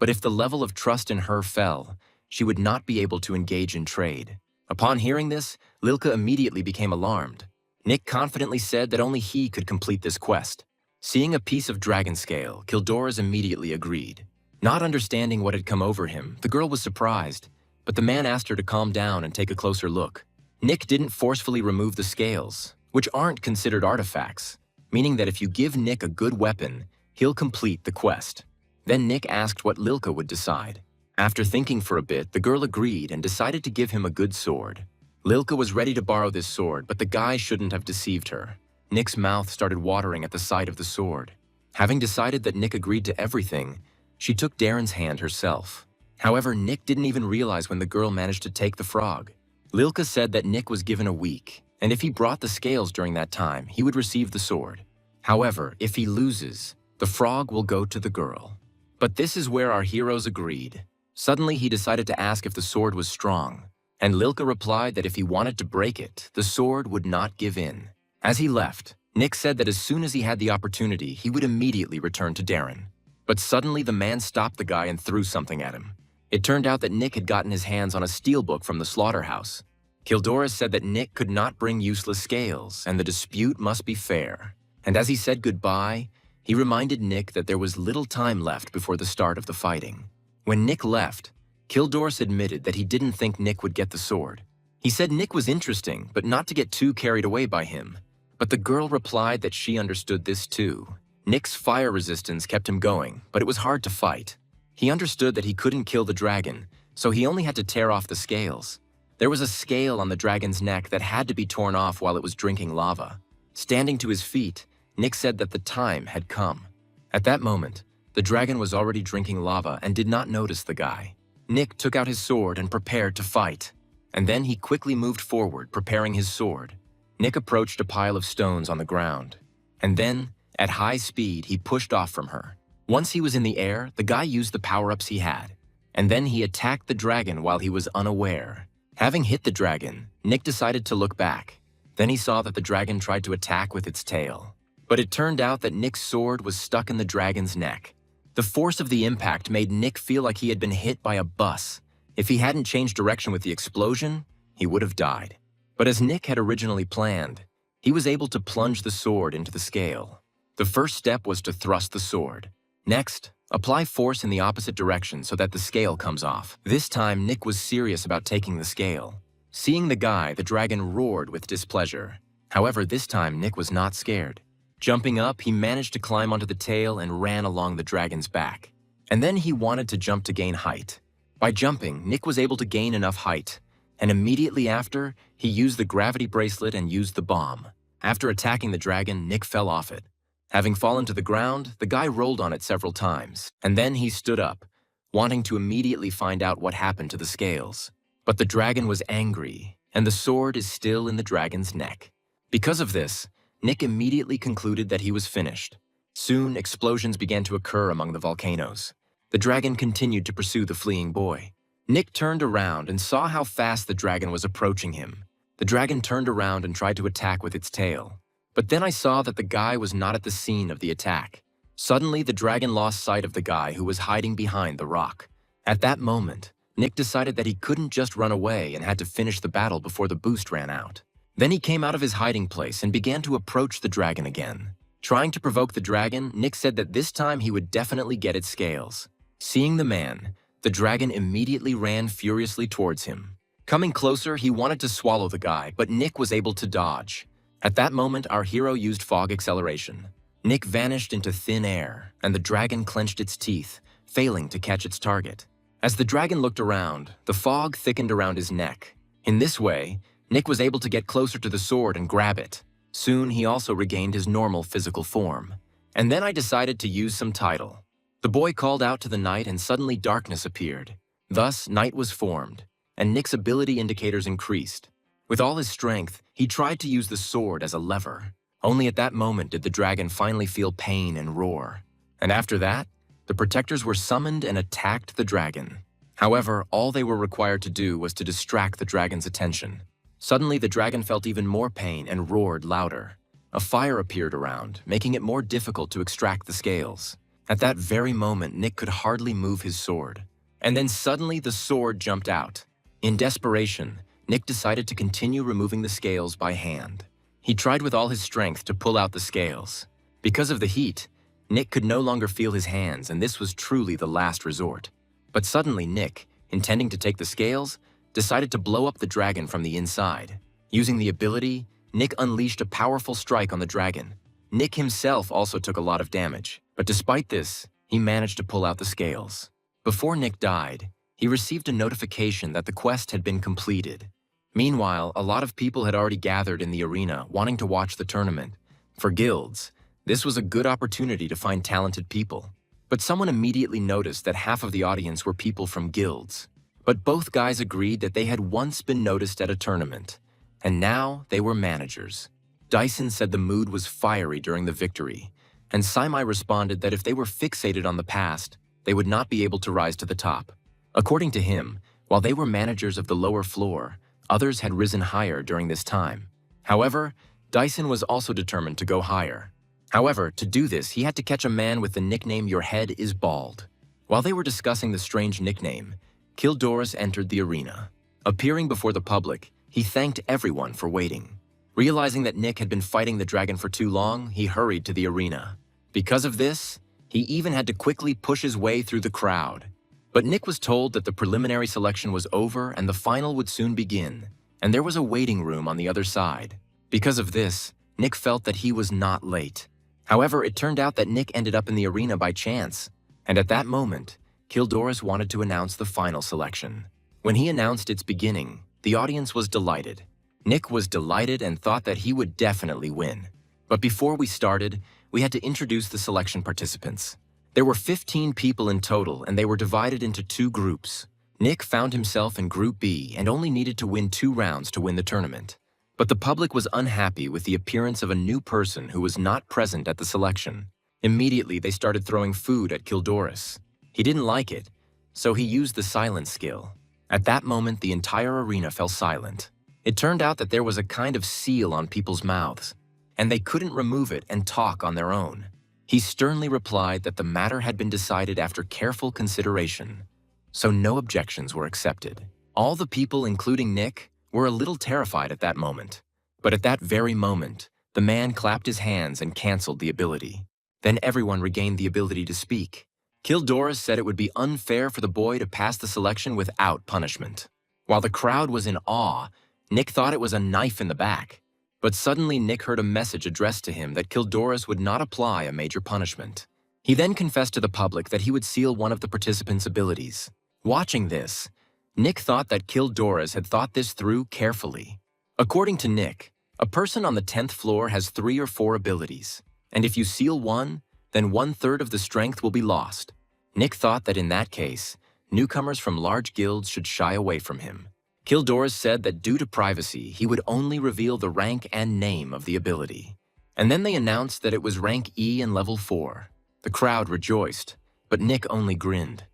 But if the level of trust in her fell, she would not be able to engage in trade. Upon hearing this, Lilka immediately became alarmed. Nick confidently said that only he could complete this quest. Seeing a piece of dragon scale, Kildoris immediately agreed. Not understanding what had come over him, the girl was surprised, but the man asked her to calm down and take a closer look. Nick didn't forcefully remove the scales, which aren't considered artifacts, meaning that if you give Nick a good weapon, he'll complete the quest. Then Nick asked what Lilka would decide. After thinking for a bit, the girl agreed and decided to give him a good sword. Lilka was ready to borrow this sword, but the guy shouldn't have deceived her. Nick's mouth started watering at the sight of the sword. Having decided that Nick agreed to everything, she took Darren's hand herself. However, Nick didn't even realize when the girl managed to take the frog. Lilka said that Nick was given a week, and if he brought the scales during that time, he would receive the sword. However, if he loses, the frog will go to the girl. But this is where our heroes agreed. Suddenly, he decided to ask if the sword was strong, and Lilka replied that if he wanted to break it, the sword would not give in. As he left, Nick said that as soon as he had the opportunity, he would immediately return to Darren. But suddenly, the man stopped the guy and threw something at him. It turned out that Nick had gotten his hands on a steelbook from the slaughterhouse. Kildoris said that Nick could not bring useless scales, and the dispute must be fair. And as he said goodbye, he reminded Nick that there was little time left before the start of the fighting. When Nick left, Kildoris admitted that he didn't think Nick would get the sword. He said Nick was interesting, but not to get too carried away by him. But the girl replied that she understood this too. Nick's fire resistance kept him going, but it was hard to fight. He understood that he couldn't kill the dragon, so he only had to tear off the scales. There was a scale on the dragon's neck that had to be torn off while it was drinking lava. Standing to his feet, Nick said that the time had come. At that moment, the dragon was already drinking lava and did not notice the guy. Nick took out his sword and prepared to fight. And then he quickly moved forward, preparing his sword. Nick approached a pile of stones on the ground. And then, at high speed, he pushed off from her. Once he was in the air, the guy used the power-ups he had. And then he attacked the dragon while he was unaware. Having hit the dragon, Nick decided to look back. Then he saw that the dragon tried to attack with its tail. But it turned out that Nick's sword was stuck in the dragon's neck. The force of the impact made Nick feel like he had been hit by a bus. If he hadn't changed direction with the explosion, he would have died. But as Nick had originally planned, he was able to plunge the sword into the scale. The first step was to thrust the sword. Next, apply force in the opposite direction so that the scale comes off. This time, Nick was serious about taking the scale. Seeing the guy, the dragon roared with displeasure. However, this time, Nick was not scared. Jumping up, he managed to climb onto the tail and ran along the dragon's back. And then he wanted to jump to gain height. By jumping, Nick was able to gain enough height, and immediately after, he used the gravity bracelet and used the bomb. After attacking the dragon, Nick fell off it. Having fallen to the ground, the guy rolled on it several times, and then he stood up, wanting to immediately find out what happened to the scales. But the dragon was angry, and the sword is still in the dragon's neck. Because of this, Nick immediately concluded that he was finished. Soon, explosions began to occur among the volcanoes. The dragon continued to pursue the fleeing boy. Nick turned around and saw how fast the dragon was approaching him. The dragon turned around and tried to attack with its tail. But then I saw that the guy was not at the scene of the attack. Suddenly, the dragon lost sight of the guy who was hiding behind the rock. At that moment, Nick decided that he couldn't just run away and had to finish the battle before the boost ran out. Then he came out of his hiding place and began to approach the dragon again. Trying to provoke the dragon, Nick said that this time he would definitely get its scales. Seeing the man, the dragon immediately ran furiously towards him. Coming closer, he wanted to swallow the guy, but Nick was able to dodge. At that moment, our hero used fog acceleration. Nick vanished into thin air, and the dragon clenched its teeth, failing to catch its target. As the dragon looked around, the fog thickened around his neck. In this way, Nick was able to get closer to the sword and grab it. Soon, he also regained his normal physical form. And then I decided to use some tidal. The boy called out to the night and suddenly darkness appeared. Thus, night was formed, and Nick's ability indicators increased. With all his strength, he tried to use the sword as a lever. Only at that moment did the dragon finally feel pain and roar. And after that, the protectors were summoned and attacked the dragon. However, all they were required to do was to distract the dragon's attention. Suddenly, the dragon felt even more pain and roared louder. A fire appeared around, making it more difficult to extract the scales. At that very moment, Nick could hardly move his sword. And then suddenly, the sword jumped out. In desperation, Nick decided to continue removing the scales by hand. He tried with all his strength to pull out the scales. Because of the heat, Nick could no longer feel his hands, and this was truly the last resort. But suddenly, Nick, intending to take the scales, decided to blow up the dragon from the inside. Using the ability, Nick unleashed a powerful strike on the dragon. Nick himself also took a lot of damage, but despite this, he managed to pull out the scales. Before Nick died, he received a notification that the quest had been completed. Meanwhile, a lot of people had already gathered in the arena wanting to watch the tournament. For guilds, this was a good opportunity to find talented people. But someone immediately noticed that half of the audience were people from guilds. But both guys agreed that they had once been noticed at a tournament, and now they were managers. Dyson said the mood was fiery during the victory, and Saimai responded that if they were fixated on the past, they would not be able to rise to the top. According to him, while they were managers of the lower floor, others had risen higher during this time. However, Dyson was also determined to go higher. However, to do this, he had to catch a man with the nickname "Your Head is Bald." While they were discussing the strange nickname, Kildoris entered the arena. Appearing before the public, he thanked everyone for waiting. Realizing that Nick had been fighting the dragon for too long, he hurried to the arena. Because of this, he even had to quickly push his way through the crowd. But Nick was told that the preliminary selection was over and the final would soon begin, and there was a waiting room on the other side. Because of this, Nick felt that he was not late. However, it turned out that Nick ended up in the arena by chance, and at that moment, Kildoris wanted to announce the final selection. When he announced its beginning, the audience was delighted. Nick was delighted and thought that he would definitely win. But before we started, we had to introduce the selection participants. There were 15 people in total, and they were divided into two groups. Nick found himself in Group B and only needed to win 2 rounds to win the tournament. But the public was unhappy with the appearance of a new person who was not present at the selection. Immediately, they started throwing food at Kildoris. He didn't like it, so he used the silence skill. At that moment, the entire arena fell silent. It turned out that there was a kind of seal on people's mouths. and they couldn't remove it and talk on their own. He sternly replied that the matter had been decided after careful consideration, so no objections were accepted. All the people, including Nick, were a little terrified at that moment. But at that very moment, the man clapped his hands and canceled the ability. Then everyone regained the ability to speak. Kildoris said it would be unfair for the boy to pass the selection without punishment. While the crowd was in awe, Nick thought it was a knife in the back. But suddenly Nick heard a message addressed to him that Kildoris would not apply a major punishment. He then confessed to the public that he would seal one of the participants' abilities. Watching this, Nick thought that Kildoris had thought this through carefully. According to Nick, a person on the 10th floor has 3 or 4 abilities, and if you seal one, then 1/3 of the strength will be lost. Nick thought that in that case, newcomers from large guilds should shy away from him. Kildoris said that due to privacy, he would only reveal the rank and name of the ability. And then they announced that it was rank E and level 4. The crowd rejoiced, but Nick only grinned.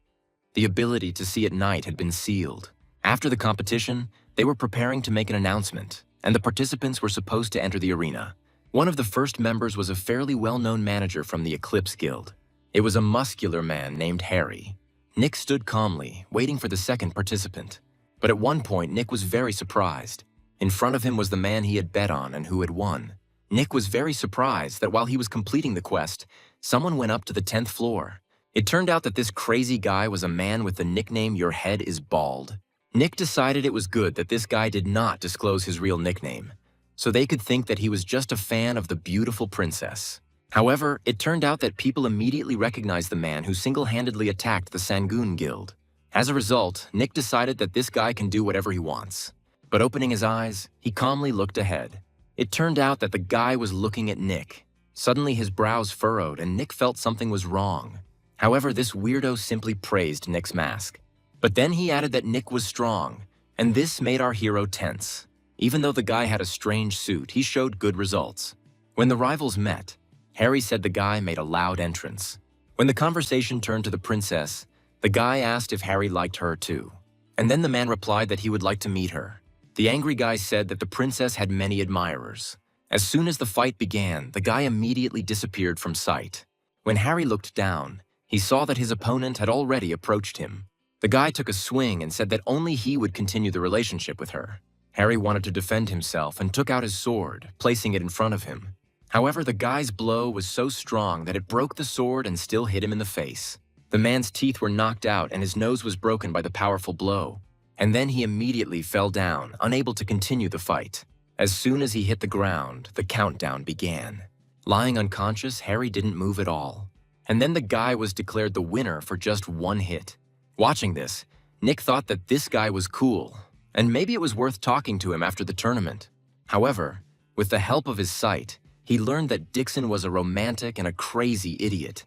The ability to see at night had been sealed. After the competition, they were preparing to make an announcement, and the participants were supposed to enter the arena. One of the first members was a fairly well-known manager from the Eclipse Guild. It was a muscular man named Harry. Nick stood calmly, waiting for the second participant. But at one point, Nick was very surprised. In front of him was the man he had bet on and who had won. Nick was very surprised that while he was completing the quest, someone went up to the 10th floor. It turned out that this crazy guy was a man with the nickname "Your Head is Bald." Nick decided it was good that this guy did not disclose his real nickname, so they could think that he was just a fan of the beautiful princess. However, it turned out that people immediately recognized the man who single-handedly attacked the Sangoon Guild. As a result, Nick decided that this guy can do whatever he wants. But opening his eyes, he calmly looked ahead. It turned out that the guy was looking at Nick. Suddenly his brows furrowed and Nick felt something was wrong. However, this weirdo simply praised Nick's mask. But then he added that Nick was strong, and this made our hero tense. Even though the guy had a strange suit, he showed good results. When the rivals met, Harry said the guy made a loud entrance. When the conversation turned to the princess, the guy asked if Harry liked her too. And then the man replied that he would like to meet her. The angry guy said that the princess had many admirers. As soon as the fight began, the guy immediately disappeared from sight. When Harry looked down, he saw that his opponent had already approached him. The guy took a swing and said that only he would continue the relationship with her. Harry wanted to defend himself and took out his sword, placing it in front of him. However, the guy's blow was so strong that it broke the sword and still hit him in the face. The man's teeth were knocked out and his nose was broken by the powerful blow. And then he immediately fell down, unable to continue the fight. As soon as he hit the ground, the countdown began. Lying unconscious, Harry didn't move at all. And then the guy was declared the winner for just one hit. Watching this, Nick thought that this guy was cool, and maybe it was worth talking to him after the tournament. However, with the help of his sight, he learned that Dixon was a romantic and a crazy idiot,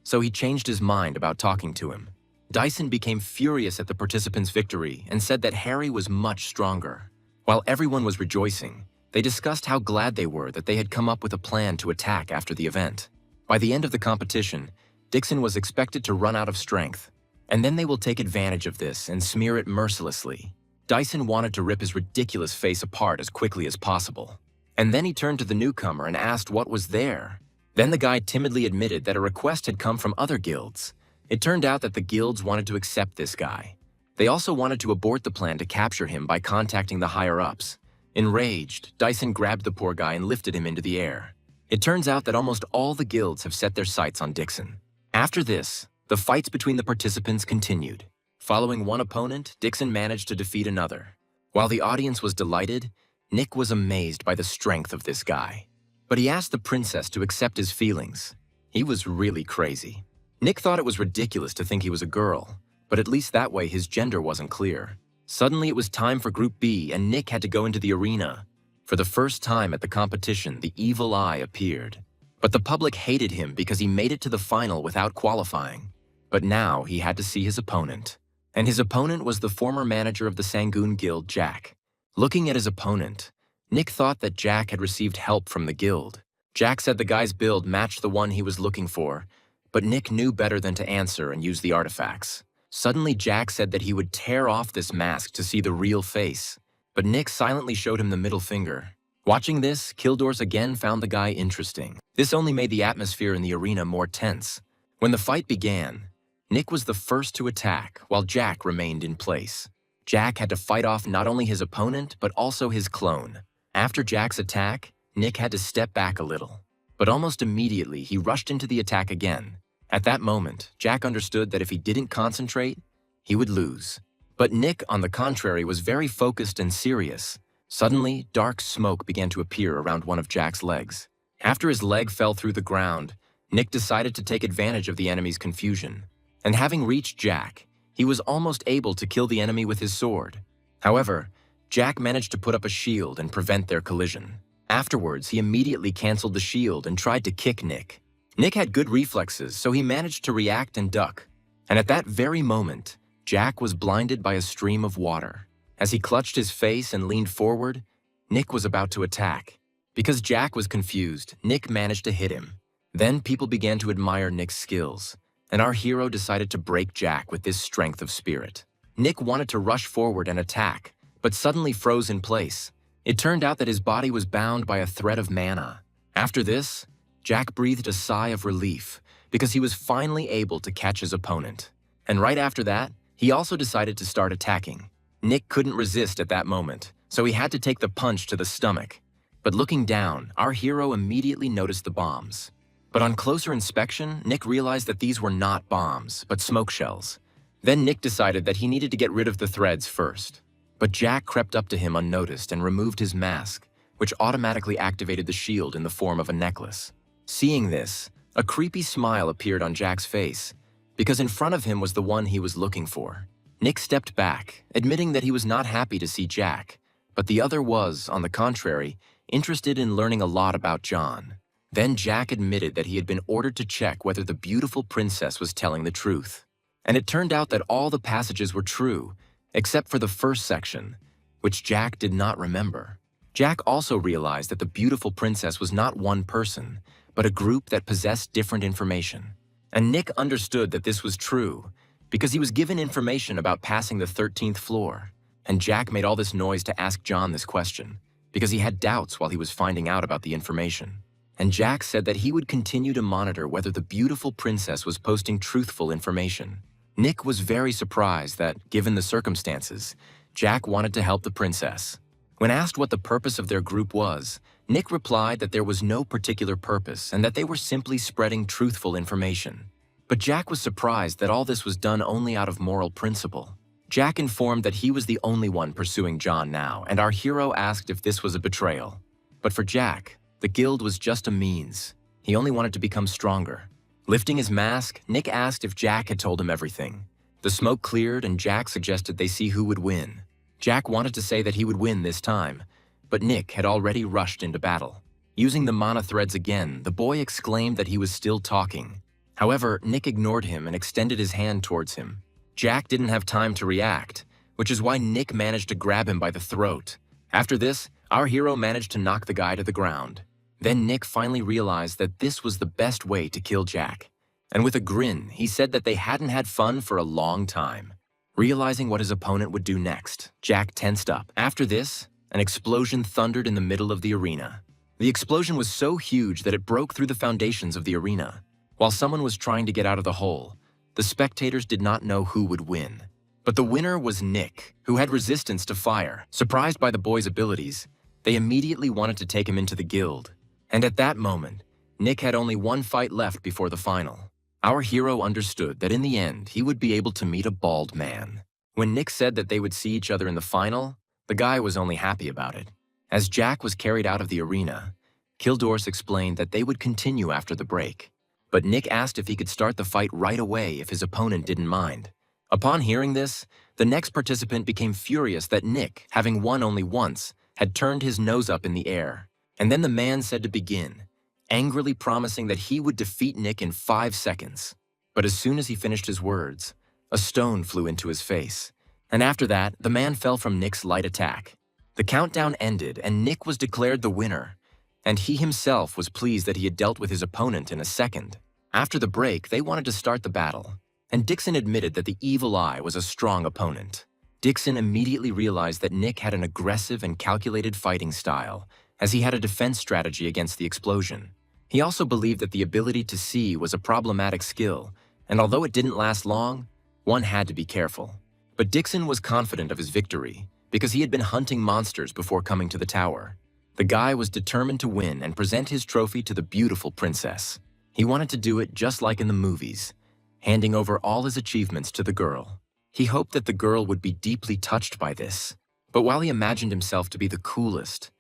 so he changed his mind about talking to him. Dyson became furious at the participants' victory and said that Harry was much stronger. While everyone was rejoicing, they discussed how glad they were that they had come up with a plan to attack after the event. By the end of the competition, Dixon was expected to run out of strength, and then they will take advantage of this and smear it mercilessly. Dyson wanted to rip his ridiculous face apart as quickly as possible. And then he turned to the newcomer and asked what was there. Then the guy timidly admitted that a request had come from other guilds. It turned out that the guilds wanted to accept this guy. They also wanted to abort the plan to capture him by contacting the higher-ups. Enraged, Dyson grabbed the poor guy and lifted him into the air. It turns out that almost all the guilds have set their sights on Dixon. After this, the fights between the participants continued. Following one opponent, Dixon managed to defeat another. While the audience was delighted, Nick was amazed by the strength of this guy. But he asked the princess to accept his feelings. He was really crazy. Nick thought it was ridiculous to think he was a girl, but at least that way his gender wasn't clear. Suddenly it was time for Group B and Nick had to go into the arena. For the first time at the competition, the evil eye appeared. But the public hated him because he made it to the final without qualifying. But now he had to see his opponent. And his opponent was the former manager of the Sangoon Guild, Jack. Looking at his opponent, Nick thought that Jack had received help from the guild. Jack said the guy's build matched the one he was looking for, but Nick knew better than to answer and use the artifacts. Suddenly, Jack said that he would tear off this mask to see the real face, but Nick silently showed him the middle finger. Watching this, Kildors again found the guy interesting. This only made the atmosphere in the arena more tense. When the fight began, Nick was the first to attack, while Jack remained in place. Jack had to fight off not only his opponent, but also his clone. After Jack's attack, Nick had to step back a little. But almost immediately, he rushed into the attack again. At that moment, Jack understood that if he didn't concentrate, he would lose. But Nick, on the contrary, was very focused and serious. Suddenly, dark smoke began to appear around one of Jack's legs. After his leg fell through the ground, Nick decided to take advantage of the enemy's confusion. And having reached Jack, he was almost able to kill the enemy with his sword. However, Jack managed to put up a shield and prevent their collision. Afterwards, he immediately canceled the shield and tried to kick Nick. Nick had good reflexes, so he managed to react and duck. And at that very moment, Jack was blinded by a stream of water. As he clutched his face and leaned forward, Nick was about to attack. Because Jack was confused, Nick managed to hit him. Then people began to admire Nick's skills, and our hero decided to break Jack with this strength of spirit. Nick wanted to rush forward and attack, but suddenly froze in place. It turned out that his body was bound by a thread of mana. After this, Jack breathed a sigh of relief because he was finally able to catch his opponent. And right after that, he also decided to start attacking. Nick couldn't resist at that moment, so he had to take the punch to the stomach. But looking down, our hero immediately noticed the bombs. But on closer inspection, Nick realized that these were not bombs, but smoke shells. Then Nick decided that he needed to get rid of the threads first. But Jack crept up to him unnoticed and removed his mask, which automatically activated the shield in the form of a necklace. Seeing this, a creepy smile appeared on Jack's face, because in front of him was the one he was looking for. Nick stepped back, admitting that he was not happy to see Jack, but the other was, on the contrary, interested in learning a lot about John. Then Jack admitted that he had been ordered to check whether the beautiful princess was telling the truth. And it turned out that all the passages were true, except for the first section, which Jack did not remember. Jack also realized that the beautiful princess was not one person, but a group that possessed different information. And Nick understood that this was true, because he was given information about passing the 13th floor. And Jack made all this noise to ask John this question, because he had doubts while he was finding out about the information. And Jack said that he would continue to monitor whether the beautiful princess was posting truthful information. Nick was very surprised that, given the circumstances, Jack wanted to help the princess. When asked what the purpose of their group was, Nick replied that there was no particular purpose and that they were simply spreading truthful information. But Jack was surprised that all this was done only out of moral principle. Jack informed that he was the only one pursuing John now, and our hero asked if this was a betrayal. But for Jack, the guild was just a means. He only wanted to become stronger. Lifting his mask, Nick asked if Jack had told him everything. The smoke cleared and Jack suggested they see who would win. Jack wanted to say that he would win this time, but Nick had already rushed into battle. Using the mana threads again, the boy exclaimed that he was still talking. However, Nick ignored him and extended his hand towards him. Jack didn't have time to react, which is why Nick managed to grab him by the throat. After this, our hero managed to knock the guy to the ground. Then Nick finally realized that this was the best way to kill Jack. And with a grin, he said that they hadn't had fun for a long time. Realizing what his opponent would do next, Jack tensed up. After this, an explosion thundered in the middle of the arena. The explosion was so huge that it broke through the foundations of the arena. While someone was trying to get out of the hole, the spectators did not know who would win. But the winner was Nick, who had resistance to fire. Surprised by the boy's abilities, they immediately wanted to take him into the guild. And at that moment, Nick had only one fight left before the final. Our hero understood that in the end, he would be able to meet a bald man. When Nick said that they would see each other in the final, the guy was only happy about it. As Jack was carried out of the arena, Kildors explained that they would continue after the break. But Nick asked if he could start the fight right away if his opponent didn't mind. Upon hearing this, the next participant became furious that Nick, having won only once, had turned his nose up in the air. And then the man said to begin, angrily promising that he would defeat Nick in 5 seconds. But as soon as he finished his words, a stone flew into his face. And after that, the man fell from Nick's light attack. The countdown ended and Nick was declared the winner. And he himself was pleased that he had dealt with his opponent in a second. After the break, they wanted to start the battle. And Dixon admitted that the Evil Eye was a strong opponent. Dixon immediately realized that Nick had an aggressive and calculated fighting style, as he had a defense strategy against the explosion. He also believed that the ability to see was a problematic skill, and although it didn't last long, one had to be careful. But Dixon was confident of his victory because he had been hunting monsters before coming to the tower. The guy was determined to win and present his trophy to the beautiful princess. He wanted to do it just like in the movies, handing over all his achievements to the girl. He hoped that the girl would be deeply touched by this. But while he imagined himself to be the coolest,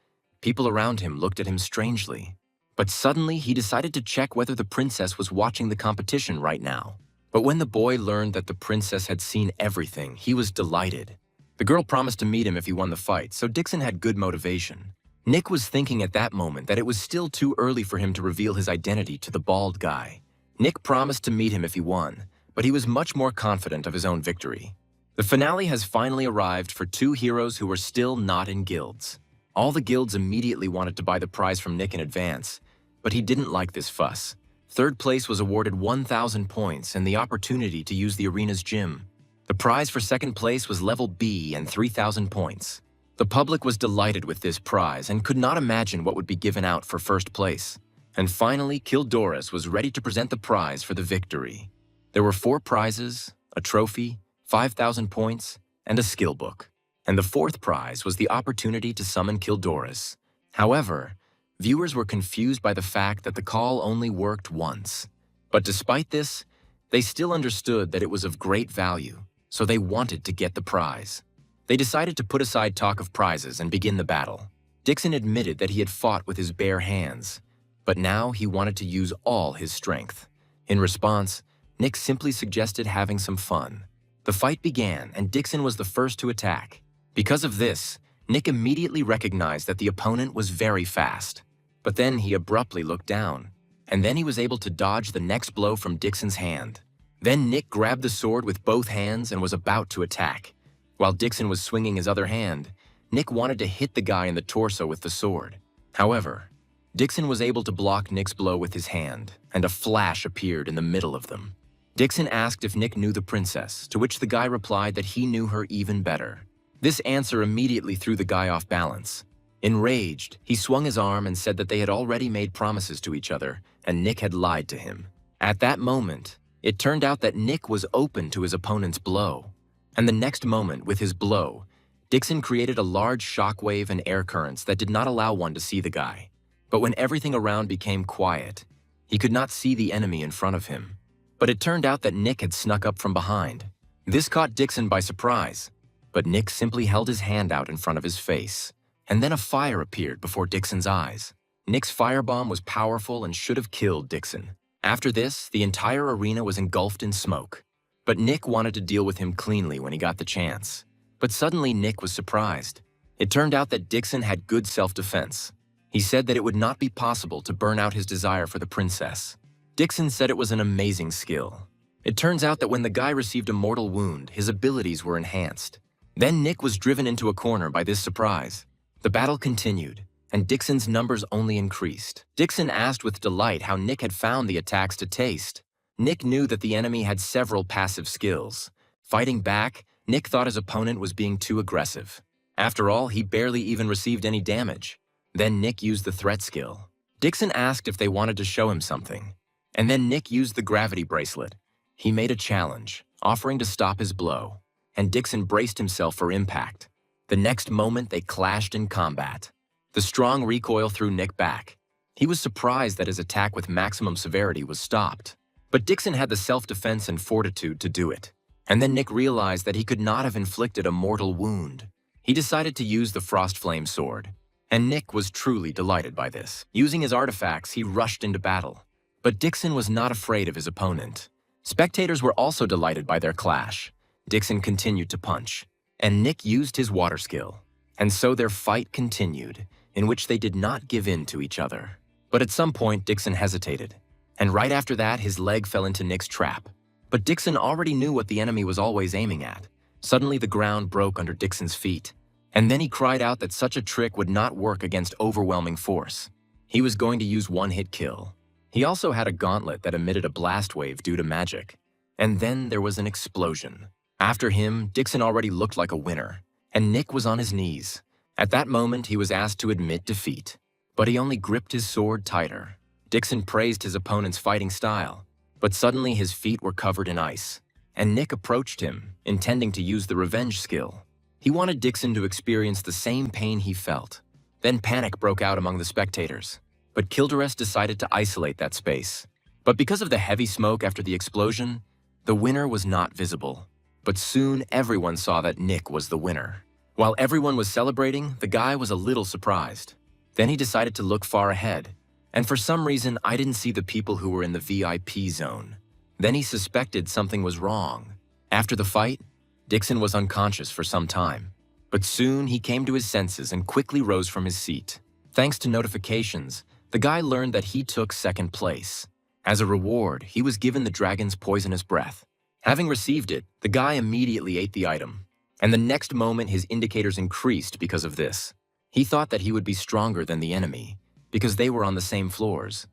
people around him looked at him strangely. But suddenly, he decided to check whether the princess was watching the competition right now. But when the boy learned that the princess had seen everything, he was delighted. The girl promised to meet him if he won the fight, so Dixon had good motivation. Nick was thinking at that moment that it was still too early for him to reveal his identity to the bald guy. Nick promised to meet him if he won, but he was much more confident of his own victory. The finale has finally arrived for two heroes who were still not in guilds. All the guilds immediately wanted to buy the prize from Nick in advance, but he didn't like this fuss. Third place was awarded 1,000 points and the opportunity to use the arena's gym. The prize for second place was level B and 3,000 points. The public was delighted with this prize and could not imagine what would be given out for first place. And finally, Kildoris was ready to present the prize for the victory. There were 4 prizes, a trophy, 5,000 points, and a skill book. And the fourth prize was the opportunity to summon Kildoris. However, viewers were confused by the fact that the call only worked once. But despite this, they still understood that it was of great value, so they wanted to get the prize. They decided to put aside talk of prizes and begin the battle. Dixon admitted that he had fought with his bare hands, but now he wanted to use all his strength. In response, Nick simply suggested having some fun. The fight began, and Dixon was the first to attack. Because of this, Nick immediately recognized that the opponent was very fast. But then he abruptly looked down, and then he was able to dodge the next blow from Dixon's hand. Then Nick grabbed the sword with both hands and was about to attack. While Dixon was swinging his other hand, Nick wanted to hit the guy in the torso with the sword. However, Dixon was able to block Nick's blow with his hand, and a flash appeared in the middle of them. Dixon asked if Nick knew the princess, to which the guy replied that he knew her even better. This answer immediately threw the guy off balance. Enraged, he swung his arm and said that they had already made promises to each other, and Nick had lied to him. At that moment, it turned out that Nick was open to his opponent's blow. And the next moment, with his blow, Dixon created a large shockwave and air currents that did not allow one to see the guy. But when everything around became quiet, he could not see the enemy in front of him. But it turned out that Nick had snuck up from behind. This caught Dixon by surprise, but Nick simply held his hand out in front of his face, and then a fire appeared before Dixon's eyes. Nick's firebomb was powerful and should have killed Dixon. After this, the entire arena was engulfed in smoke. But Nick wanted to deal with him cleanly when he got the chance. But suddenly Nick was surprised. It turned out that Dixon had good self-defense. He said that it would not be possible to burn out his desire for the princess. Dixon said it was an amazing skill. It turns out that when the guy received a mortal wound, his abilities were enhanced. Then Nick was driven into a corner by this surprise. The battle continued, and Dixon's numbers only increased. Dixon asked with delight how Nick had found the attacks to taste. Nick knew that the enemy had several passive skills. Fighting back, Nick thought his opponent was being too aggressive. After all, he barely even received any damage. Then Nick used the threat skill. Dixon asked if they wanted to show him something. And then Nick used the gravity bracelet. He made a challenge, offering to stop his blow, and Dixon braced himself for impact. The next moment, they clashed in combat. The strong recoil threw Nick back. He was surprised that his attack with maximum severity was stopped. But Dixon had the self-defense and fortitude to do it. And then Nick realized that he could not have inflicted a mortal wound. He decided to use the Frost Flame sword. And Nick was truly delighted by this. Using his artifacts, he rushed into battle. But Dixon was not afraid of his opponent. Spectators were also delighted by their clash. Dixon continued to punch, and Nick used his water skill. And so their fight continued, in which they did not give in to each other. But at some point, Dixon hesitated. And right after that, his leg fell into Nick's trap. But Dixon already knew what the enemy was always aiming at. Suddenly, the ground broke under Dixon's feet. And then he cried out that such a trick would not work against overwhelming force. He was going to use one-hit kill. He also had a gauntlet that emitted a blast wave due to magic. And then there was an explosion. After him, Dixon already looked like a winner, and Nick was on his knees. At that moment, he was asked to admit defeat. but he only gripped his sword tighter. Dixon praised his opponent's fighting style, but suddenly his feet were covered in ice, and Nick approached him, intending to use the revenge skill. He wanted Dixon to experience the same pain he felt. Then panic broke out among the spectators, but Kildores decided to isolate that space. But because of the heavy smoke after the explosion, the winner was not visible. But soon everyone saw that Nick was the winner. While everyone was celebrating, the guy was a little surprised. Then he decided to look far ahead, and for some reason I didn't see the people who were in the VIP zone. Then he suspected something was wrong. After the fight, Dixon was unconscious for some time, but soon he came to his senses and quickly rose from his seat. Thanks to notifications, the guy learned that he took second place. As a reward, he was given the dragon's poisonous breath. Having received it, the guy immediately ate the item, and the next moment his indicators increased because of this. He thought that he would be stronger than the enemy, because they were on the same floors.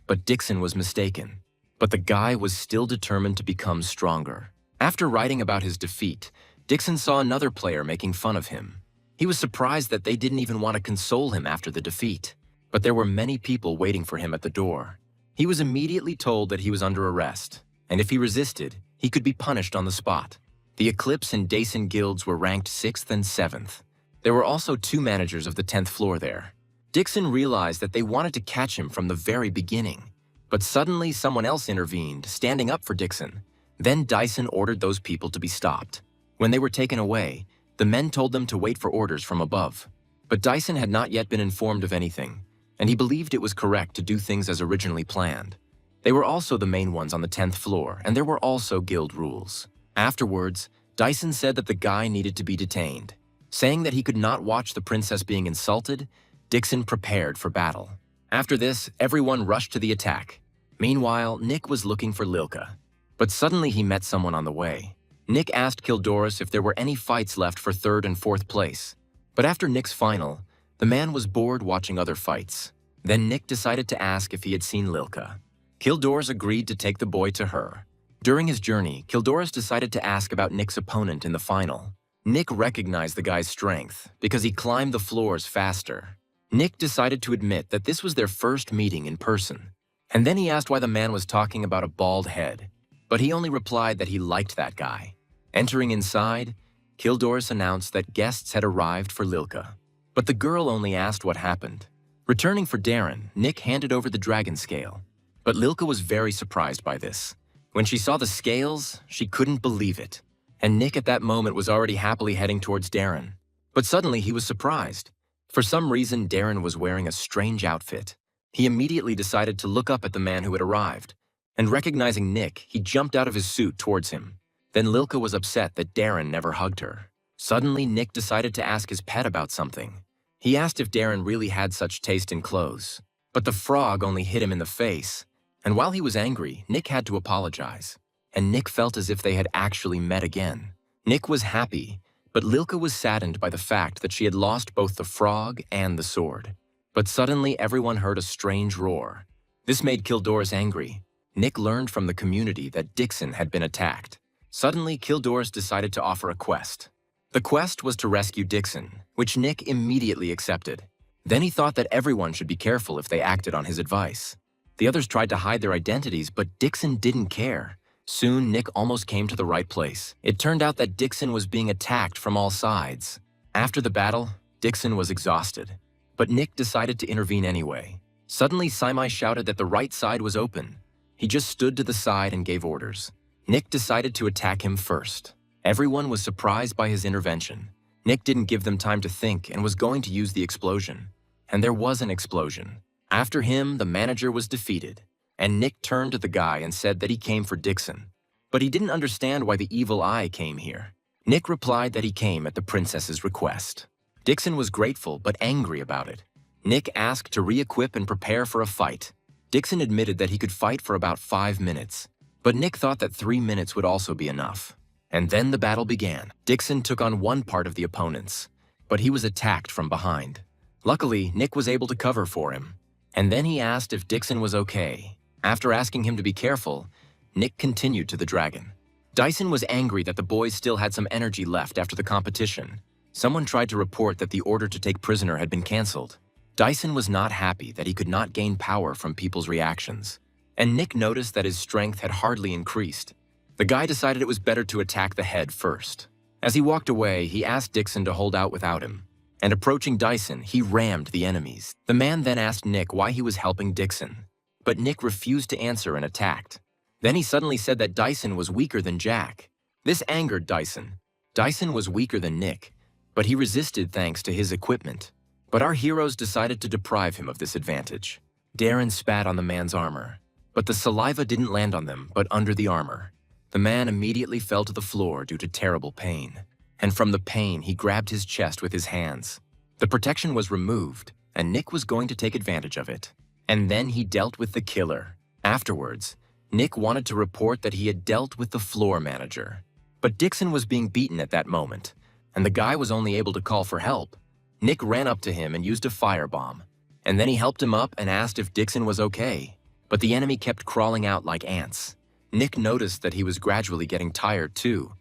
But Dixon was mistaken. But the guy was still determined to become stronger. After writing about his defeat, Dixon saw another player making fun of him. He was surprised that they didn't even want to console him after the defeat. But there were many people waiting for him at the door. He was immediately told that he was under arrest, and if he resisted, he could be punished on the spot. The Eclipse and Dason guilds were ranked 6th and 7th. There were also 2 managers of the 10th floor there. Dixon realized that they wanted to catch him from the very beginning. But suddenly someone else intervened, standing up for Dixon. Then Dyson ordered those people to be stopped. When they were taken away, the men told them to wait for orders from above. But Dyson had not yet been informed of anything, and he believed it was correct to do things as originally planned. They were also the main ones on the 10th floor, and there were also guild rules. Afterwards, Dyson said that the guy needed to be detained. Saying that he could not watch the princess being insulted, Dixon prepared for battle. After this, everyone rushed to the attack. Meanwhile, Nick was looking for Lilka. But suddenly he met someone on the way. Nick asked Kildores if there were any fights left for 3rd and 4th place. But after Nick's final, the man was bored watching other fights. Then Nick decided to ask if he had seen Lilka. Kildores agreed to take the boy to her. During his journey, Kildores decided to ask about Nick's opponent in the final. Nick recognized the guy's strength because he climbed the floors faster. Nick decided to admit that this was their first meeting in person. And then he asked why the man was talking about a bald head. But he only replied that he liked that guy. Entering inside, Kildores announced that guests had arrived for Lilka. But the girl only asked what happened. Returning for Darren, Nick handed over the dragon scale. But Lilka was very surprised by this. When she saw the scales, she couldn't believe it. And Nick at that moment was already happily heading towards Darren. But suddenly he was surprised. For some reason, Darren was wearing a strange outfit. He immediately decided to look up at the man who had arrived. And recognizing Nick, he jumped out of his suit towards him. Then Lilka was upset that Darren never hugged her. Suddenly, Nick decided to ask his pet about something. He asked if Darren really had such taste in clothes. But the frog only hit him in the face. And while he was angry, Nick had to apologize. And Nick felt as if they had actually met again. Nick was happy, but Lilka was saddened by the fact that she had lost both the frog and the sword. But suddenly everyone heard a strange roar. This made Kildores angry. Nick learned from the community that Dixon had been attacked. Suddenly, Kildores decided to offer a quest. The quest was to rescue Dixon, which Nick immediately accepted. Then he thought that everyone should be careful if they acted on his advice. The others tried to hide their identities, but Dixon didn't care. Soon, Nick almost came to the right place. It turned out that Dixon was being attacked from all sides. After the battle, Dixon was exhausted. But Nick decided to intervene anyway. Suddenly, Simai shouted that the right side was open. He just stood to the side and gave orders. Nick decided to attack him first. Everyone was surprised by his intervention. Nick didn't give them time to think and was going to use the explosion. And there was an explosion. After him, the manager was defeated. And Nick turned to the guy and said that he came for Dixon. But he didn't understand why the evil eye came here. Nick replied that he came at the princess's request. Dixon was grateful but angry about it. Nick asked to re-equip and prepare for a fight. Dixon admitted that he could fight for about 5 minutes. But Nick thought that 3 minutes would also be enough. And then the battle began. Dixon took on one part of the opponents, but he was attacked from behind. Luckily, Nick was able to cover for him. And then he asked if Dixon was okay. After asking him to be careful, Nick continued to the dragon. Dyson was angry that the boys still had some energy left after the competition. Someone tried to report that the order to take prisoner had been cancelled. Dyson was not happy that he could not gain power from people's reactions, and Nick noticed that his strength had hardly increased. The guy decided it was better to attack the head first. As he walked away, he asked Dixon to hold out without him, and approaching Dyson, he rammed the enemies. The man then asked Nick why he was helping Dixon, but Nick refused to answer and attacked. Then he suddenly said that Dyson was weaker than Jack. This angered Dyson. Dyson was weaker than Nick, but he resisted thanks to his equipment. But our heroes decided to deprive him of this advantage. Darren spat on the man's armor, but the saliva didn't land on them, but under the armor. The man immediately fell to the floor due to terrible pain, and from the pain he grabbed his chest with his hands. The protection was removed, and Nick was going to take advantage of it. And then he dealt with the killer. Afterwards, Nick wanted to report that he had dealt with the floor manager. But Dixon was being beaten at that moment, and the guy was only able to call for help. Nick ran up to him and used a firebomb, and then he helped him up and asked if Dixon was okay. But the enemy kept crawling out like ants. Nick noticed that he was gradually getting tired too,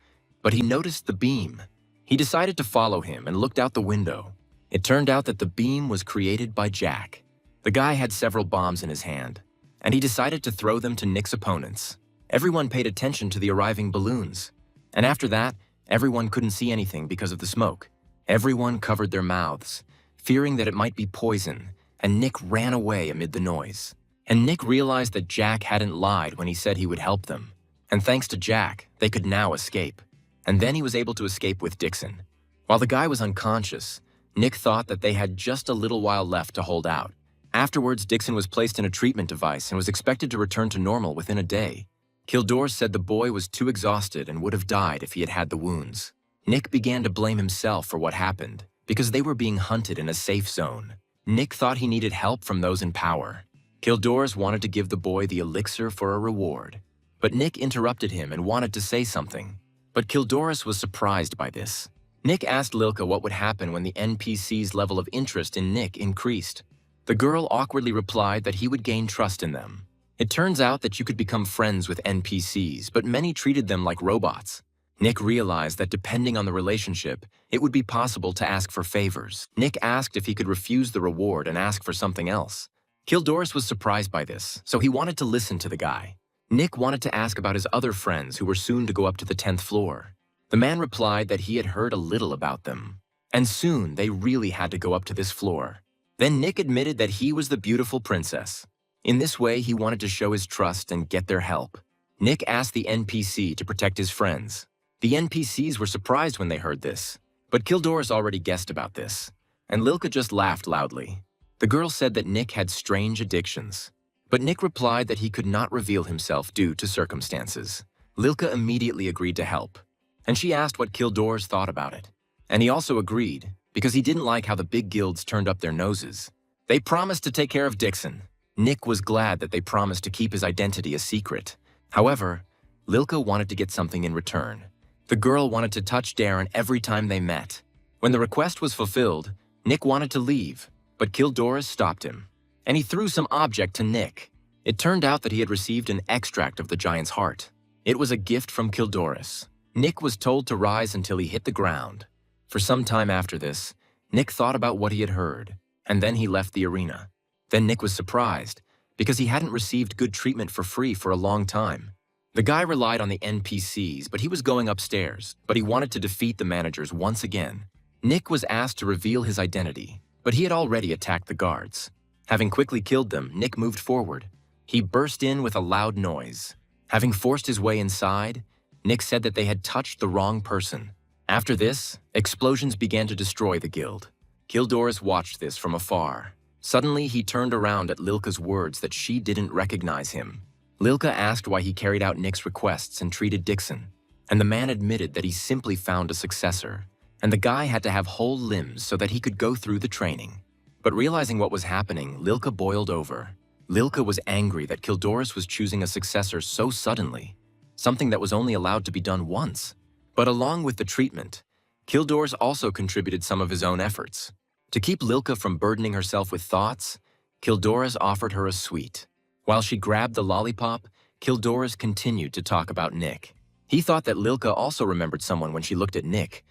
but he noticed the beam. He decided to follow him and looked out the window. It turned out that the beam was created by Jack. The guy had several bombs in his hand, and he decided to throw them to Nick's opponents. Everyone paid attention to the arriving balloons, and after that, everyone couldn't see anything because of the smoke. Everyone covered their mouths, fearing that it might be poison, and Nick ran away amid the noise. And Nick realized that Jack hadn't lied when he said he would help them. And thanks to Jack, they could now escape. And then he was able to escape with Dixon. While the guy was unconscious, Nick thought that they had just a little while left to hold out. Afterwards, Dixon was placed in a treatment device and was expected to return to normal within a day. Kildor said the boy was too exhausted and would have died if he had had the wounds. Nick began to blame himself for what happened, because they were being hunted in a safe zone. Nick thought he needed help from those in power. Kildors wanted to give the boy the elixir for a reward, but Nick interrupted him and wanted to say something. But Kildoris was surprised by this. Nick asked Lilka what would happen when the NPC's level of interest in Nick increased. The girl awkwardly replied that he would gain trust in them. It turns out that you could become friends with NPCs, but many treated them like robots. Nick realized that depending on the relationship, it would be possible to ask for favors. Nick asked if he could refuse the reward and ask for something else. Kildoris was surprised by this, so he wanted to listen to the guy. Nick wanted to ask about his other friends who were soon to go up to the 10th floor. The man replied that he had heard a little about them, and soon they really had to go up to this floor. Then Nick admitted that he was the beautiful princess. In this way, he wanted to show his trust and get their help. Nick asked the NPC to protect his friends. The NPCs were surprised when they heard this, but Kildoris already guessed about this, and Lilka just laughed loudly. The girl said that Nick had strange addictions, but Nick replied that he could not reveal himself due to circumstances. Lilka immediately agreed to help, and she asked what Kildoris thought about it. And he also agreed, because he didn't like how the big guilds turned up their noses. They promised to take care of Dixon. Nick was glad that they promised to keep his identity a secret. However, Lilka wanted to get something in return. The girl wanted to touch Darren every time they met. When the request was fulfilled, Nick wanted to leave, but Kildoris stopped him, and he threw some object to Nick. It turned out that he had received an extract of the giant's heart. It was a gift from Kildoris. Nick was told to rise until he hit the ground. For some time after this, Nick thought about what he had heard, and then he left the arena. Then Nick was surprised, because he hadn't received good treatment for free for a long time. The guy relied on the NPCs, but he was going upstairs, but he wanted to defeat the managers once again. Nick was asked to reveal his identity, but he had already attacked the guards. Having quickly killed them, Nick moved forward. He burst in with a loud noise. Having forced his way inside, Nick said that they had touched the wrong person. After this, explosions began to destroy the guild. Kildoris watched this from afar. Suddenly, he turned around at Lilka's words that she didn't recognize him. Lilka asked why he carried out Nick's requests and treated Dixon, and the man admitted that he simply found a successor, and the guy had to have whole limbs so that he could go through the training. But realizing what was happening, Lilka boiled over. Lilka was angry that Kildoris was choosing a successor so suddenly, something that was only allowed to be done once. But along with the treatment, Kildoris also contributed some of his own efforts. To keep Lilka from burdening herself with thoughts, Kildoris offered her a sweet. While she grabbed the lollipop, Kildoris continued to talk about Nick. He thought that Lilka also remembered someone when she looked at Nick,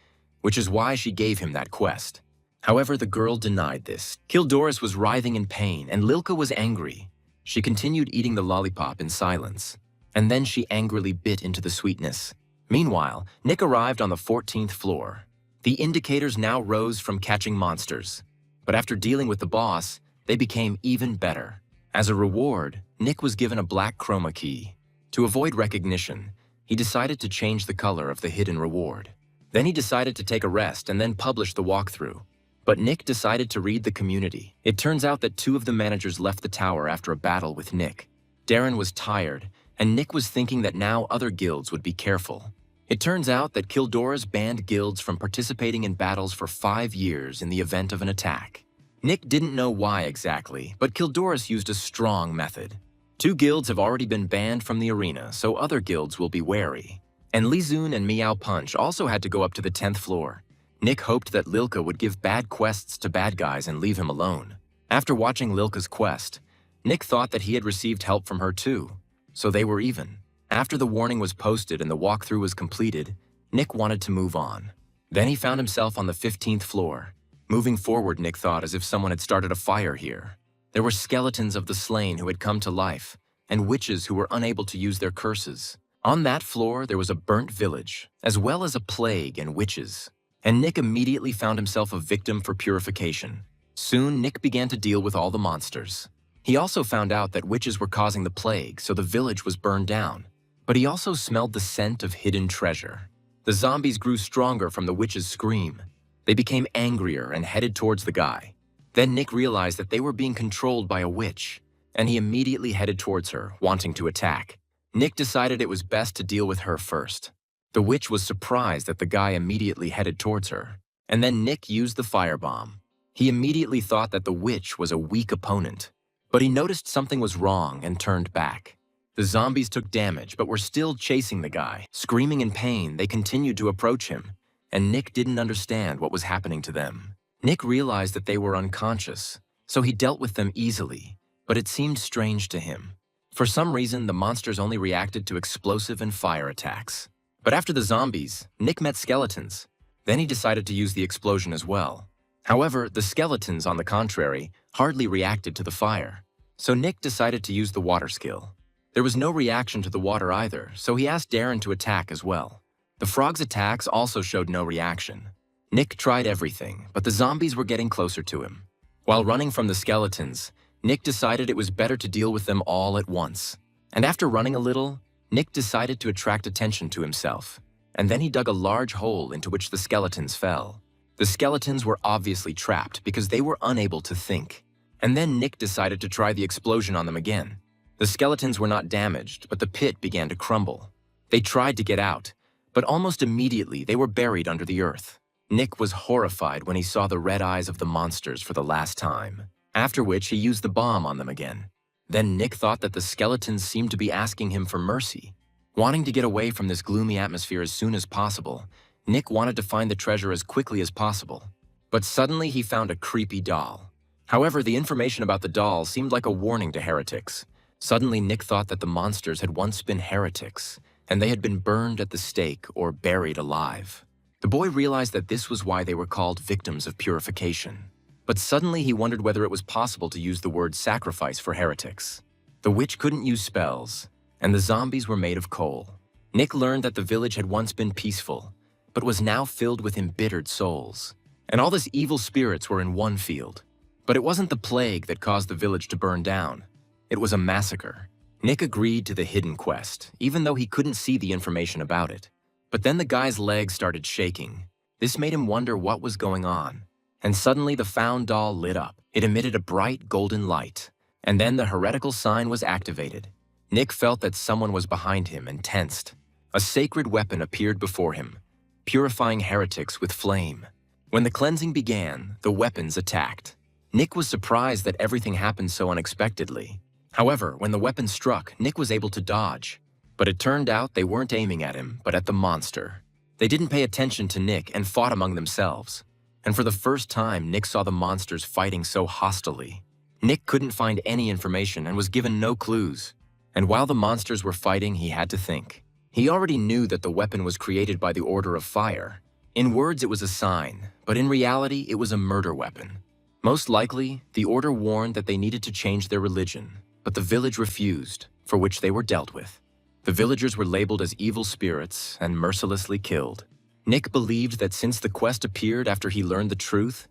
which is why she gave him that quest. However, the girl denied this. Kildoris was writhing in pain, and Lilka was angry. She continued eating the lollipop in silence, and then she angrily bit into the sweetness. Meanwhile, Nick arrived on the 14th floor. The indicators now rose from catching monsters, but after dealing with the boss, they became even better. As a reward, Nick was given a black chroma key. To avoid recognition, he decided to change the color of the hidden reward. Then he decided to take a rest and then publish the walkthrough. But Nick decided to read the community. It turns out that 2 of the managers left the tower after a battle with Nick. Darren was tired, and Nick was thinking that now other guilds would be careful. It turns out that Kildoris banned guilds from participating in battles for 5 years in the event of an attack. Nick didn't know why exactly, but Kildoris used a strong method. 2 guilds have already been banned from the arena, so other guilds will be wary. And Lizun and Meow Punch also had to go up to the 10th floor. Nick hoped that Lilka would give bad quests to bad guys and leave him alone. After watching Lilka's quest, Nick thought that he had received help from her too, so they were even. After the warning was posted and the walkthrough was completed, Nick wanted to move on. Then he found himself on the 15th floor. Moving forward, Nick thought as if someone had started a fire here. There were skeletons of the slain who had come to life, and witches who were unable to use their curses. On that floor, there was a burnt village, as well as a plague and witches. And Nick immediately found himself a victim for purification. Soon, Nick began to deal with all the monsters. He also found out that witches were causing the plague, so the village was burned down. But he also smelled the scent of hidden treasure. The zombies grew stronger from the witches' scream. They became angrier and headed towards the guy. Then Nick realized that they were being controlled by a witch, and he immediately headed towards her, wanting to attack. Nick decided it was best to deal with her first. The witch was surprised that the guy immediately headed towards her, and then Nick used the firebomb. He immediately thought that the witch was a weak opponent, but he noticed something was wrong and turned back. The zombies took damage but were still chasing the guy. Screaming in pain, they continued to approach him, and Nick didn't understand what was happening to them. Nick realized that they were unconscious, so he dealt with them easily, but it seemed strange to him. For some reason, the monsters only reacted to explosive and fire attacks. But after the zombies, Nick met skeletons. Then he decided to use the explosion as well. However, the skeletons, on the contrary, hardly reacted to the fire. So Nick decided to use the water skill. There was no reaction to the water either, so he asked Darren to attack as well. The frog's attacks also showed no reaction. Nick tried everything, but the zombies were getting closer to him. While running from the skeletons, Nick decided it was better to deal with them all at once. And after running a little, Nick decided to attract attention to himself, and then he dug a large hole into which the skeletons fell. The skeletons were obviously trapped because they were unable to think. And then Nick decided to try the explosion on them again. The skeletons were not damaged, but the pit began to crumble. They tried to get out, but almost immediately they were buried under the earth. Nick was horrified when he saw the red eyes of the monsters for the last time, after which he used the bomb on them again. Then Nick thought that the skeletons seemed to be asking him for mercy. Wanting to get away from this gloomy atmosphere as soon as possible, Nick wanted to find the treasure as quickly as possible. But suddenly he found a creepy doll. However, the information about the doll seemed like a warning to heretics. Suddenly Nick thought that the monsters had once been heretics, and they had been burned at the stake or buried alive. The boy realized that this was why they were called victims of purification. But suddenly he wondered whether it was possible to use the word sacrifice for heretics. The witch couldn't use spells, and the zombies were made of coal. Nick learned that the village had once been peaceful, but was now filled with embittered souls. And all these evil spirits were in one field. But it wasn't the plague that caused the village to burn down. It was a massacre. Nick agreed to the hidden quest, even though he couldn't see the information about it. But then the guy's legs started shaking. This made him wonder what was going on. And suddenly the found doll lit up. It emitted a bright golden light, and then the heretical sign was activated. Nick felt that someone was behind him and tensed. A sacred weapon appeared before him, purifying heretics with flame. When the cleansing began, the weapons attacked. Nick was surprised that everything happened so unexpectedly. However, when the weapon struck, Nick was able to dodge. But it turned out they weren't aiming at him, but at the monster. They didn't pay attention to Nick and fought among themselves. And for the first time, Nick saw the monsters fighting so hostilely. Nick couldn't find any information and was given no clues. And while the monsters were fighting, he had to think. He already knew that the weapon was created by the Order of Fire. In words, it was a sign, but in reality, it was a murder weapon. Most likely, the order warned that they needed to change their religion, but the village refused, for which they were dealt with. The villagers were labeled as evil spirits and mercilessly killed. Nick believed that since the quest appeared after he learned the truth,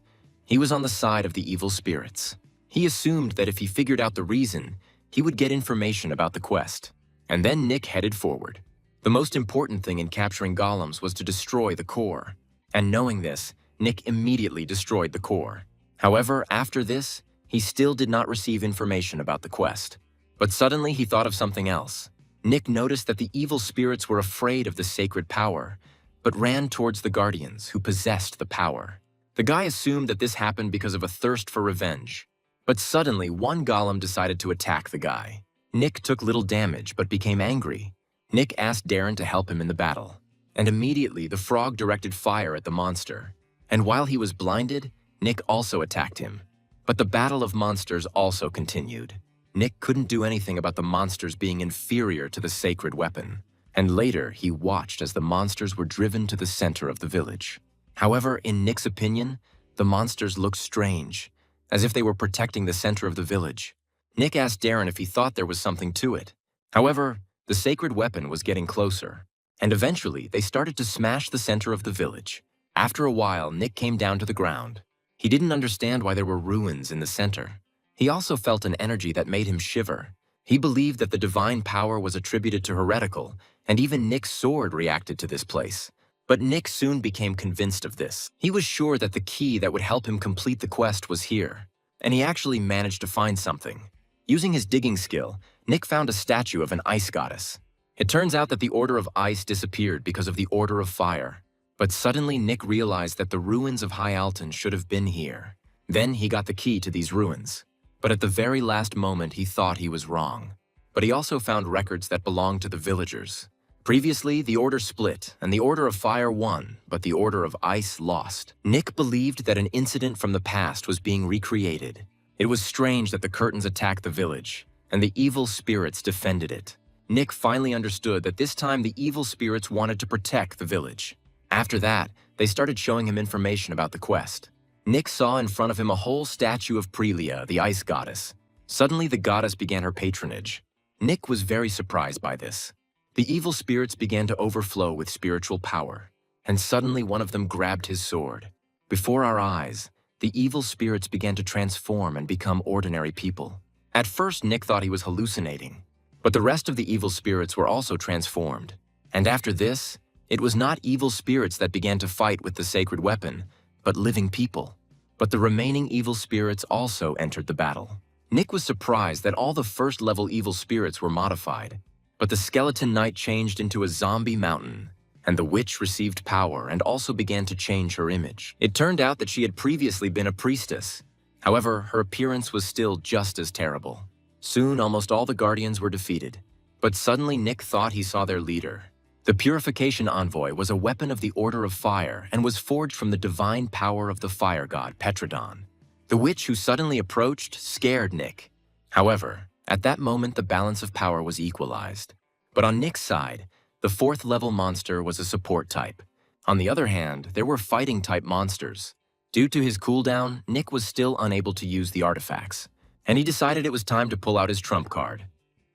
he was on the side of the evil spirits. He assumed that if he figured out the reason, he would get information about the quest. And then Nick headed forward. The most important thing in capturing golems was to destroy the core. And knowing this, Nick immediately destroyed the core. However, after this, he still did not receive information about the quest. But suddenly he thought of something else. Nick noticed that the evil spirits were afraid of the sacred power, but ran towards the guardians who possessed the power. The guy assumed that this happened because of a thirst for revenge. But suddenly, one golem decided to attack the guy. Nick took little damage but became angry. Nick asked Darren to help him in the battle. And immediately, the frog directed fire at the monster. And while he was blinded, Nick also attacked him. But the battle of monsters also continued. Nick couldn't do anything about the monsters being inferior to the sacred weapon. And later, he watched as the monsters were driven to the center of the village. However, in Nick's opinion, the monsters looked strange, as if they were protecting the center of the village. Nick asked Darren if he thought there was something to it. However, the sacred weapon was getting closer, and eventually they started to smash the center of the village. After a while, Nick came down to the ground. He didn't understand why there were ruins in the center. He also felt an energy that made him shiver. He believed that the divine power was attributed to heretical, and even Nick's sword reacted to this place. But Nick soon became convinced of this. He was sure that the key that would help him complete the quest was here, and he actually managed to find something. Using his digging skill, Nick found a statue of an ice goddess. It turns out that the Order of Ice disappeared because of the Order of Fire. But suddenly Nick realized that the ruins of High Alton should have been here. Then he got the key to these ruins. But at the very last moment, he thought he was wrong. But he also found records that belonged to the villagers. Previously, the Order split, and the Order of Fire won, but the Order of Ice lost. Nick believed that an incident from the past was being recreated. It was strange that the curtains attacked the village, and the evil spirits defended it. Nick finally understood that this time the evil spirits wanted to protect the village. After that, they started showing him information about the quest. Nick saw in front of him a whole statue of Prelia, the ice goddess. Suddenly, the goddess began her patronage. Nick was very surprised by this. The evil spirits began to overflow with spiritual power, and suddenly one of them grabbed his sword. Before our eyes, the evil spirits began to transform and become ordinary people. At first, Nick thought he was hallucinating, but the rest of the evil spirits were also transformed. And after this, it was not evil spirits that began to fight with the sacred weapon, but living people. But the remaining evil spirits also entered the battle. Nick was surprised that all the first-level evil spirits were modified, but the skeleton knight changed into a zombie mountain, and the witch received power and also began to change her image. It turned out that she had previously been a priestess. However, her appearance was still just as terrible. Soon, almost all the guardians were defeated, but suddenly Nick thought he saw their leader. The Purification Envoy was a weapon of the Order of Fire and was forged from the divine power of the fire god, Petrodon. The witch who suddenly approached scared Nick. However, at that moment the balance of power was equalized. But on Nick's side, the fourth-level monster was a support type. On the other hand, there were fighting-type monsters. Due to his cooldown, Nick was still unable to use the artifacts, and he decided it was time to pull out his trump card,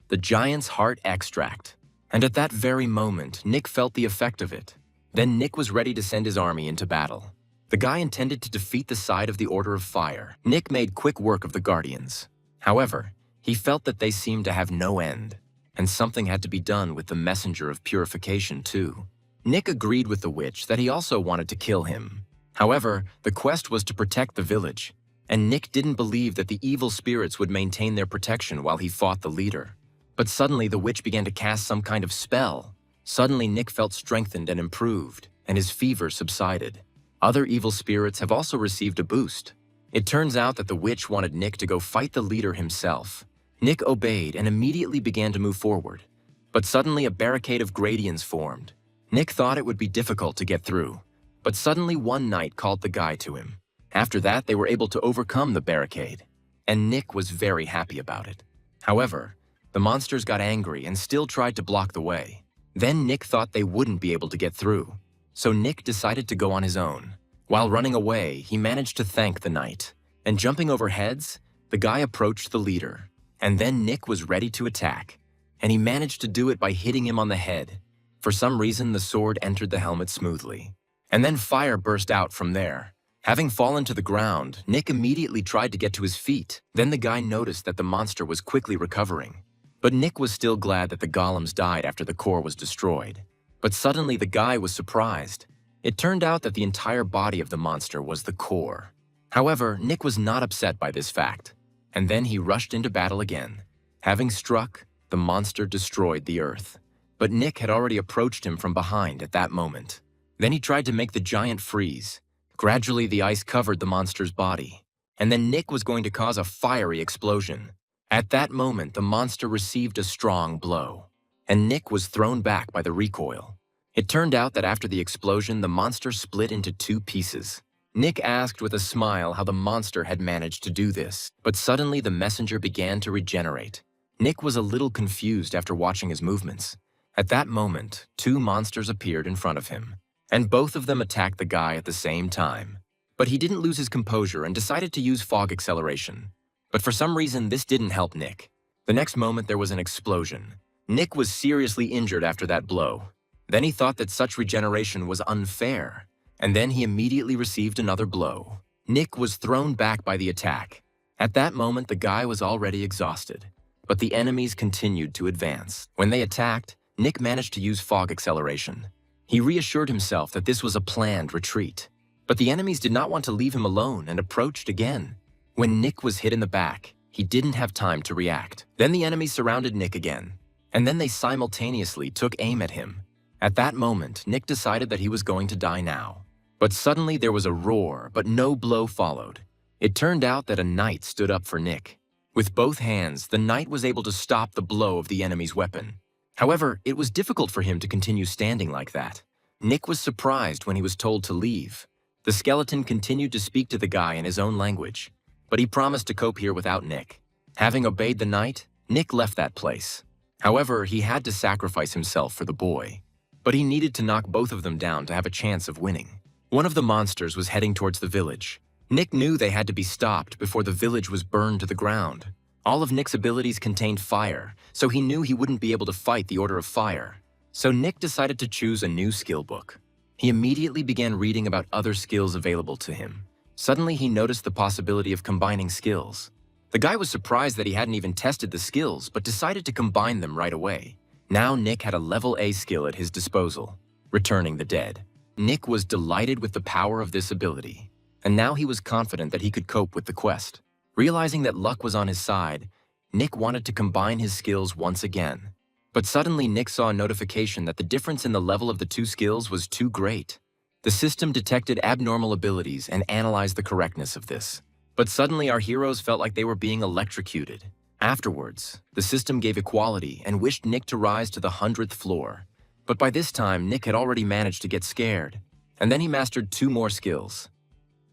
the Giant's Heart Extract. And at that very moment, Nick felt the effect of it. Then Nick was ready to send his army into battle. The guy intended to defeat the side of the Order of Fire. Nick made quick work of the Guardians. However, he felt that they seemed to have no end, and something had to be done with the Messenger of Purification too. Nick agreed with the witch that he also wanted to kill him. However, the quest was to protect the village, and Nick didn't believe that the evil spirits would maintain their protection while he fought the leader. But suddenly the witch began to cast some kind of spell. Suddenly Nick felt strengthened and improved, and his fever subsided. Other evil spirits have also received a boost. It turns out that the witch wanted Nick to go fight the leader himself. Nick obeyed and immediately began to move forward. But suddenly a barricade of gradients formed. Nick thought it would be difficult to get through, but suddenly one knight called the guy to him. After that, they were able to overcome the barricade, and Nick was very happy about it. However, the monsters got angry and still tried to block the way. Then Nick thought they wouldn't be able to get through. so Nick decided to go on his own. While running away, he managed to thank the knight, and jumping over heads, the guy approached the leader. And then Nick was ready to attack, and he managed to do it by hitting him on the head. For some reason, the sword entered the helmet smoothly, and then fire burst out from there. Having fallen to the ground, Nick immediately tried to get to his feet. Then the guy noticed that the monster was quickly recovering. But Nick was still glad that the golems died after the core was destroyed. But suddenly the guy was surprised. It turned out that the entire body of the monster was the core. However, Nick was not upset by this fact, and then he rushed into battle again. Having struck, the monster destroyed the earth. But Nick had already approached him from behind at that moment. Then he tried to make the giant freeze. Gradually, the ice covered the monster's body, and then Nick was going to cause a fiery explosion. At that moment, the monster received a strong blow, and Nick was thrown back by the recoil. It turned out that after the explosion, the monster split into 2 pieces. Nick asked with a smile how the monster had managed to do this, but suddenly the messenger began to regenerate. Nick was a little confused after watching his movements. At that moment, 2 monsters appeared in front of him, and both of them attacked the guy at the same time. But he didn't lose his composure and decided to use fog acceleration. But for some reason, this didn't help Nick. The next moment, there was an explosion. Nick was seriously injured after that blow. Then he thought that such regeneration was unfair, and then he immediately received another blow. Nick was thrown back by the attack. At that moment, the guy was already exhausted, but the enemies continued to advance. When they attacked, Nick managed to use fog acceleration. He reassured himself that this was a planned retreat. But the enemies did not want to leave him alone and approached again. When Nick was hit in the back, he didn't have time to react. Then the enemies surrounded Nick again, and then they simultaneously took aim at him. At that moment, Nick decided that he was going to die now. But suddenly there was a roar, but no blow followed. It turned out that a knight stood up for Nick. With both hands, the knight was able to stop the blow of the enemy's weapon. However, it was difficult for him to continue standing like that. Nick was surprised when he was told to leave. The skeleton continued to speak to the guy in his own language, but he promised to cope here without Nick. Having obeyed the knight, Nick left that place. However, he had to sacrifice himself for the boy. But he needed to knock both of them down to have a chance of winning. One of the monsters was heading towards the village. Nick knew they had to be stopped before the village was burned to the ground. All of Nick's abilities contained fire, so he knew he wouldn't be able to fight the Order of Fire. So Nick decided to choose a new skill book. He immediately began reading about other skills available to him. Suddenly, he noticed the possibility of combining skills. The guy was surprised that he hadn't even tested the skills, but decided to combine them right away. Now Nick had a level A skill at his disposal, returning the dead. Nick was delighted with the power of this ability, and now he was confident that he could cope with the quest. Realizing that luck was on his side, Nick wanted to combine his skills once again. But suddenly Nick saw a notification that the difference in the level of the 2 skills was too great. The system detected abnormal abilities and analyzed the correctness of this. But suddenly our heroes felt like they were being electrocuted. Afterwards, the system gave equality and wished Nick to rise to the 100th floor. But by this time, Nick had already managed to get scared. And then he mastered 2 more skills: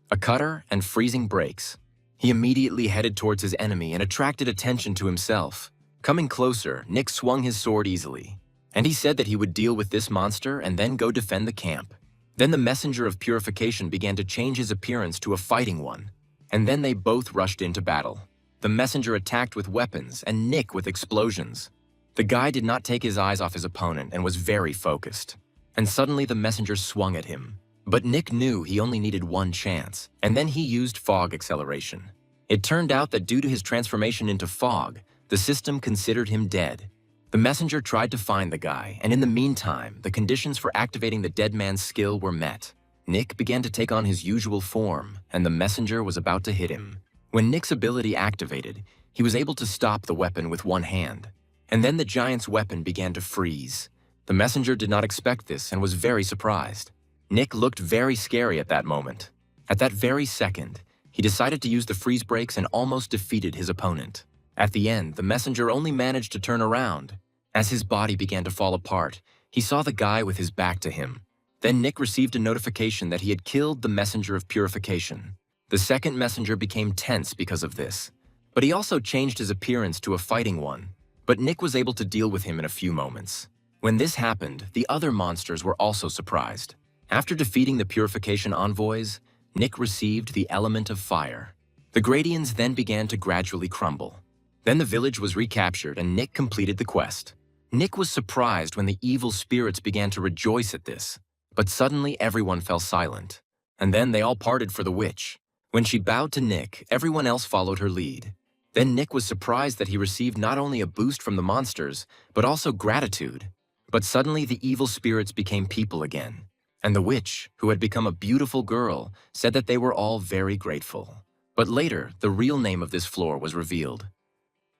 a cutter and freezing breaks. He immediately headed towards his enemy and attracted attention to himself. Coming closer, Nick swung his sword easily, and he said that he would deal with this monster and then go defend the camp. Then the messenger of purification began to change his appearance to a fighting one, and then they both rushed into battle. The messenger attacked with weapons and Nick with explosions. The guy did not take his eyes off his opponent and was very focused. And suddenly the messenger swung at him. But Nick knew he only needed 1 chance, and then he used fog acceleration. It turned out that due to his transformation into fog, the system considered him dead. The messenger tried to find the guy, and in the meantime, the conditions for activating the dead man's skill were met. Nick began to take on his usual form, and the messenger was about to hit him. When Nick's ability activated, he was able to stop the weapon with 1 hand. And then the giant's weapon began to freeze. The messenger did not expect this and was very surprised. Nick looked very scary at that moment. At that very second, he decided to use the freeze breaks and almost defeated his opponent. At the end, the messenger only managed to turn around. As his body began to fall apart, he saw the guy with his back to him. Then Nick received a notification that he had killed the messenger of purification. The second messenger became tense because of this, but he also changed his appearance to a fighting one. But Nick was able to deal with him in a few moments. When this happened, the other monsters were also surprised. After defeating the purification envoys, Nick received the element of fire. The gradients then began to gradually crumble. Then the village was recaptured and Nick completed the quest. Nick was surprised when the evil spirits began to rejoice at this, but suddenly everyone fell silent. And then they all parted for the witch. When she bowed to Nick, everyone else followed her lead. Then Nick was surprised that he received not only a boost from the monsters, but also gratitude. But suddenly the evil spirits became people again. And the witch, who had become a beautiful girl, said that they were all very grateful. But later, the real name of this floor was revealed.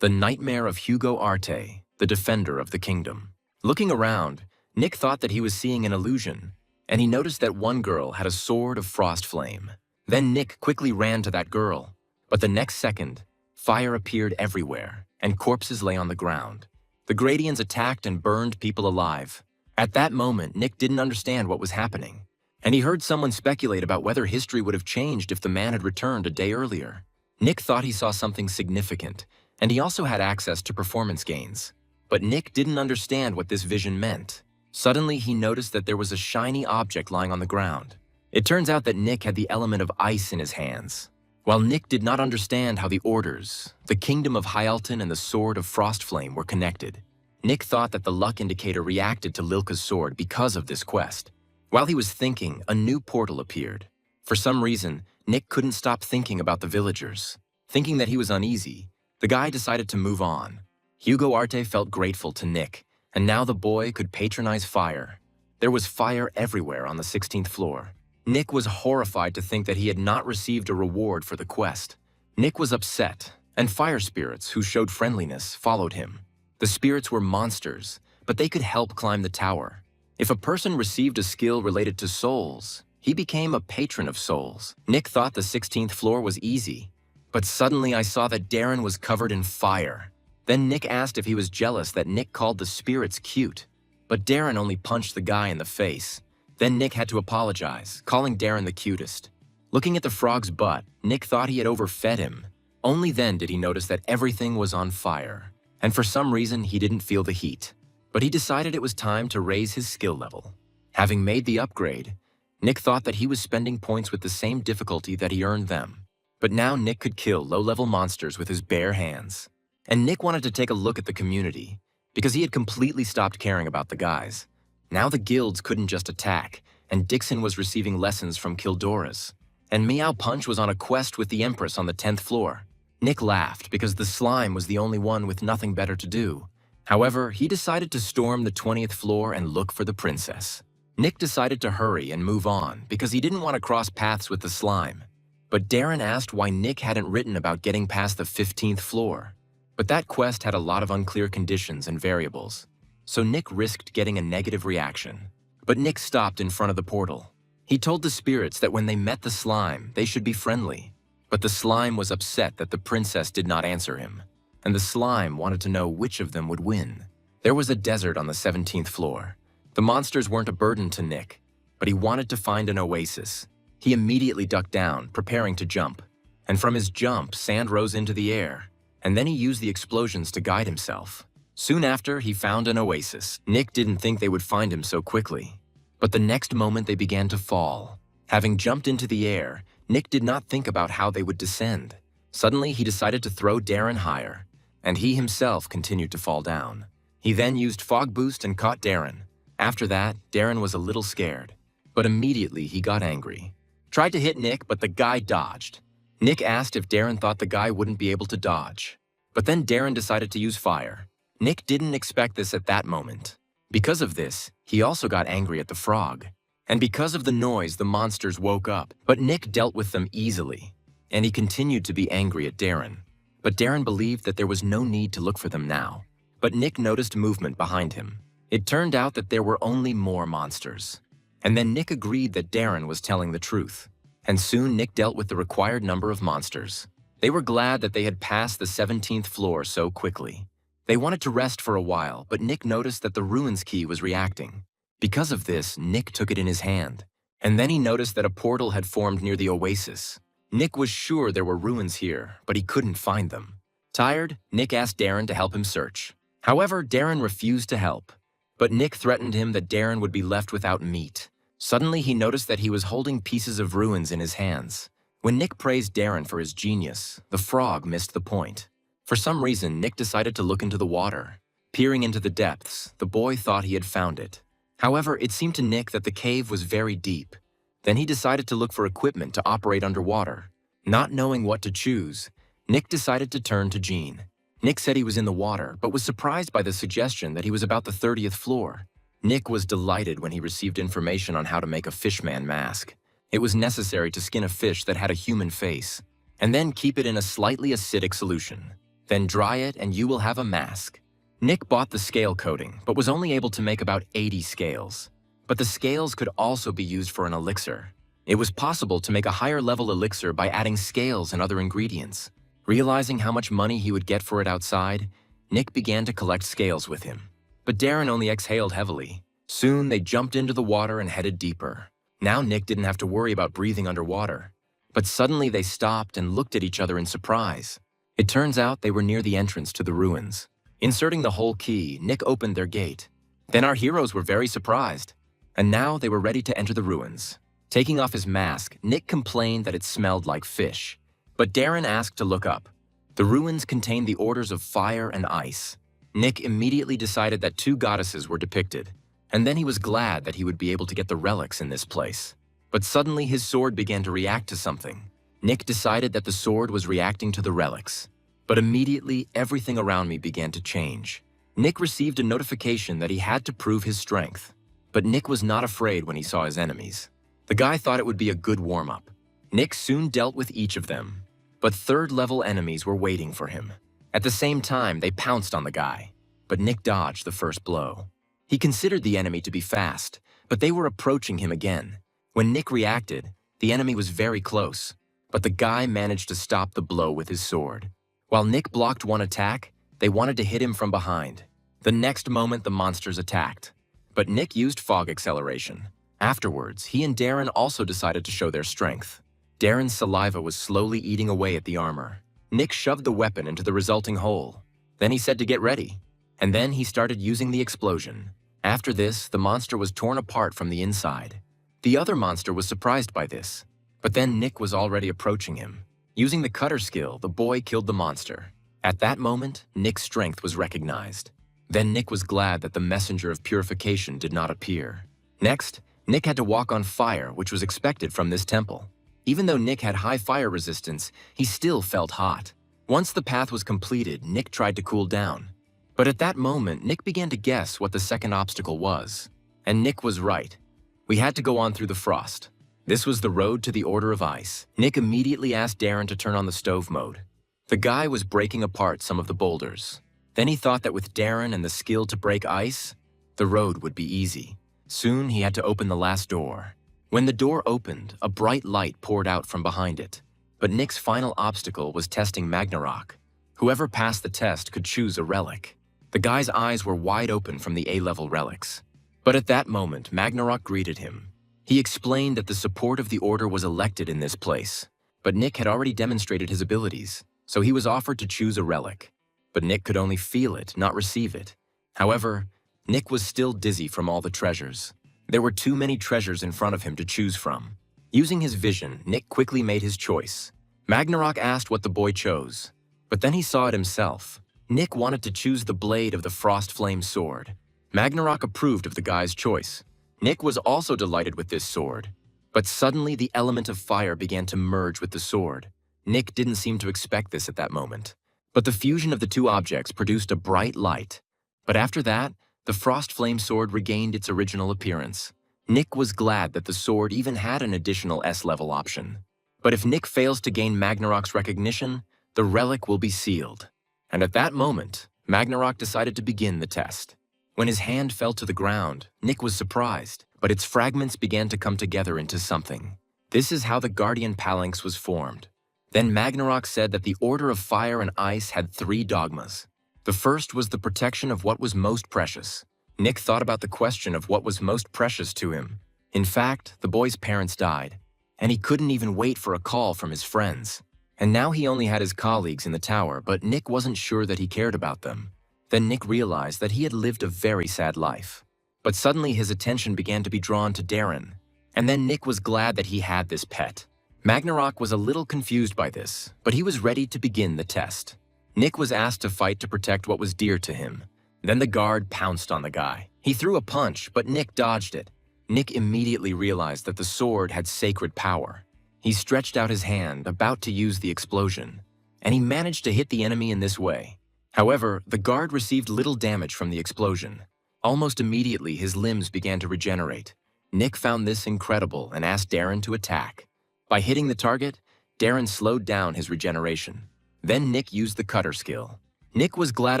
The Nightmare of Hugo Arte, the Defender of the Kingdom. Looking around, Nick thought that he was seeing an illusion, and he noticed that one girl had a sword of frost flame. Then Nick quickly ran to that girl, but the next second, fire appeared everywhere, and corpses lay on the ground. The Gradients attacked and burned people alive. At that moment, Nick didn't understand what was happening, and he heard someone speculate about whether history would have changed if the man had returned a day earlier. Nick thought he saw something significant, and he also had access to performance gains. But Nick didn't understand what this vision meant. Suddenly, he noticed that there was a shiny object lying on the ground. It turns out that Nick had the element of ice in his hands. While Nick did not understand how the orders, the Kingdom of Hyalton and the Sword of Frostflame were connected, Nick thought that the luck indicator reacted to Lilka's sword because of this quest. While he was thinking, a new portal appeared. For some reason, Nick couldn't stop thinking about the villagers. Thinking that he was uneasy, the guy decided to move on. Hugo Arte felt grateful to Nick, and now the boy could patronize fire. There was fire everywhere on the 16th floor. Nick was horrified to think that he had not received a reward for the quest. Nick was upset, and fire spirits who showed friendliness followed him. The spirits were monsters, but they could help climb the tower. If a person received a skill related to souls, he became a patron of souls. Nick thought the 16th floor was easy, but suddenly I saw that Darren was covered in fire. Then Nick asked if he was jealous that Nick called the spirits cute, but Darren only punched the guy in the face. Then Nick had to apologize, calling Darren the cutest. Looking at the frog's butt, Nick thought he had overfed him. Only then did he notice that everything was on fire, and for some reason he didn't feel the heat. But he decided it was time to raise his skill level. Having made the upgrade, Nick thought that he was spending points with the same difficulty that he earned them. But now Nick could kill low-level monsters with his bare hands. And Nick wanted to take a look at the community, because he had completely stopped caring about the guys. Now the guilds couldn't just attack, and Dixon was receiving lessons from Kildoras. And Meow Punch was on a quest with the Empress on the 10th floor. Nick laughed because the slime was the only one with nothing better to do. However, he decided to storm the 20th floor and look for the princess. Nick decided to hurry and move on because he didn't want to cross paths with the slime. But Darren asked why Nick hadn't written about getting past the 15th floor. But that quest had a lot of unclear conditions and variables. So Nick risked getting a negative reaction. But Nick stopped in front of the portal. He told the spirits that when they met the slime, they should be friendly. But the slime was upset that the princess did not answer him. And the slime wanted to know which of them would win. There was a desert on the 17th floor. The monsters weren't a burden to Nick, but he wanted to find an oasis. He immediately ducked down, preparing to jump. And from his jump, sand rose into the air. And then he used the explosions to guide himself. Soon after, he found an oasis. Nick didn't think they would find him so quickly. But the next moment they began to fall. Having jumped into the air, Nick did not think about how they would descend. Suddenly, he decided to throw Darren higher, and he himself continued to fall down. He then used Fog Boost and caught Darren. After that, Darren was a little scared, but immediately he got angry. Tried to hit Nick, but the guy dodged. Nick asked if Darren thought the guy wouldn't be able to dodge. But then Darren decided to use fire. Nick didn't expect this at that moment. Because of this, he also got angry at the frog. And because of the noise, the monsters woke up, but Nick dealt with them easily. And he continued to be angry at Darren. But Darren believed that there was no need to look for them now. But Nick noticed movement behind him. It turned out that there were only more monsters. And then Nick agreed that Darren was telling the truth. And soon Nick dealt with the required number of monsters. They were glad that they had passed the 17th floor so quickly. They wanted to rest for a while, but Nick noticed that the ruins key was reacting. Because of this, Nick took it in his hand. And then he noticed that a portal had formed near the oasis. Nick was sure there were ruins here, but he couldn't find them. Tired, Nick asked Darren to help him search. However, Darren refused to help. But Nick threatened him that Darren would be left without meat. Suddenly, he noticed that he was holding pieces of ruins in his hands. When Nick praised Darren for his genius, the frog missed the point. For some reason, Nick decided to look into the water. Peering into the depths, the boy thought he had found it. However, it seemed to Nick that the cave was very deep. Then he decided to look for equipment to operate underwater. Not knowing what to choose, Nick decided to turn to Gene. Nick said he was in the water, but was surprised by the suggestion that he was about the 30th floor. Nick was delighted when he received information on how to make a fishman mask. It was necessary to skin a fish that had a human face, and then keep it in a slightly acidic solution. Then dry it and you will have a mask. Nick bought the scale coating, but was only able to make about 80 scales. But the scales could also be used for an elixir. It was possible to make a higher-level elixir by adding scales and other ingredients. Realizing how much money he would get for it outside, Nick began to collect scales with him. But Darren only exhaled heavily. Soon, they jumped into the water and headed deeper. Now Nick didn't have to worry about breathing underwater. But suddenly they stopped and looked at each other in surprise. It turns out they were near the entrance to the ruins. Inserting the whole key, Nick opened their gate. Then our heroes were very surprised. And now they were ready to enter the ruins. Taking off his mask, Nick complained that it smelled like fish. But Darren asked to look up. The ruins contained the orders of fire and ice. Nick immediately decided that two goddesses were depicted, and then he was glad that he would be able to get the relics in this place. But suddenly his sword began to react to something. Nick decided that the sword was reacting to the relics. But immediately, everything around me began to change. Nick received a notification that he had to prove his strength. But Nick was not afraid when he saw his enemies. The guy thought it would be a good warm-up. Nick soon dealt with each of them. But third-level enemies were waiting for him. At the same time, they pounced on the guy. But Nick dodged the first blow. He considered the enemy to be fast, but they were approaching him again. When Nick reacted, the enemy was very close. But the guy managed to stop the blow with his sword. While Nick blocked one attack, they wanted to hit him from behind. The next moment, the monsters attacked. But Nick used fog acceleration. Afterwards, he and Darren also decided to show their strength. Darren's saliva was slowly eating away at the armor. Nick shoved the weapon into the resulting hole. Then he said to get ready. And then he started using the explosion. After this, the monster was torn apart from the inside. The other monster was surprised by this. But then Nick was already approaching him. Using the cutter skill, the boy killed the monster. At that moment, Nick's strength was recognized. Then Nick was glad that the messenger of purification did not appear. Next, Nick had to walk on fire, which was expected from this temple. Even though Nick had high fire resistance, he still felt hot. Once the path was completed, Nick tried to cool down. But at that moment, Nick began to guess what the second obstacle was. And Nick was right. We had to go on through the frost. This was the road to the Order of Ice. Nick immediately asked Darren to turn on the stove mode. The guy was breaking apart some of the boulders. Then he thought that with Darren and the skill to break ice, the road would be easy. Soon he had to open the last door. When the door opened, a bright light poured out from behind it. But Nick's final obstacle was testing Magnarok. Whoever passed the test could choose a relic. The guy's eyes were wide open from the A-level relics. But at that moment, Magnarok greeted him. He explained that the support of the Order was elected in this place. But Nick had already demonstrated his abilities, so he was offered to choose a relic. But Nick could only feel it, not receive it. However, Nick was still dizzy from all the treasures. There were too many treasures in front of him to choose from. Using his vision, Nick quickly made his choice. Magnarok asked what the boy chose, but then he saw it himself. Nick wanted to choose the blade of the Frost Flame sword. Magnarok approved of the guy's choice. Nick was also delighted with this sword. But suddenly the element of fire began to merge with the sword. Nick didn't seem to expect this at that moment. But the fusion of the two objects produced a bright light. But after that, the Frost Flame sword regained its original appearance. Nick was glad that the sword even had an additional S-level option. But if Nick fails to gain Magnarok's recognition, the relic will be sealed. And at that moment, Magnarok decided to begin the test. When his hand fell to the ground, Nick was surprised, but its fragments began to come together into something. This is how the Guardian Phalanx was formed. Then Magnarok said that the Order of Fire and Ice had 3 dogmas. The first was the protection of what was most precious. Nick thought about the question of what was most precious to him. In fact, the boy's parents died, and he couldn't even wait for a call from his friends. And now he only had his colleagues in the tower, but Nick wasn't sure that he cared about them. Then Nick realized that he had lived a very sad life. But suddenly his attention began to be drawn to Darren. And then Nick was glad that he had this pet. Magnarok was a little confused by this, but he was ready to begin the test. Nick was asked to fight to protect what was dear to him. Then the guard pounced on the guy. He threw a punch, but Nick dodged it. Nick immediately realized that the sword had sacred power. He stretched out his hand, about to use the explosion, and he managed to hit the enemy in this way. However, the guard received little damage from the explosion. Almost immediately, his limbs began to regenerate. Nick found this incredible and asked Darren to attack. By hitting the target, Darren slowed down his regeneration. Then Nick used the cutter skill. Nick was glad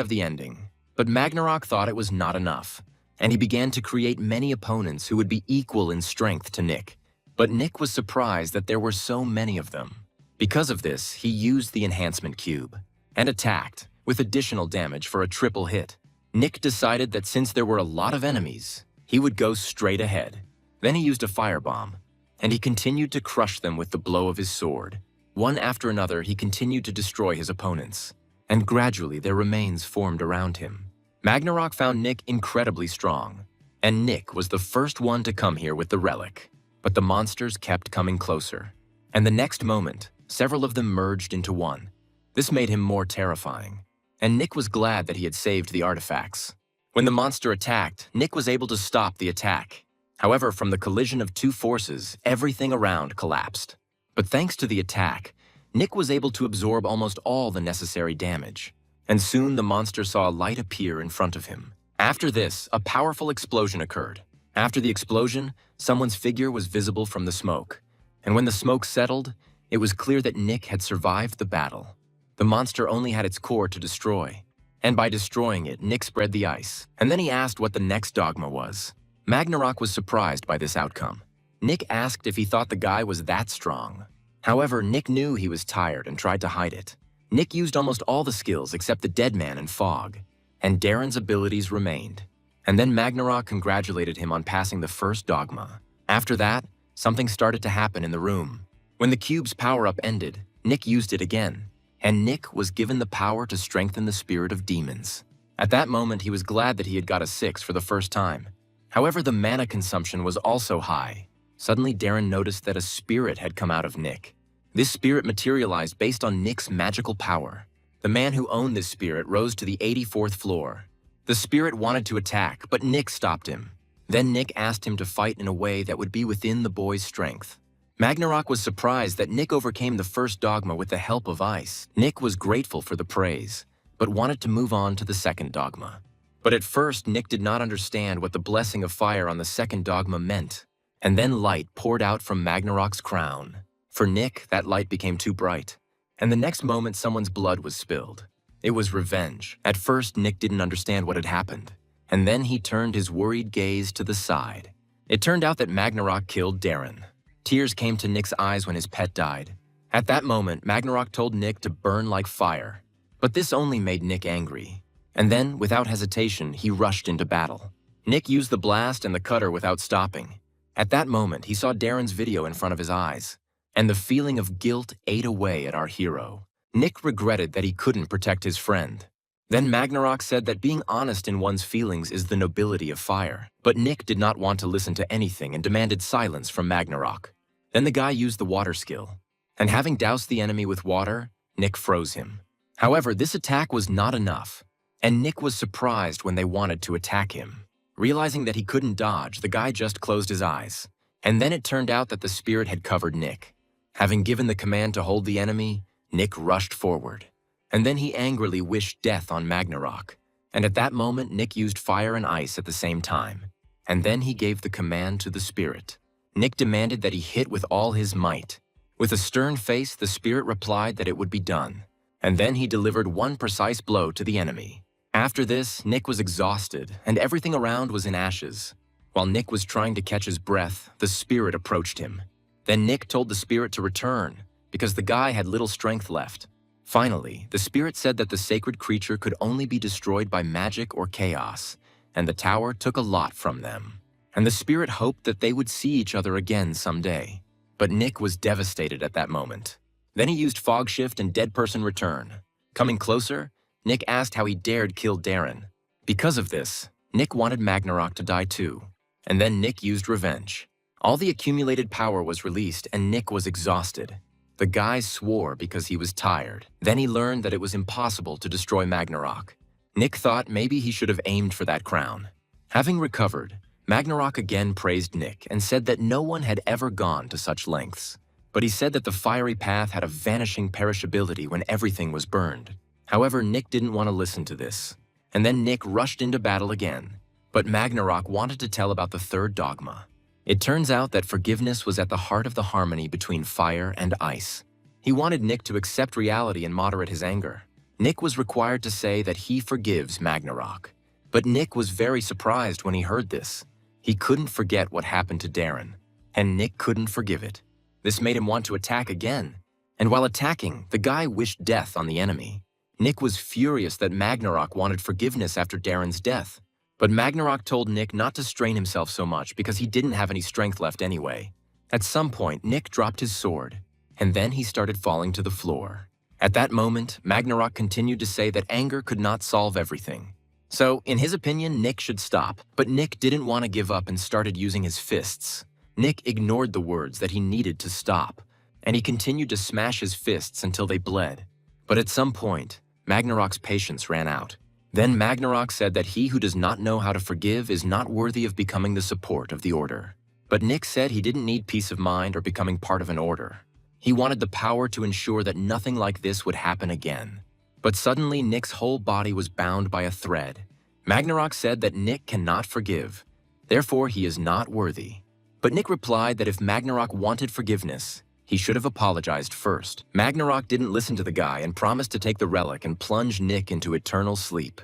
of the ending, but Magnarok thought it was not enough, and he began to create many opponents who would be equal in strength to Nick. But Nick was surprised that there were so many of them. Because of this, he used the enhancement cube and attacked, with additional damage for a triple hit. Nick decided that since there were a lot of enemies, he would go straight ahead. Then he used a firebomb, and he continued to crush them with the blow of his sword. One after another, he continued to destroy his opponents, and gradually their remains formed around him. Magnarok found Nick incredibly strong, and Nick was the first one to come here with the relic. But the monsters kept coming closer, and the next moment, several of them merged into one. This made him more terrifying, and Nick was glad that he had saved the artifacts. When the monster attacked, Nick was able to stop the attack. However, from the collision of two forces, everything around collapsed. But thanks to the attack, Nick was able to absorb almost all the necessary damage, and soon the monster saw a light appear in front of him. After this, a powerful explosion occurred. After the explosion, someone's figure was visible from the smoke, and when the smoke settled, it was clear that Nick had survived the battle. The monster only had its core to destroy, and by destroying it, Nick spread the ice, and then he asked what the next dogma was. Magnarok was surprised by this outcome. Nick asked if he thought the guy was that strong. However, Nick knew he was tired and tried to hide it. Nick used almost all the skills except the Dead Man and Fog, and Darren's abilities remained. And then Magnarok congratulated him on passing the first dogma. After that, something started to happen in the room. When the cube's power-up ended, Nick used it again, and Nick was given the power to strengthen the spirit of demons. At that moment, he was glad that he had got a 6 for the first time. However, the mana consumption was also high. Suddenly, Darren noticed that a spirit had come out of Nick. This spirit materialized based on Nick's magical power. The man who owned this spirit rose to the 84th floor. The spirit wanted to attack, but Nick stopped him. Then Nick asked him to fight in a way that would be within the boy's strength. Magnarok was surprised that Nick overcame the first dogma with the help of ice. Nick was grateful for the praise, but wanted to move on to the second dogma. But at first, Nick did not understand what the blessing of fire on the second dogma meant. And then light poured out from Magnarok's crown. For Nick, that light became too bright, and the next moment someone's blood was spilled. It was revenge. At first, Nick didn't understand what had happened, and then he turned his worried gaze to the side. It turned out that Magnarok killed Darren. Tears came to Nick's eyes when his pet died. At that moment, Magnarok told Nick to burn like fire, but this only made Nick angry. And then, without hesitation, he rushed into battle. Nick used the blast and the cutter without stopping. At that moment, he saw Darren's video in front of his eyes, and the feeling of guilt ate away at our hero. Nick regretted that he couldn't protect his friend. Then Magnarok said that being honest in one's feelings is the nobility of fire. But Nick did not want to listen to anything and demanded silence from Magnarok. Then the guy used the water skill, and having doused the enemy with water, Nick froze him. However, this attack was not enough, and Nick was surprised when they wanted to attack him. Realizing that he couldn't dodge, the guy just closed his eyes. And then it turned out that the spirit had covered Nick. Having given the command to hold the enemy, Nick rushed forward. And then he angrily wished death on Magnarok. And at that moment, Nick used fire and ice at the same time. And then he gave the command to the spirit. Nick demanded that he hit with all his might. With a stern face, the spirit replied that it would be done. And then he delivered one precise blow to the enemy. After this, Nick was exhausted, and everything around was in ashes. While Nick was trying to catch his breath, the spirit approached him. Then Nick told the spirit to return, because the guy had little strength left. Finally, the spirit said that the sacred creature could only be destroyed by magic or chaos, and the tower took a lot from them. And the spirit hoped that they would see each other again someday. But Nick was devastated at that moment. Then he used Fog Shift and Dead Person Return. Coming closer, Nick asked how he dared kill Darren. Because of this, Nick wanted Magnarok to die too. And then Nick used Revenge. All the accumulated power was released and Nick was exhausted. The guy swore because he was tired. Then he learned that it was impossible to destroy Ragnarok. Nick thought maybe he should have aimed for that crown. Having recovered, Ragnarok again praised Nick and said that no one had ever gone to such lengths. But he said that the fiery path had a vanishing perishability when everything was burned. However, Nick didn't want to listen to this. And then Nick rushed into battle again. But Ragnarok wanted to tell about the third dogma. It turns out that forgiveness was at the heart of the harmony between fire and ice. He wanted Nick to accept reality and moderate his anger. Nick was required to say that he forgives Ragnarok. But Nick was very surprised when he heard this. He couldn't forget what happened to Darren, and Nick couldn't forgive it. This made him want to attack again. And while attacking, the guy wished death on the enemy. Nick was furious that Ragnarok wanted forgiveness after Darren's death. But Ragnarok told Nick not to strain himself so much because he didn't have any strength left anyway. At some point, Nick dropped his sword, and then he started falling to the floor. At that moment, Ragnarok continued to say that anger could not solve everything. So, in his opinion, Nick should stop. But Nick didn't want to give up and started using his fists. Nick ignored the words that he needed to stop, and he continued to smash his fists until they bled. But at some point, Ragnarok's patience ran out. Then Ragnarok said that he who does not know how to forgive is not worthy of becoming the support of the order. But Nick said he didn't need peace of mind or becoming part of an order. He wanted the power to ensure that nothing like this would happen again. But suddenly Nick's whole body was bound by a thread. Ragnarok said that Nick cannot forgive, therefore he is not worthy. But Nick replied that if Ragnarok wanted forgiveness, he should have apologized first. Ragnarok didn't listen to the guy and promised to take the relic and plunge Nick into eternal sleep.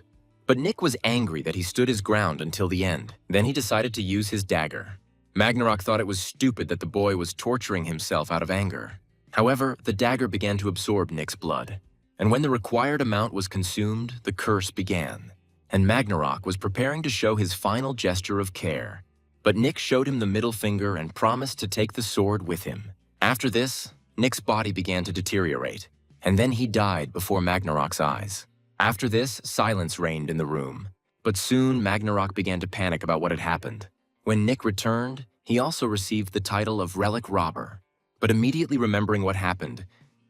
But Nick was angry that he stood his ground until the end. Then he decided to use his dagger. Ragnarok thought it was stupid that the boy was torturing himself out of anger. However, the dagger began to absorb Nick's blood. And when the required amount was consumed, the curse began. And Ragnarok was preparing to show his final gesture of care. But Nick showed him the middle finger and promised to take the sword with him. After this, Nick's body began to deteriorate, and then he died before Ragnarok's eyes. After this, silence reigned in the room. But soon, Ragnarok began to panic about what had happened. When Nick returned, he also received the title of Relic Robber. But immediately remembering what happened,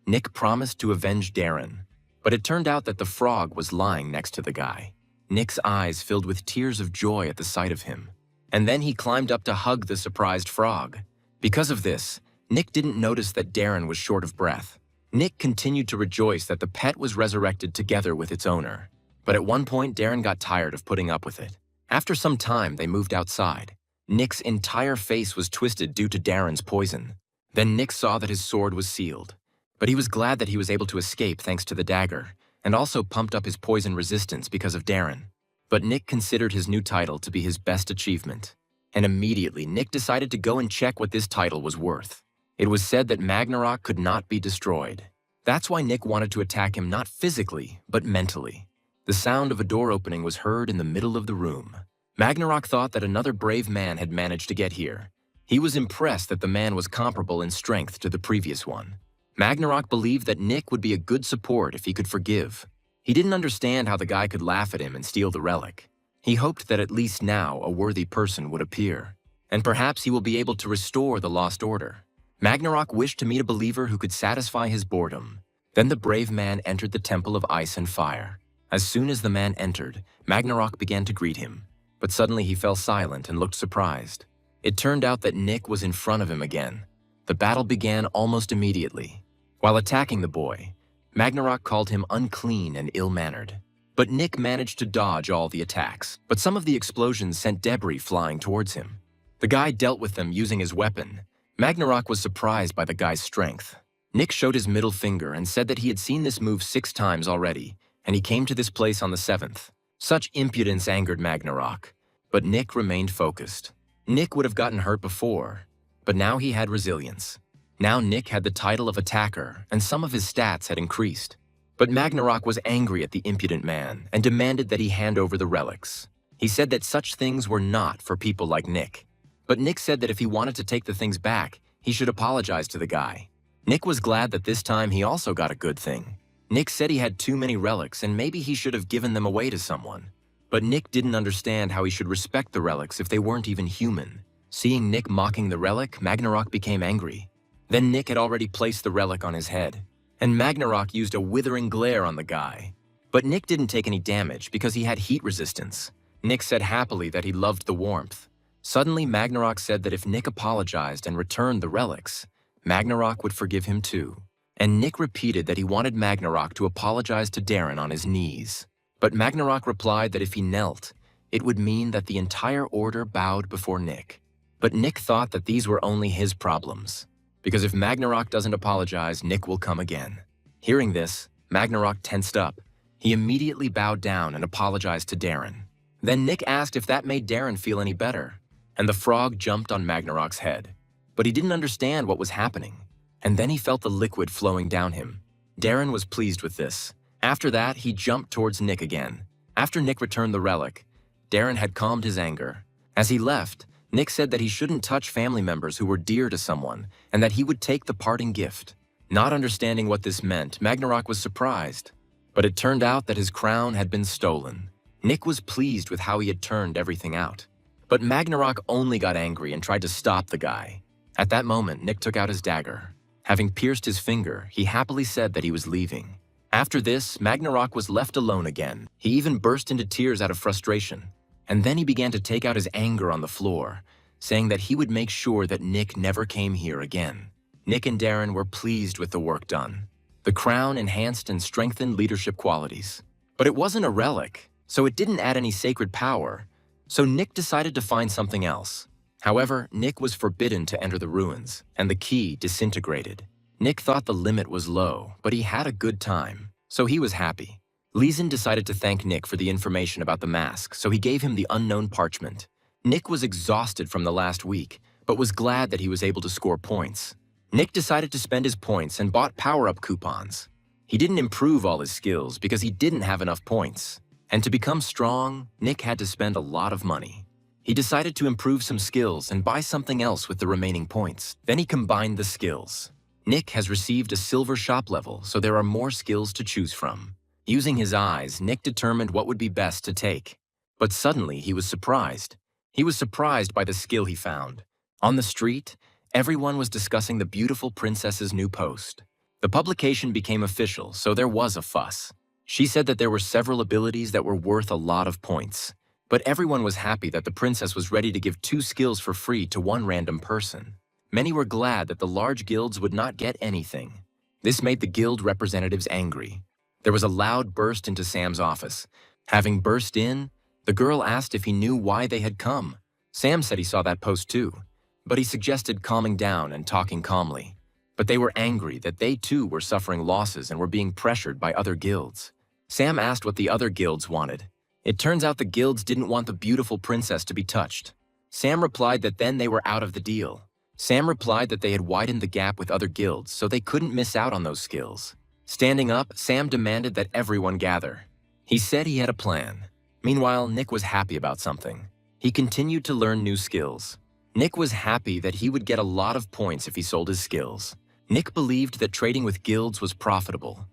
Nick promised to avenge Darren. But it turned out that the frog was lying next to the guy. Nick's eyes filled with tears of joy at the sight of him. And then he climbed up to hug the surprised frog. Because of this, Nick didn't notice that Darren was short of breath. Nick continued to rejoice that the pet was resurrected together with its owner. But at one point, Darren got tired of putting up with it. After some time, they moved outside. Nick's entire face was twisted due to Darren's poison. Then Nick saw that his sword was sealed. But he was glad that he was able to escape thanks to the dagger, and also pumped up his poison resistance because of Darren. But Nick considered his new title to be his best achievement. And immediately, Nick decided to go and check what this title was worth. It was said that Ragnarok could not be destroyed. That's why Nick wanted to attack him not physically, but mentally. The sound of a door opening was heard in the middle of the room. Ragnarok thought that another brave man had managed to get here. He was impressed that the man was comparable in strength to the previous one. Ragnarok believed that Nick would be a good support if he could forgive. He didn't understand how the guy could laugh at him and steal the relic. He hoped that at least now a worthy person would appear, and perhaps he will be able to restore the lost order. Ragnarok wished to meet a believer who could satisfy his boredom. Then the brave man entered the Temple of Ice and Fire. As soon as the man entered, Ragnarok began to greet him. But suddenly he fell silent and looked surprised. It turned out that Nick was in front of him again. The battle began almost immediately. While attacking the boy, Ragnarok called him unclean and ill-mannered. But Nick managed to dodge all the attacks, but some of the explosions sent debris flying towards him. The guy dealt with them using his weapon. Ragnarok was surprised by the guy's strength. Nick showed his middle finger and said that he had seen this move 6 times already, and he came to this place on the 7th. Such impudence angered Ragnarok, but Nick remained focused. Nick would have gotten hurt before, but now he had resilience. Now Nick had the title of attacker, and some of his stats had increased. But Ragnarok was angry at the impudent man and demanded that he hand over the relics. He said that such things were not for people like Nick. But Nick said that if he wanted to take the things back, he should apologize to the guy. Nick was glad that this time he also got a good thing. Nick said he had too many relics and maybe he should have given them away to someone. But Nick didn't understand how he should respect the relics if they weren't even human. Seeing Nick mocking the relic, Magnarok became angry. Then Nick had already placed the relic on his head, and Magnarok used a withering glare on the guy. But Nick didn't take any damage because he had heat resistance. Nick said happily that he loved the warmth. Suddenly, Magnarok said that if Nick apologized and returned the relics, Magnarok would forgive him too. And Nick repeated that he wanted Magnarok to apologize to Darren on his knees. But Magnarok replied that if he knelt, it would mean that the entire order bowed before Nick. But Nick thought that these were only his problems, because if Magnarok doesn't apologize, Nick will come again. Hearing this, Magnarok tensed up. He immediately bowed down and apologized to Darren. Then Nick asked if that made Darren feel any better, and the frog jumped on Magnarok's head. But he didn't understand what was happening, and then he felt the liquid flowing down him. Darren was pleased with this. After that, he jumped towards Nick again. After Nick returned the relic, Darren had calmed his anger. As he left, Nick said that he shouldn't touch family members who were dear to someone, and that he would take the parting gift. Not understanding what this meant, Magnarok was surprised. But it turned out that his crown had been stolen. Nick was pleased with how he had turned everything out. But Magnarok only got angry and tried to stop the guy. At that moment, Nick took out his dagger. Having pierced his finger, he happily said that he was leaving. After this, Magnarok was left alone again. He even burst into tears out of frustration. And then he began to take out his anger on the floor, saying that he would make sure that Nick never came here again. Nick and Darren were pleased with the work done. The crown enhanced and strengthened leadership qualities. But it wasn't a relic, so it didn't add any sacred power. So Nick decided to find something else. However, Nick was forbidden to enter the ruins, and the key disintegrated. Nick thought the limit was low, but he had a good time, so he was happy. Leeson decided to thank Nick for the information about the mask, so he gave him the unknown parchment. Nick was exhausted from the last week, but was glad that he was able to score points. Nick decided to spend his points and bought power-up coupons. He didn't improve all his skills because he didn't have enough points. And to become strong, Nick had to spend a lot of money. He decided to improve some skills and buy something else with the remaining points. Then he combined the skills. Nick has received a silver shop level, so there are more skills to choose from. Using his eyes, Nick determined what would be best to take. But suddenly, he was surprised. He was surprised by the skill he found. On the street, everyone was discussing the beautiful princess's new post. The publication became official, so there was a fuss. She said that there were several abilities that were worth a lot of points. But everyone was happy that the princess was ready to give 2 skills for free to one random person. Many were glad that the large guilds would not get anything. This made the guild representatives angry. There was a loud burst into Sam's office. Having burst in, the girl asked if he knew why they had come. Sam said he saw that post too, but he suggested calming down and talking calmly. But they were angry that they too were suffering losses and were being pressured by other guilds. Sam asked what the other guilds wanted. It turns out the guilds didn't want the beautiful princess to be touched. Sam replied that then they were out of the deal. Sam replied that they had widened the gap with other guilds, so they couldn't miss out on those skills. Standing up, Sam demanded that everyone gather. He said he had a plan. Meanwhile, Nick was happy about something. He continued to learn new skills. Nick was happy that he would get a lot of points if he sold his skills. Nick believed that trading with guilds was profitable,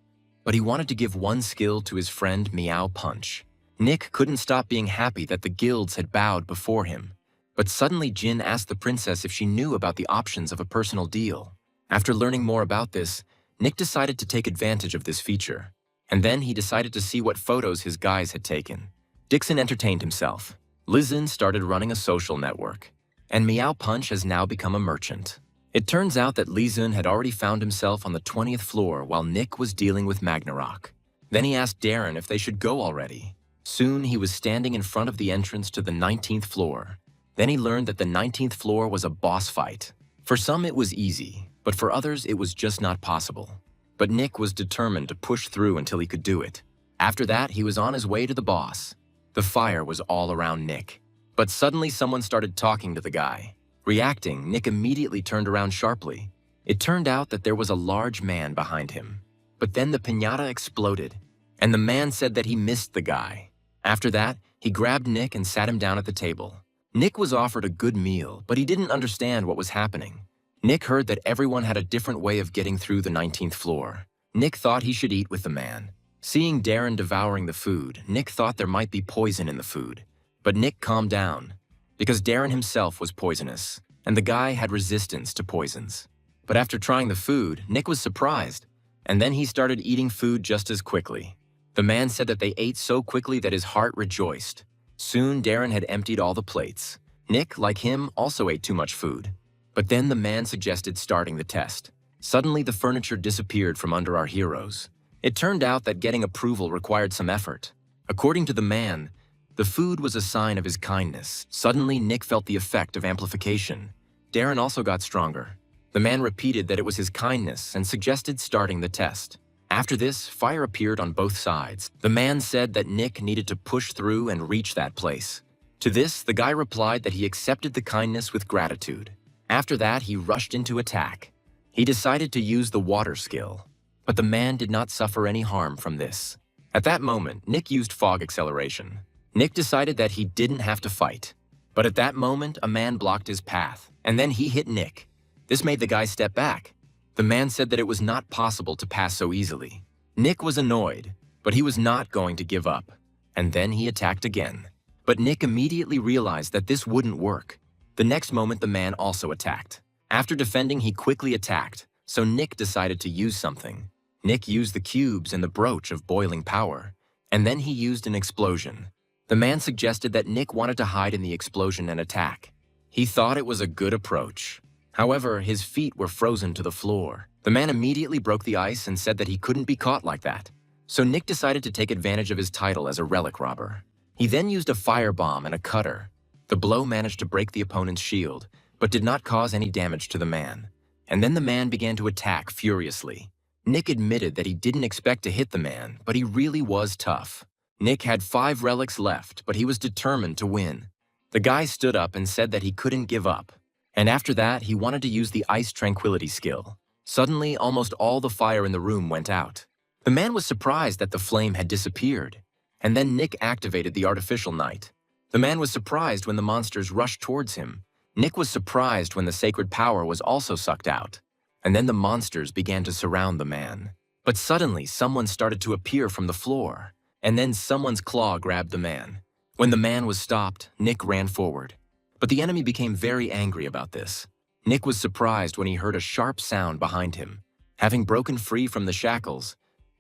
but he wanted to give one skill to his friend Meow Punch. Nick couldn't stop being happy that the guilds had bowed before him. But suddenly Jin asked the princess if she knew about the options of a personal deal. After learning more about this, Nick decided to take advantage of this feature. And then he decided to see what photos his guys had taken. Dixon entertained himself. Lizen started running a social network. And Meow Punch has now become a merchant. It turns out that Lizen had already found himself on the 20th floor while Nick was dealing with Magnarok. Then he asked Darren if they should go already. Soon he was standing in front of the entrance to the 19th floor. Then he learned that the 19th floor was a boss fight. For some it was easy, but for others it was just not possible. But Nick was determined to push through until he could do it. After that, he was on his way to the boss. The fire was all around Nick. But suddenly someone started talking to the guy. Reacting, Nick immediately turned around sharply. It turned out that there was a large man behind him. But then the piñata exploded, and the man said that he missed the guy. After that, he grabbed Nick and sat him down at the table. Nick was offered a good meal, but he didn't understand what was happening. Nick heard that everyone had a different way of getting through the 19th floor. Nick thought he should eat with the man. Seeing Darren devouring the food, Nick thought there might be poison in the food. But Nick calmed down. because Darren himself was poisonous, and the guy had resistance to poisons. But after trying the food, Nick was surprised, and then he started eating food just as quickly. The man said that they ate so quickly that his heart rejoiced. Soon, Darren had emptied all the plates. Nick, like him, also ate too much food. But then the man suggested starting the test. Suddenly, the furniture disappeared from under our heroes. It turned out that getting approval required some effort. According to the man, the food was a sign of his kindness. Suddenly, Nick felt the effect of amplification. Darren also got stronger. The man repeated that it was his kindness and suggested starting the test. After this, fire appeared on both sides. The man said that Nick needed to push through and reach that place. To this, the guy replied that he accepted the kindness with gratitude. After that, he rushed into attack. He decided to use the water skill, but the man did not suffer any harm from this. At that moment, Nick used fog acceleration. Nick decided that he didn't have to fight. But at that moment, a man blocked his path, and then he hit Nick. This made the guy step back. The man said that it was not possible to pass so easily. Nick was annoyed, but he was not going to give up. And then he attacked again. But Nick immediately realized that this wouldn't work. The next moment, the man also attacked. After defending, he quickly attacked, so Nick decided to use something. Nick used the cubes and the brooch of boiling power, and then he used an explosion. The man suggested that Nick wanted to hide in the explosion and attack. He thought it was a good approach. However, his feet were frozen to the floor. The man immediately broke the ice and said that he couldn't be caught like that. So Nick decided to take advantage of his title as a relic robber. He then used a firebomb and a cutter. The blow managed to break the opponent's shield, but did not cause any damage to the man. And then the man began to attack furiously. Nick admitted that he didn't expect to hit the man, but he really was tough. Nick had 5 relics left, but he was determined to win. The guy stood up and said that he couldn't give up. And after that, he wanted to use the ice tranquility skill. Suddenly, almost all the fire in the room went out. The man was surprised that the flame had disappeared. And then Nick activated the artificial night. The man was surprised when the monsters rushed towards him. Nick was surprised when the sacred power was also sucked out. And then the monsters began to surround the man. But suddenly, someone started to appear from the floor. And then someone's claw grabbed the man. When the man was stopped, Nick ran forward. But the enemy became very angry about this. Nick was surprised when he heard a sharp sound behind him. Having broken free from the shackles,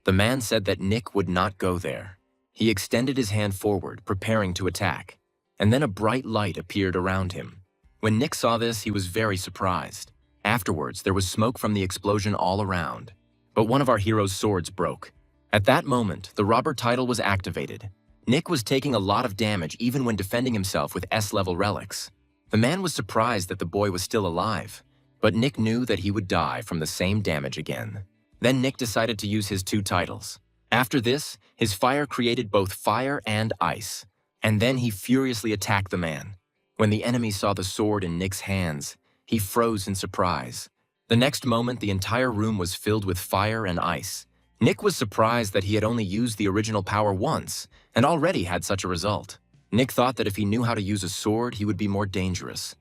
the man said that Nick would not go there. He extended his hand forward, preparing to attack. And then a bright light appeared around him. When Nick saw this, he was very surprised. Afterwards, there was smoke from the explosion all around. But one of our heroes' swords broke. At that moment, the robber title was activated. Nick was taking a lot of damage even when defending himself with S-level relics. The man was surprised that the boy was still alive, but Nick knew that he would die from the same damage again. Then Nick decided to use his 2 titles. After this, his fire created both fire and ice, and then he furiously attacked the man. When the enemy saw the sword in Nick's hands, he froze in surprise. The next moment, the entire room was filled with fire and ice. Nick was surprised that he had only used the original power once, and already had such a result. Nick thought that if he knew how to use a sword, he would be more dangerous.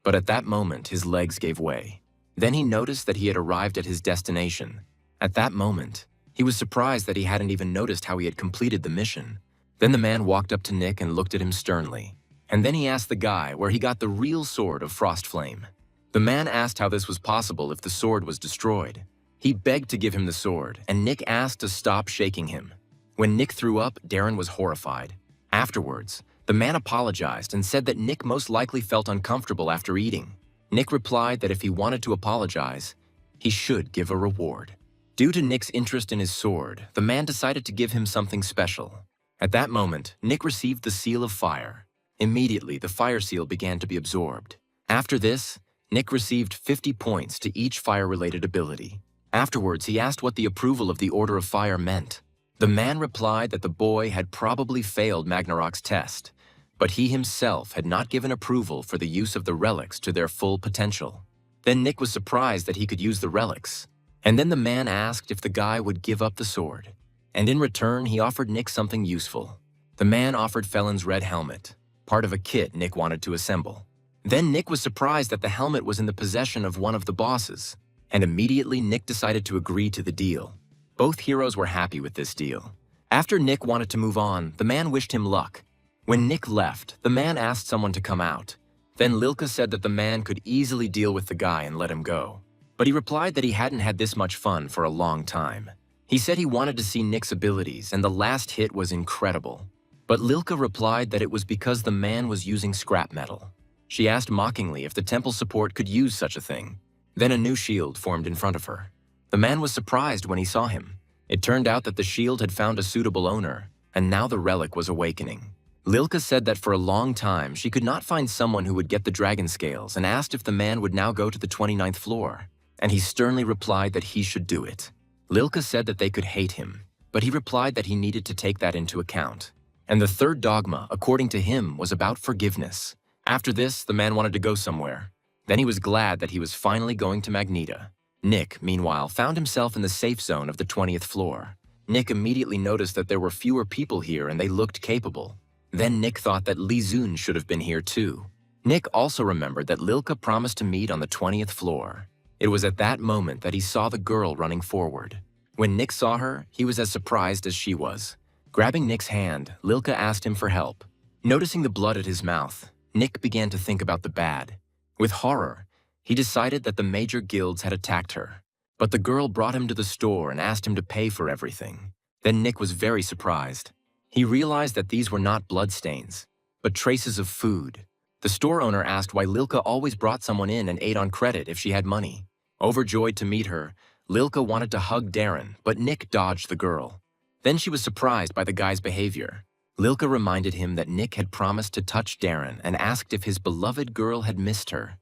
But at that moment, his legs gave way. Then he noticed that he had arrived at his destination. At that moment, he was surprised that he hadn't even noticed how he had completed the mission. Then the man walked up to Nick and looked at him sternly. And then he asked the guy where he got the real sword of Frostflame. The man asked how this was possible if the sword was destroyed. He begged to give him the sword, and Nick asked to stop shaking him. When Nick threw up, Darren was horrified. Afterwards, the man apologized and said that Nick most likely felt uncomfortable after eating. Nick replied that if he wanted to apologize, he should give a reward. Due to Nick's interest in his sword, the man decided to give him something special. At that moment, Nick received the Seal of Fire. Immediately, the fire seal began to be absorbed. After this, Nick received 50 points to each fire-related ability. Afterwards, he asked what the approval of the Order of Fire meant. The man replied that the boy had probably failed Magnarok's test, but he himself had not given approval for the use of the relics to their full potential. Then Nick was surprised that he could use the relics. And then the man asked if the guy would give up the sword. And in return, he offered Nick something useful. The man offered Felon's red helmet, part of a kit Nick wanted to assemble. Then Nick was surprised that the helmet was in the possession of one of the bosses. And immediately Nick decided to agree to the deal. Both heroes were happy with this deal. After Nick wanted to move on, the man wished him luck. When Nick left, the man asked someone to come out. Then Lilka said that the man could easily deal with the guy and let him go. But he replied that he hadn't had this much fun for a long time. He said he wanted to see Nick's abilities, and the last hit was incredible. But Lilka replied that it was because the man was using scrap metal. She asked mockingly if the temple support could use such a thing. Then a new shield formed in front of her. The man was surprised when he saw him. It turned out that the shield had found a suitable owner, and now the relic was awakening. Lilka said that for a long time she could not find someone who would get the dragon scales and asked if the man would now go to the 29th floor, and he sternly replied that he should do it. Lilka said that they could hate him, but he replied that he needed to take that into account. And the third dogma, according to him, was about forgiveness. After this, the man wanted to go somewhere. Then he was glad that he was finally going to Magneta. Nick, meanwhile, found himself in the safe zone of the 20th floor. Nick immediately noticed that there were fewer people here and they looked capable. Then Nick thought that Li Zun should have been here too. Nick also remembered that Lilka promised to meet on the 20th floor. It was at that moment that he saw the girl running forward. When Nick saw her, he was as surprised as she was. Grabbing Nick's hand, Lilka asked him for help. Noticing the blood at his mouth, Nick began to think about the bad. With horror, he decided that the major guilds had attacked her. But the girl brought him to the store and asked him to pay for everything. Then Nick was very surprised. He realized that these were not bloodstains, but traces of food. The store owner asked why Lilka always brought someone in and ate on credit if she had money. Overjoyed to meet her, Lilka wanted to hug Darren, but Nick dodged the girl. Then she was surprised by the guy's behavior. Lilka reminded him that Nick had promised to touch Darren and asked if his beloved girl had missed her.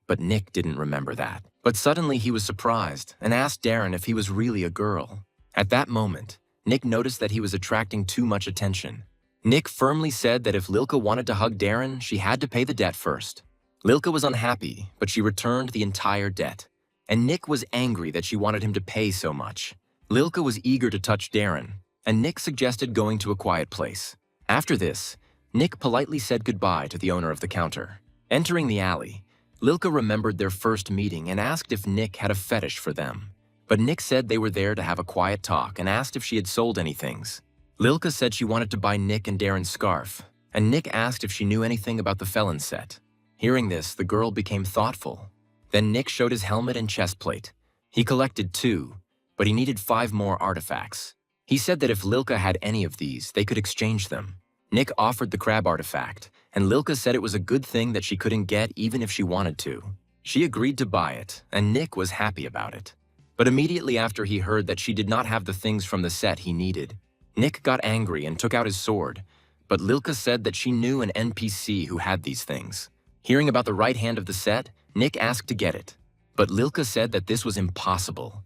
But Nick didn't remember that. But suddenly he was surprised and asked Darren if he was really a girl. At that moment, Nick noticed that he was attracting too much attention. Nick firmly said that if Lilka wanted to hug Darren, she had to pay the debt first. Lilka was unhappy, but she returned the entire debt. And Nick was angry that she wanted him to pay so much. Lilka was eager to touch Darren, and Nick suggested going to a quiet place. After this, Nick politely said goodbye to the owner of the counter. Entering the alley, Lilka remembered their first meeting and asked if Nick had a fetish for them. But Nick said they were there to have a quiet talk and asked if she had sold any things. Lilka said she wanted to buy Nick and Darren's scarf, and Nick asked if she knew anything about the felon set. Hearing this, the girl became thoughtful. Then Nick showed his helmet and chest plate. He collected 2, but he needed 5 more artifacts. He said that if Lilka had any of these, they could exchange them. Nick offered the crab artifact, and Lilka said it was a good thing that she couldn't get even if she wanted to. She agreed to buy it, and Nick was happy about it. But immediately after he heard that she did not have the things from the set he needed, Nick got angry and took out his sword, but Lilka said that she knew an NPC who had these things. Hearing about the right hand of the set, Nick asked to get it, but Lilka said that this was impossible,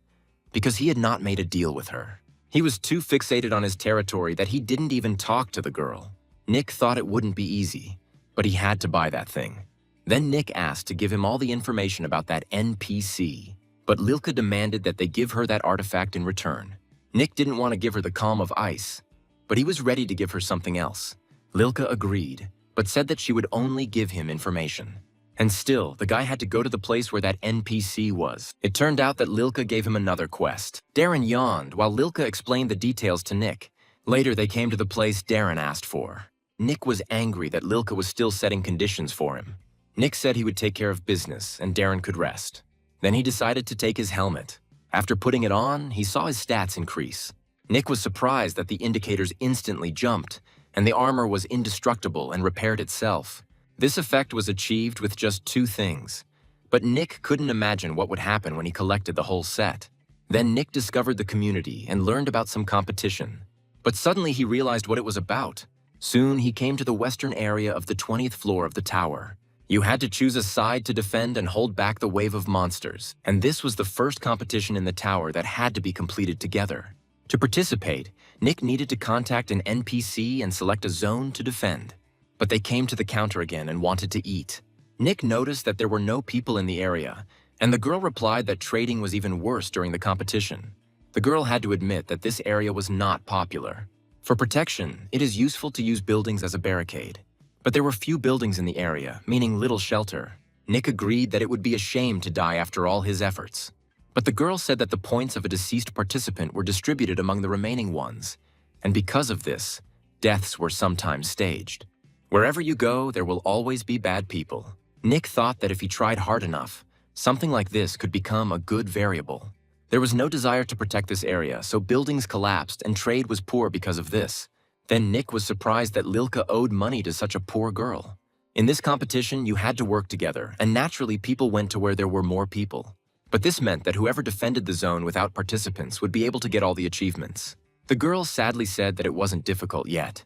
because he had not made a deal with her. He was too fixated on his territory that he didn't even talk to the girl. Nick thought it wouldn't be easy, but he had to buy that thing. Then Nick asked to give him all the information about that NPC, but Lilka demanded that they give her that artifact in return. Nick didn't want to give her the calm of ice, but he was ready to give her something else. Lilka agreed, but said that she would only give him information. And still, the guy had to go to the place where that NPC was. It turned out that Lilka gave him another quest. Darren yawned while Lilka explained the details to Nick. Later, they came to the place Darren asked for. Nick was angry that Lilka was still setting conditions for him. Nick said he would take care of business and Darren could rest. Then he decided to take his helmet. After putting it on, he saw his stats increase. Nick was surprised that the indicators instantly jumped, and the armor was indestructible and repaired itself. This effect was achieved with just 2 things, but Nick couldn't imagine what would happen when he collected the whole set. Then Nick discovered the community and learned about some competition. But suddenly he realized what it was about. Soon he came to the western area of the 20th floor of the tower. You had to choose a side to defend and hold back the wave of monsters, and this was the first competition in the tower that had to be completed together. To participate, Nick needed to contact an NPC and select a zone to defend. But they came to the counter again and wanted to eat. Nick noticed that there were no people in the area, and the girl replied that trading was even worse during the competition. The girl had to admit that this area was not popular. For protection, it is useful to use buildings as a barricade. But there were few buildings in the area, meaning little shelter. Nick agreed that it would be a shame to die after all his efforts. But the girl said that the points of a deceased participant were distributed among the remaining ones, and because of this, deaths were sometimes staged. Wherever you go, there will always be bad people. Nick thought that if he tried hard enough, something like this could become a good variable. There was no desire to protect this area, so buildings collapsed and trade was poor because of this. Then Nick was surprised that Lilka owed money to such a poor girl. In this competition, you had to work together, and naturally people went to where there were more people. But this meant that whoever defended the zone without participants would be able to get all the achievements. The girl sadly said that it wasn't difficult yet.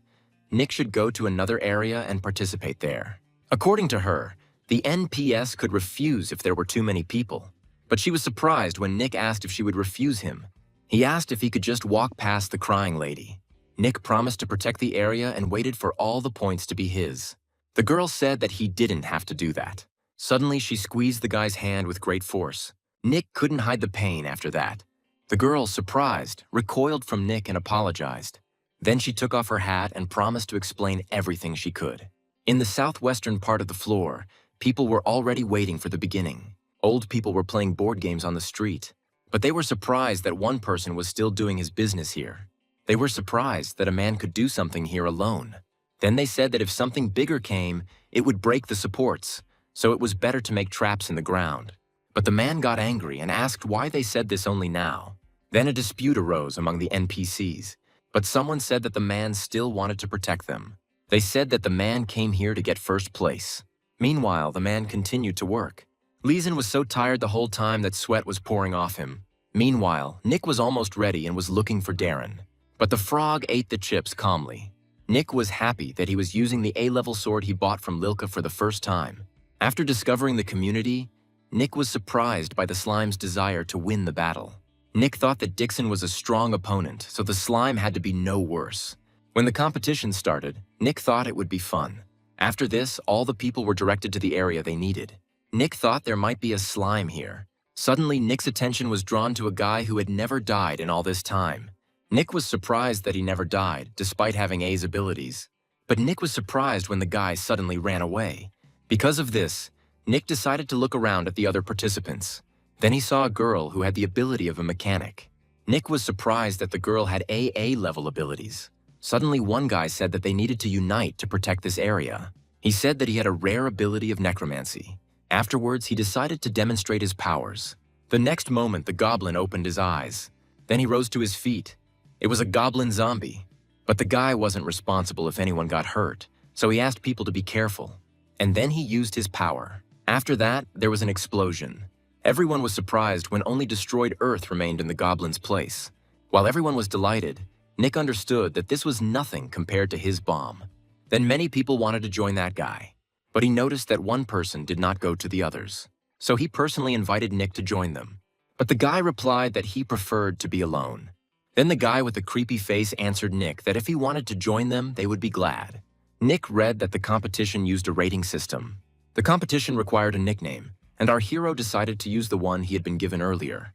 Nick should go to another area and participate there. According to her, the NPS could refuse if there were too many people. But she was surprised when Nick asked if she would refuse him. He asked if he could just walk past the crying lady. Nick promised to protect the area and waited for all the points to be his. The girl said that he didn't have to do that. Suddenly, she squeezed the guy's hand with great force. Nick couldn't hide the pain after that. The girl, surprised, recoiled from Nick and apologized. Then she took off her hat and promised to explain everything she could. In the southwestern part of the floor, people were already waiting for the beginning. Old people were playing board games on the street, but they were surprised that one person was still doing his business here. They were surprised that a man could do something here alone. Then they said that if something bigger came, it would break the supports, so it was better to make traps in the ground. But the man got angry and asked why they said this only now. Then a dispute arose among the NPCs, but someone said that the man still wanted to protect them. They said that the man came here to get first place. Meanwhile, the man continued to work. Leeson was so tired the whole time that sweat was pouring off him. Meanwhile, Nick was almost ready and was looking for Darren. But the frog ate the chips calmly. Nick was happy that he was using the A-level sword he bought from Lilka for the first time. After discovering the community, Nick was surprised by the slime's desire to win the battle. Nick thought that Dixon was a strong opponent, so the slime had to be no worse. When the competition started, Nick thought it would be fun. After this, all the people were directed to the area they needed. Nick thought there might be a slime here. Suddenly, Nick's attention was drawn to a guy who had never died in all this time. Nick was surprised that he never died, despite having A's abilities. But Nick was surprised when the guy suddenly ran away. Because of this, Nick decided to look around at the other participants. Then he saw a girl who had the ability of a mechanic. Nick was surprised that the girl had AA-level abilities. Suddenly, one guy said that they needed to unite to protect this area. He said that he had a rare ability of necromancy. Afterwards, he decided to demonstrate his powers. The next moment, the goblin opened his eyes. Then he rose to his feet. It was a goblin zombie. But the guy wasn't responsible if anyone got hurt, so he asked people to be careful. And then he used his power. After that, there was an explosion. Everyone was surprised when only destroyed earth remained in the goblin's place. While everyone was delighted, Nick understood that this was nothing compared to his bomb. Then many people wanted to join that guy. But he noticed that one person did not go to the others. So he personally invited Nick to join them. But the guy replied that he preferred to be alone. Then the guy with the creepy face answered Nick that if he wanted to join them, they would be glad. Nick read that the competition used a rating system. The competition required a nickname, and our hero decided to use the one he had been given earlier.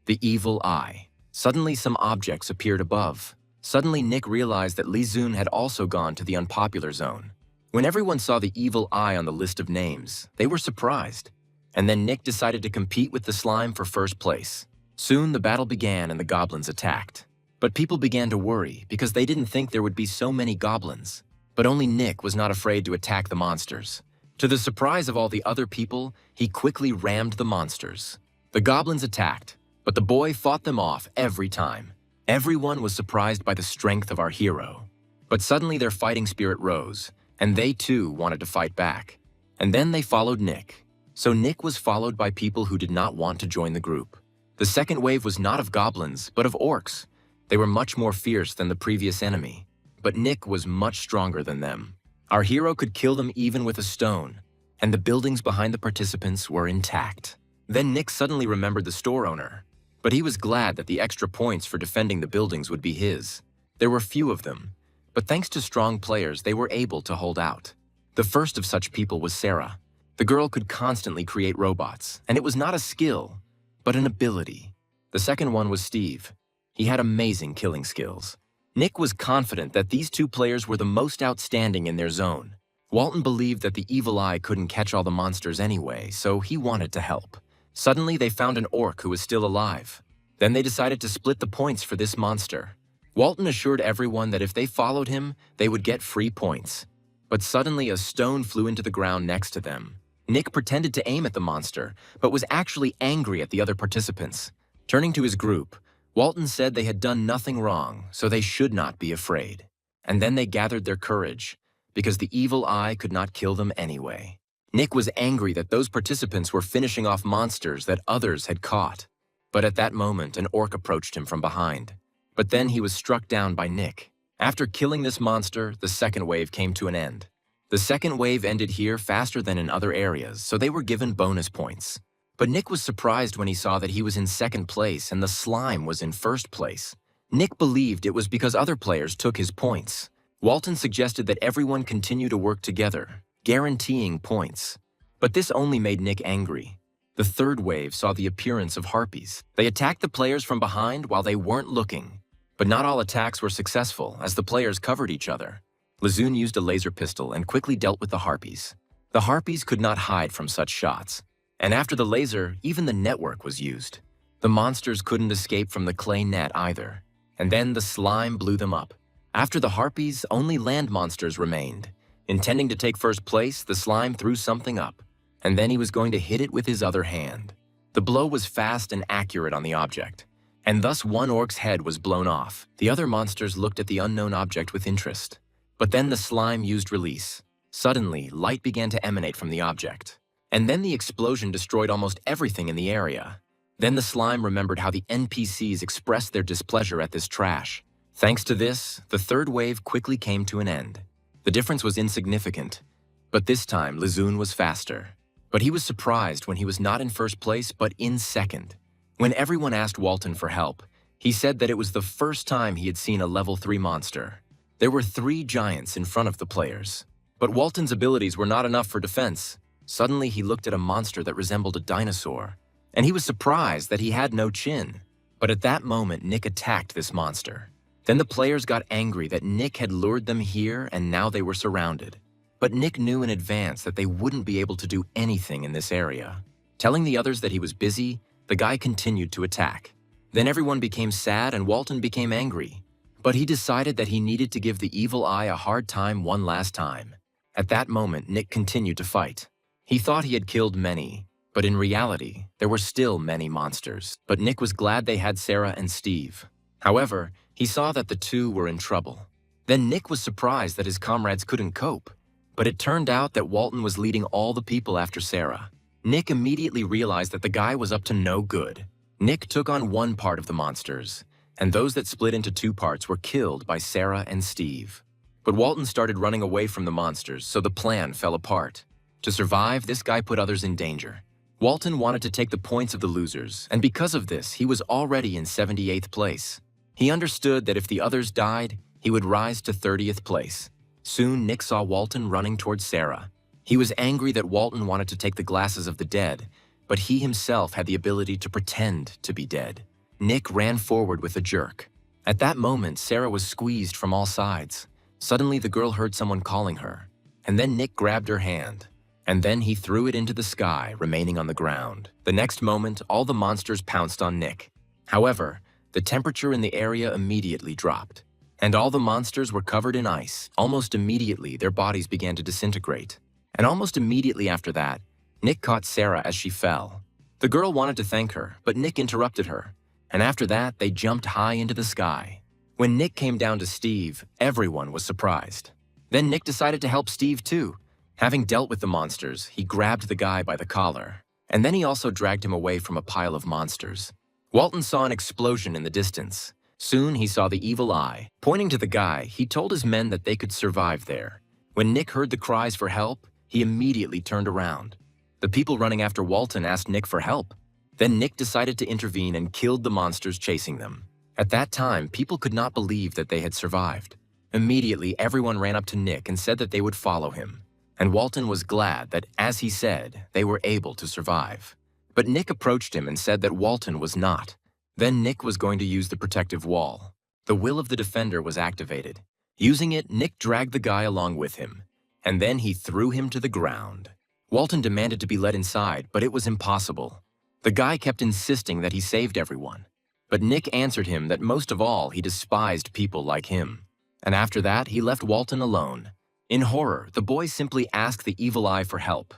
The Evil Eye. Suddenly, some objects appeared above. Suddenly, Nick realized that Lee Zun had also gone to the unpopular zone. When everyone saw the Evil Eye on the list of names, they were surprised. And then Nick decided to compete with the slime for first place. Soon, the battle began and the goblins attacked. But people began to worry because they didn't think there would be so many goblins. But only Nick was not afraid to attack the monsters. To the surprise of all the other people, he quickly rammed the monsters. The goblins attacked, but the boy fought them off every time. Everyone was surprised by the strength of our hero. But suddenly their fighting spirit rose, and they too wanted to fight back. And then they followed Nick. So Nick was followed by people who did not want to join the group. The second wave was not of goblins, but of orcs. They were much more fierce than the previous enemy. But Nick was much stronger than them. Our hero could kill them even with a stone, and the buildings behind the participants were intact. Then Nick suddenly remembered the store owner, but he was glad that the extra points for defending the buildings would be his. There were few of them, but thanks to strong players, they were able to hold out. The first of such people was Sarah. The girl could constantly create robots, and it was not a skill, but an ability. The second one was Steve. He had amazing killing skills. Nick was confident that these two players were the most outstanding in their zone. Walton believed that the Evil Eye couldn't catch all the monsters anyway, so he wanted to help. Suddenly, they found an orc who was still alive. Then they decided to split the points for this monster. Walton assured everyone that if they followed him, they would get free points. But suddenly a stone flew into the ground next to them. Nick pretended to aim at the monster, but was actually angry at the other participants. Turning to his group, Walton said they had done nothing wrong, so they should not be afraid. And then they gathered their courage, because the evil eye could not kill them anyway. Nick was angry that those participants were finishing off monsters that others had caught. But at that moment, an orc approached him from behind. But then he was struck down by Nick. After killing this monster, the second wave came to an end. The second wave ended here faster than in other areas, so they were given bonus points. But Nick was surprised when he saw that he was in second place and the slime was in first place. Nick believed it was because other players took his points. Walton suggested that everyone continue to work together, guaranteeing points. But this only made Nick angry. The third wave saw the appearance of harpies. They attacked the players from behind while they weren't looking. But not all attacks were successful, as the players covered each other. Lezoon used a laser pistol and quickly dealt with the harpies. The harpies could not hide from such shots. And after the laser, even the network was used. The monsters couldn't escape from the clay net either. And then the slime blew them up. After the harpies, only land monsters remained. Intending to take first place, the slime threw something up. And then he was going to hit it with his other hand. The blow was fast and accurate on the object. And thus one orc's head was blown off. The other monsters looked at the unknown object with interest. But then the slime used release. Suddenly, light began to emanate from the object. And then the explosion destroyed almost everything in the area. Then the slime remembered how the NPCs expressed their displeasure at this trash. Thanks to this, the third wave quickly came to an end. The difference was insignificant, but this time Lezoon was faster. But he was surprised when he was not in first place but in second. When everyone asked Walton for help, he said that it was the first time he had seen a level 3 monster. There were 3 giants in front of the players. But Walton's abilities were not enough for defense. Suddenly he looked at a monster that resembled a dinosaur, and he was surprised that he had no chin. But at that moment, Nick attacked this monster. Then the players got angry that Nick had lured them here and now they were surrounded. But Nick knew in advance that they wouldn't be able to do anything in this area. Telling the others that he was busy, the guy continued to attack. Then everyone became sad and Walton became angry. But he decided that he needed to give the evil eye a hard time one last time. At that moment, Nick continued to fight. He thought he had killed many, but in reality, there were still many monsters. But Nick was glad they had Sarah and Steve. However, he saw that the two were in trouble. Then Nick was surprised that his comrades couldn't cope. But it turned out that Walton was leading all the people after Sarah. Nick immediately realized that the guy was up to no good. Nick took on one part of the monsters, and those that split into 2 parts were killed by Sarah and Steve. But Walton started running away from the monsters, so the plan fell apart. To survive, this guy put others in danger. Walton wanted to take the points of the losers, and because of this, he was already in 78th place. He understood that if the others died, he would rise to 30th place. Soon, Nick saw Walton running towards Sarah. He was angry that Walton wanted to take the glasses of the dead, but he himself had the ability to pretend to be dead. Nick ran forward with a jerk. At that moment, Sarah was squeezed from all sides. Suddenly, the girl heard someone calling her, and then Nick grabbed her hand. And then he threw it into the sky, remaining on the ground. The next moment, all the monsters pounced on Nick. However, the temperature in the area immediately dropped, and all the monsters were covered in ice. Almost immediately, their bodies began to disintegrate. And almost immediately after that, Nick caught Sarah as she fell. The girl wanted to thank her, but Nick interrupted her. And after that, they jumped high into the sky. When Nick came down to Steve, everyone was surprised. Then Nick decided to help Steve too. Having dealt with the monsters, he grabbed the guy by the collar. And then he also dragged him away from a pile of monsters. Walton saw an explosion in the distance. Soon he saw the evil eye. Pointing to the guy, he told his men that they could survive there. When Nick heard the cries for help, he immediately turned around. The people running after Walton asked Nick for help. Then Nick decided to intervene and killed the monsters chasing them. At that time, people could not believe that they had survived. Immediately, everyone ran up to Nick and said that they would follow him. And Walton was glad that, as he said, they were able to survive. But Nick approached him and said that Walton was not. Then Nick was going to use the protective wall. The will of the defender was activated. Using it, Nick dragged the guy along with him. And then he threw him to the ground. Walton demanded to be let inside, but it was impossible. The guy kept insisting that he saved everyone. But Nick answered him that most of all he despised people like him. And after that, he left Walton alone. In horror, the boys simply asked the evil eye for help,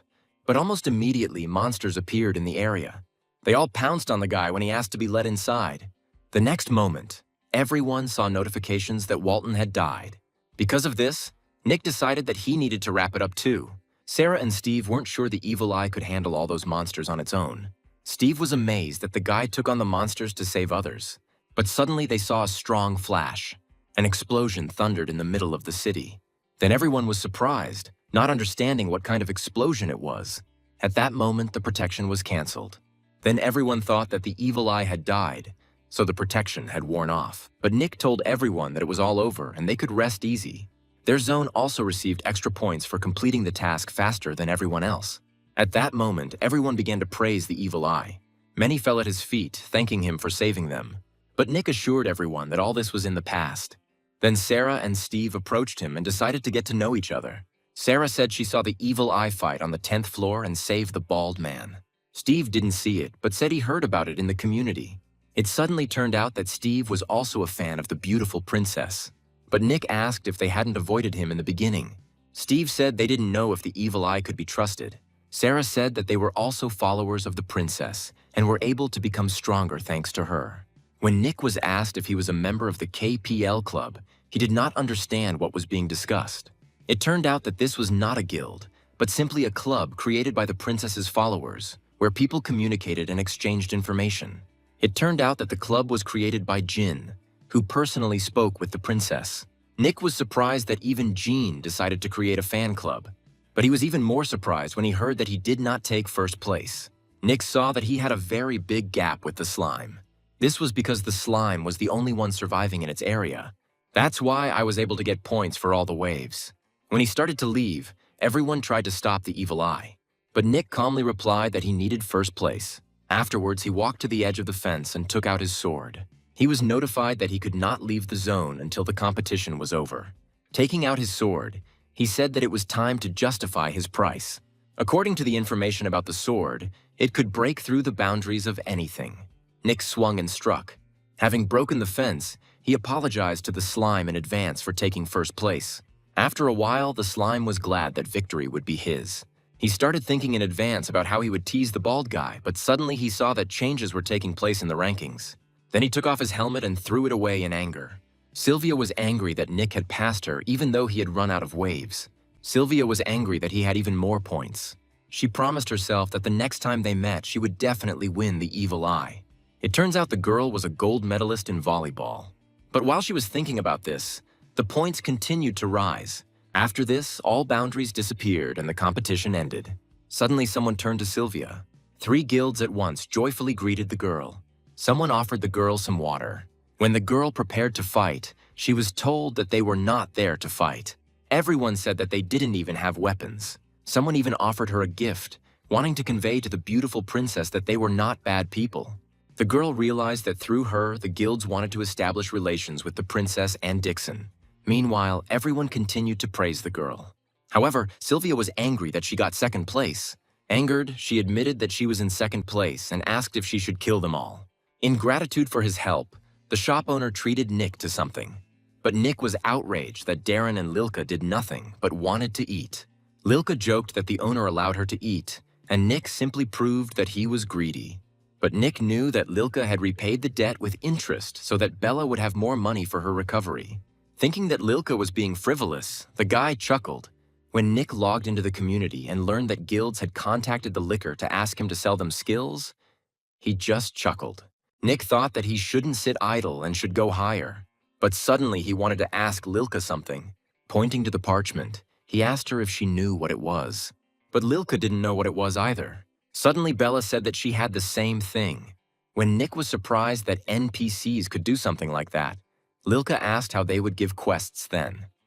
but almost immediately monsters appeared in the area. They all pounced on the guy when he asked to be let inside. The next moment, everyone saw notifications that Walton had died. Because of this, Nick decided that he needed to wrap it up too. Sarah and Steve weren't sure the evil eye could handle all those monsters on its own. Steve was amazed that the guy took on the monsters to save others. But suddenly they saw a strong flash. An explosion thundered in the middle of the city. Then everyone was surprised, not understanding what kind of explosion it was. At that moment, the protection was canceled. Then everyone thought that the evil eye had died, so the protection had worn off. But Nick told everyone that it was all over and they could rest easy. Their zone also received extra points for completing the task faster than everyone else. At that moment, everyone began to praise the evil eye. Many fell at his feet, thanking him for saving them. But Nick assured everyone that all this was in the past. Then Sarah and Steve approached him and decided to get to know each other. Sarah said she saw the evil eye fight on the 10th floor and saved the bald man. Steve didn't see it, but said he heard about it in the community. It suddenly turned out that Steve was also a fan of the beautiful princess. But Nick asked if they hadn't avoided him in the beginning. Steve said they didn't know if the evil eye could be trusted. Sarah said that they were also followers of the princess and were able to become stronger thanks to her. When Nick was asked if he was a member of the KPL club, he did not understand what was being discussed. It turned out that this was not a guild, but simply a club created by the princess's followers, where people communicated and exchanged information. It turned out that the club was created by Jin, who personally spoke with the princess. Nick was surprised that even Jean decided to create a fan club, but he was even more surprised when he heard that he did not take first place. Nick saw that he had a very big gap with the slime. This was because the slime was the only one surviving in its area. That's why I was able to get points for all the waves. When he started to leave, everyone tried to stop the evil eye, but Nick calmly replied that he needed first place. Afterwards, he walked to the edge of the fence and took out his sword. He was notified that he could not leave the zone until the competition was over. Taking out his sword, he said that it was time to justify his price. According to the information about the sword, it could break through the boundaries of anything. Nick swung and struck. Having broken the fence, he apologized to the slime in advance for taking first place. After a while, the slime was glad that victory would be his. He started thinking in advance about how he would tease the bald guy, but suddenly he saw that changes were taking place in the rankings. Then he took off his helmet and threw it away in anger. Sylvia was angry that Nick had passed her even though he had run out of waves. Sylvia was angry that he had even more points. She promised herself that the next time they met, she would definitely win the evil eye. It turns out the girl was a gold medalist in volleyball. But while she was thinking about this, the points continued to rise. After this, all boundaries disappeared and the competition ended. Suddenly, someone turned to Sylvia. 3 guilds at once joyfully greeted the girl. Someone offered the girl some water. When the girl prepared to fight, she was told that they were not there to fight. Everyone said that they didn't even have weapons. Someone even offered her a gift, wanting to convey to the beautiful princess that they were not bad people. The girl realized that through her, the guilds wanted to establish relations with the princess and Dixon. Meanwhile, everyone continued to praise the girl. However, Sylvia was angry that she got second place. Angered, she admitted that she was in second place and asked if she should kill them all. In gratitude for his help, the shop owner treated Nick to something. But Nick was outraged that Darren and Lilka did nothing but wanted to eat. Lilka joked that the owner allowed her to eat, and Nick simply proved that he was greedy. But Nick knew that Lilka had repaid the debt with interest so that Bella would have more money for her recovery. Thinking that Lilka was being frivolous, the guy chuckled. When Nick logged into the community and learned that guilds had contacted the liquor to ask him to sell them skills, he just chuckled. Nick thought that he shouldn't sit idle and should go higher. But suddenly he wanted to ask Lilka something. Pointing to the parchment, he asked her if she knew what it was. But Lilka didn't know what it was either. Suddenly Bella said that she had the same thing. When Nick was surprised that NPCs could do something like that, Lilka asked how they would give quests then.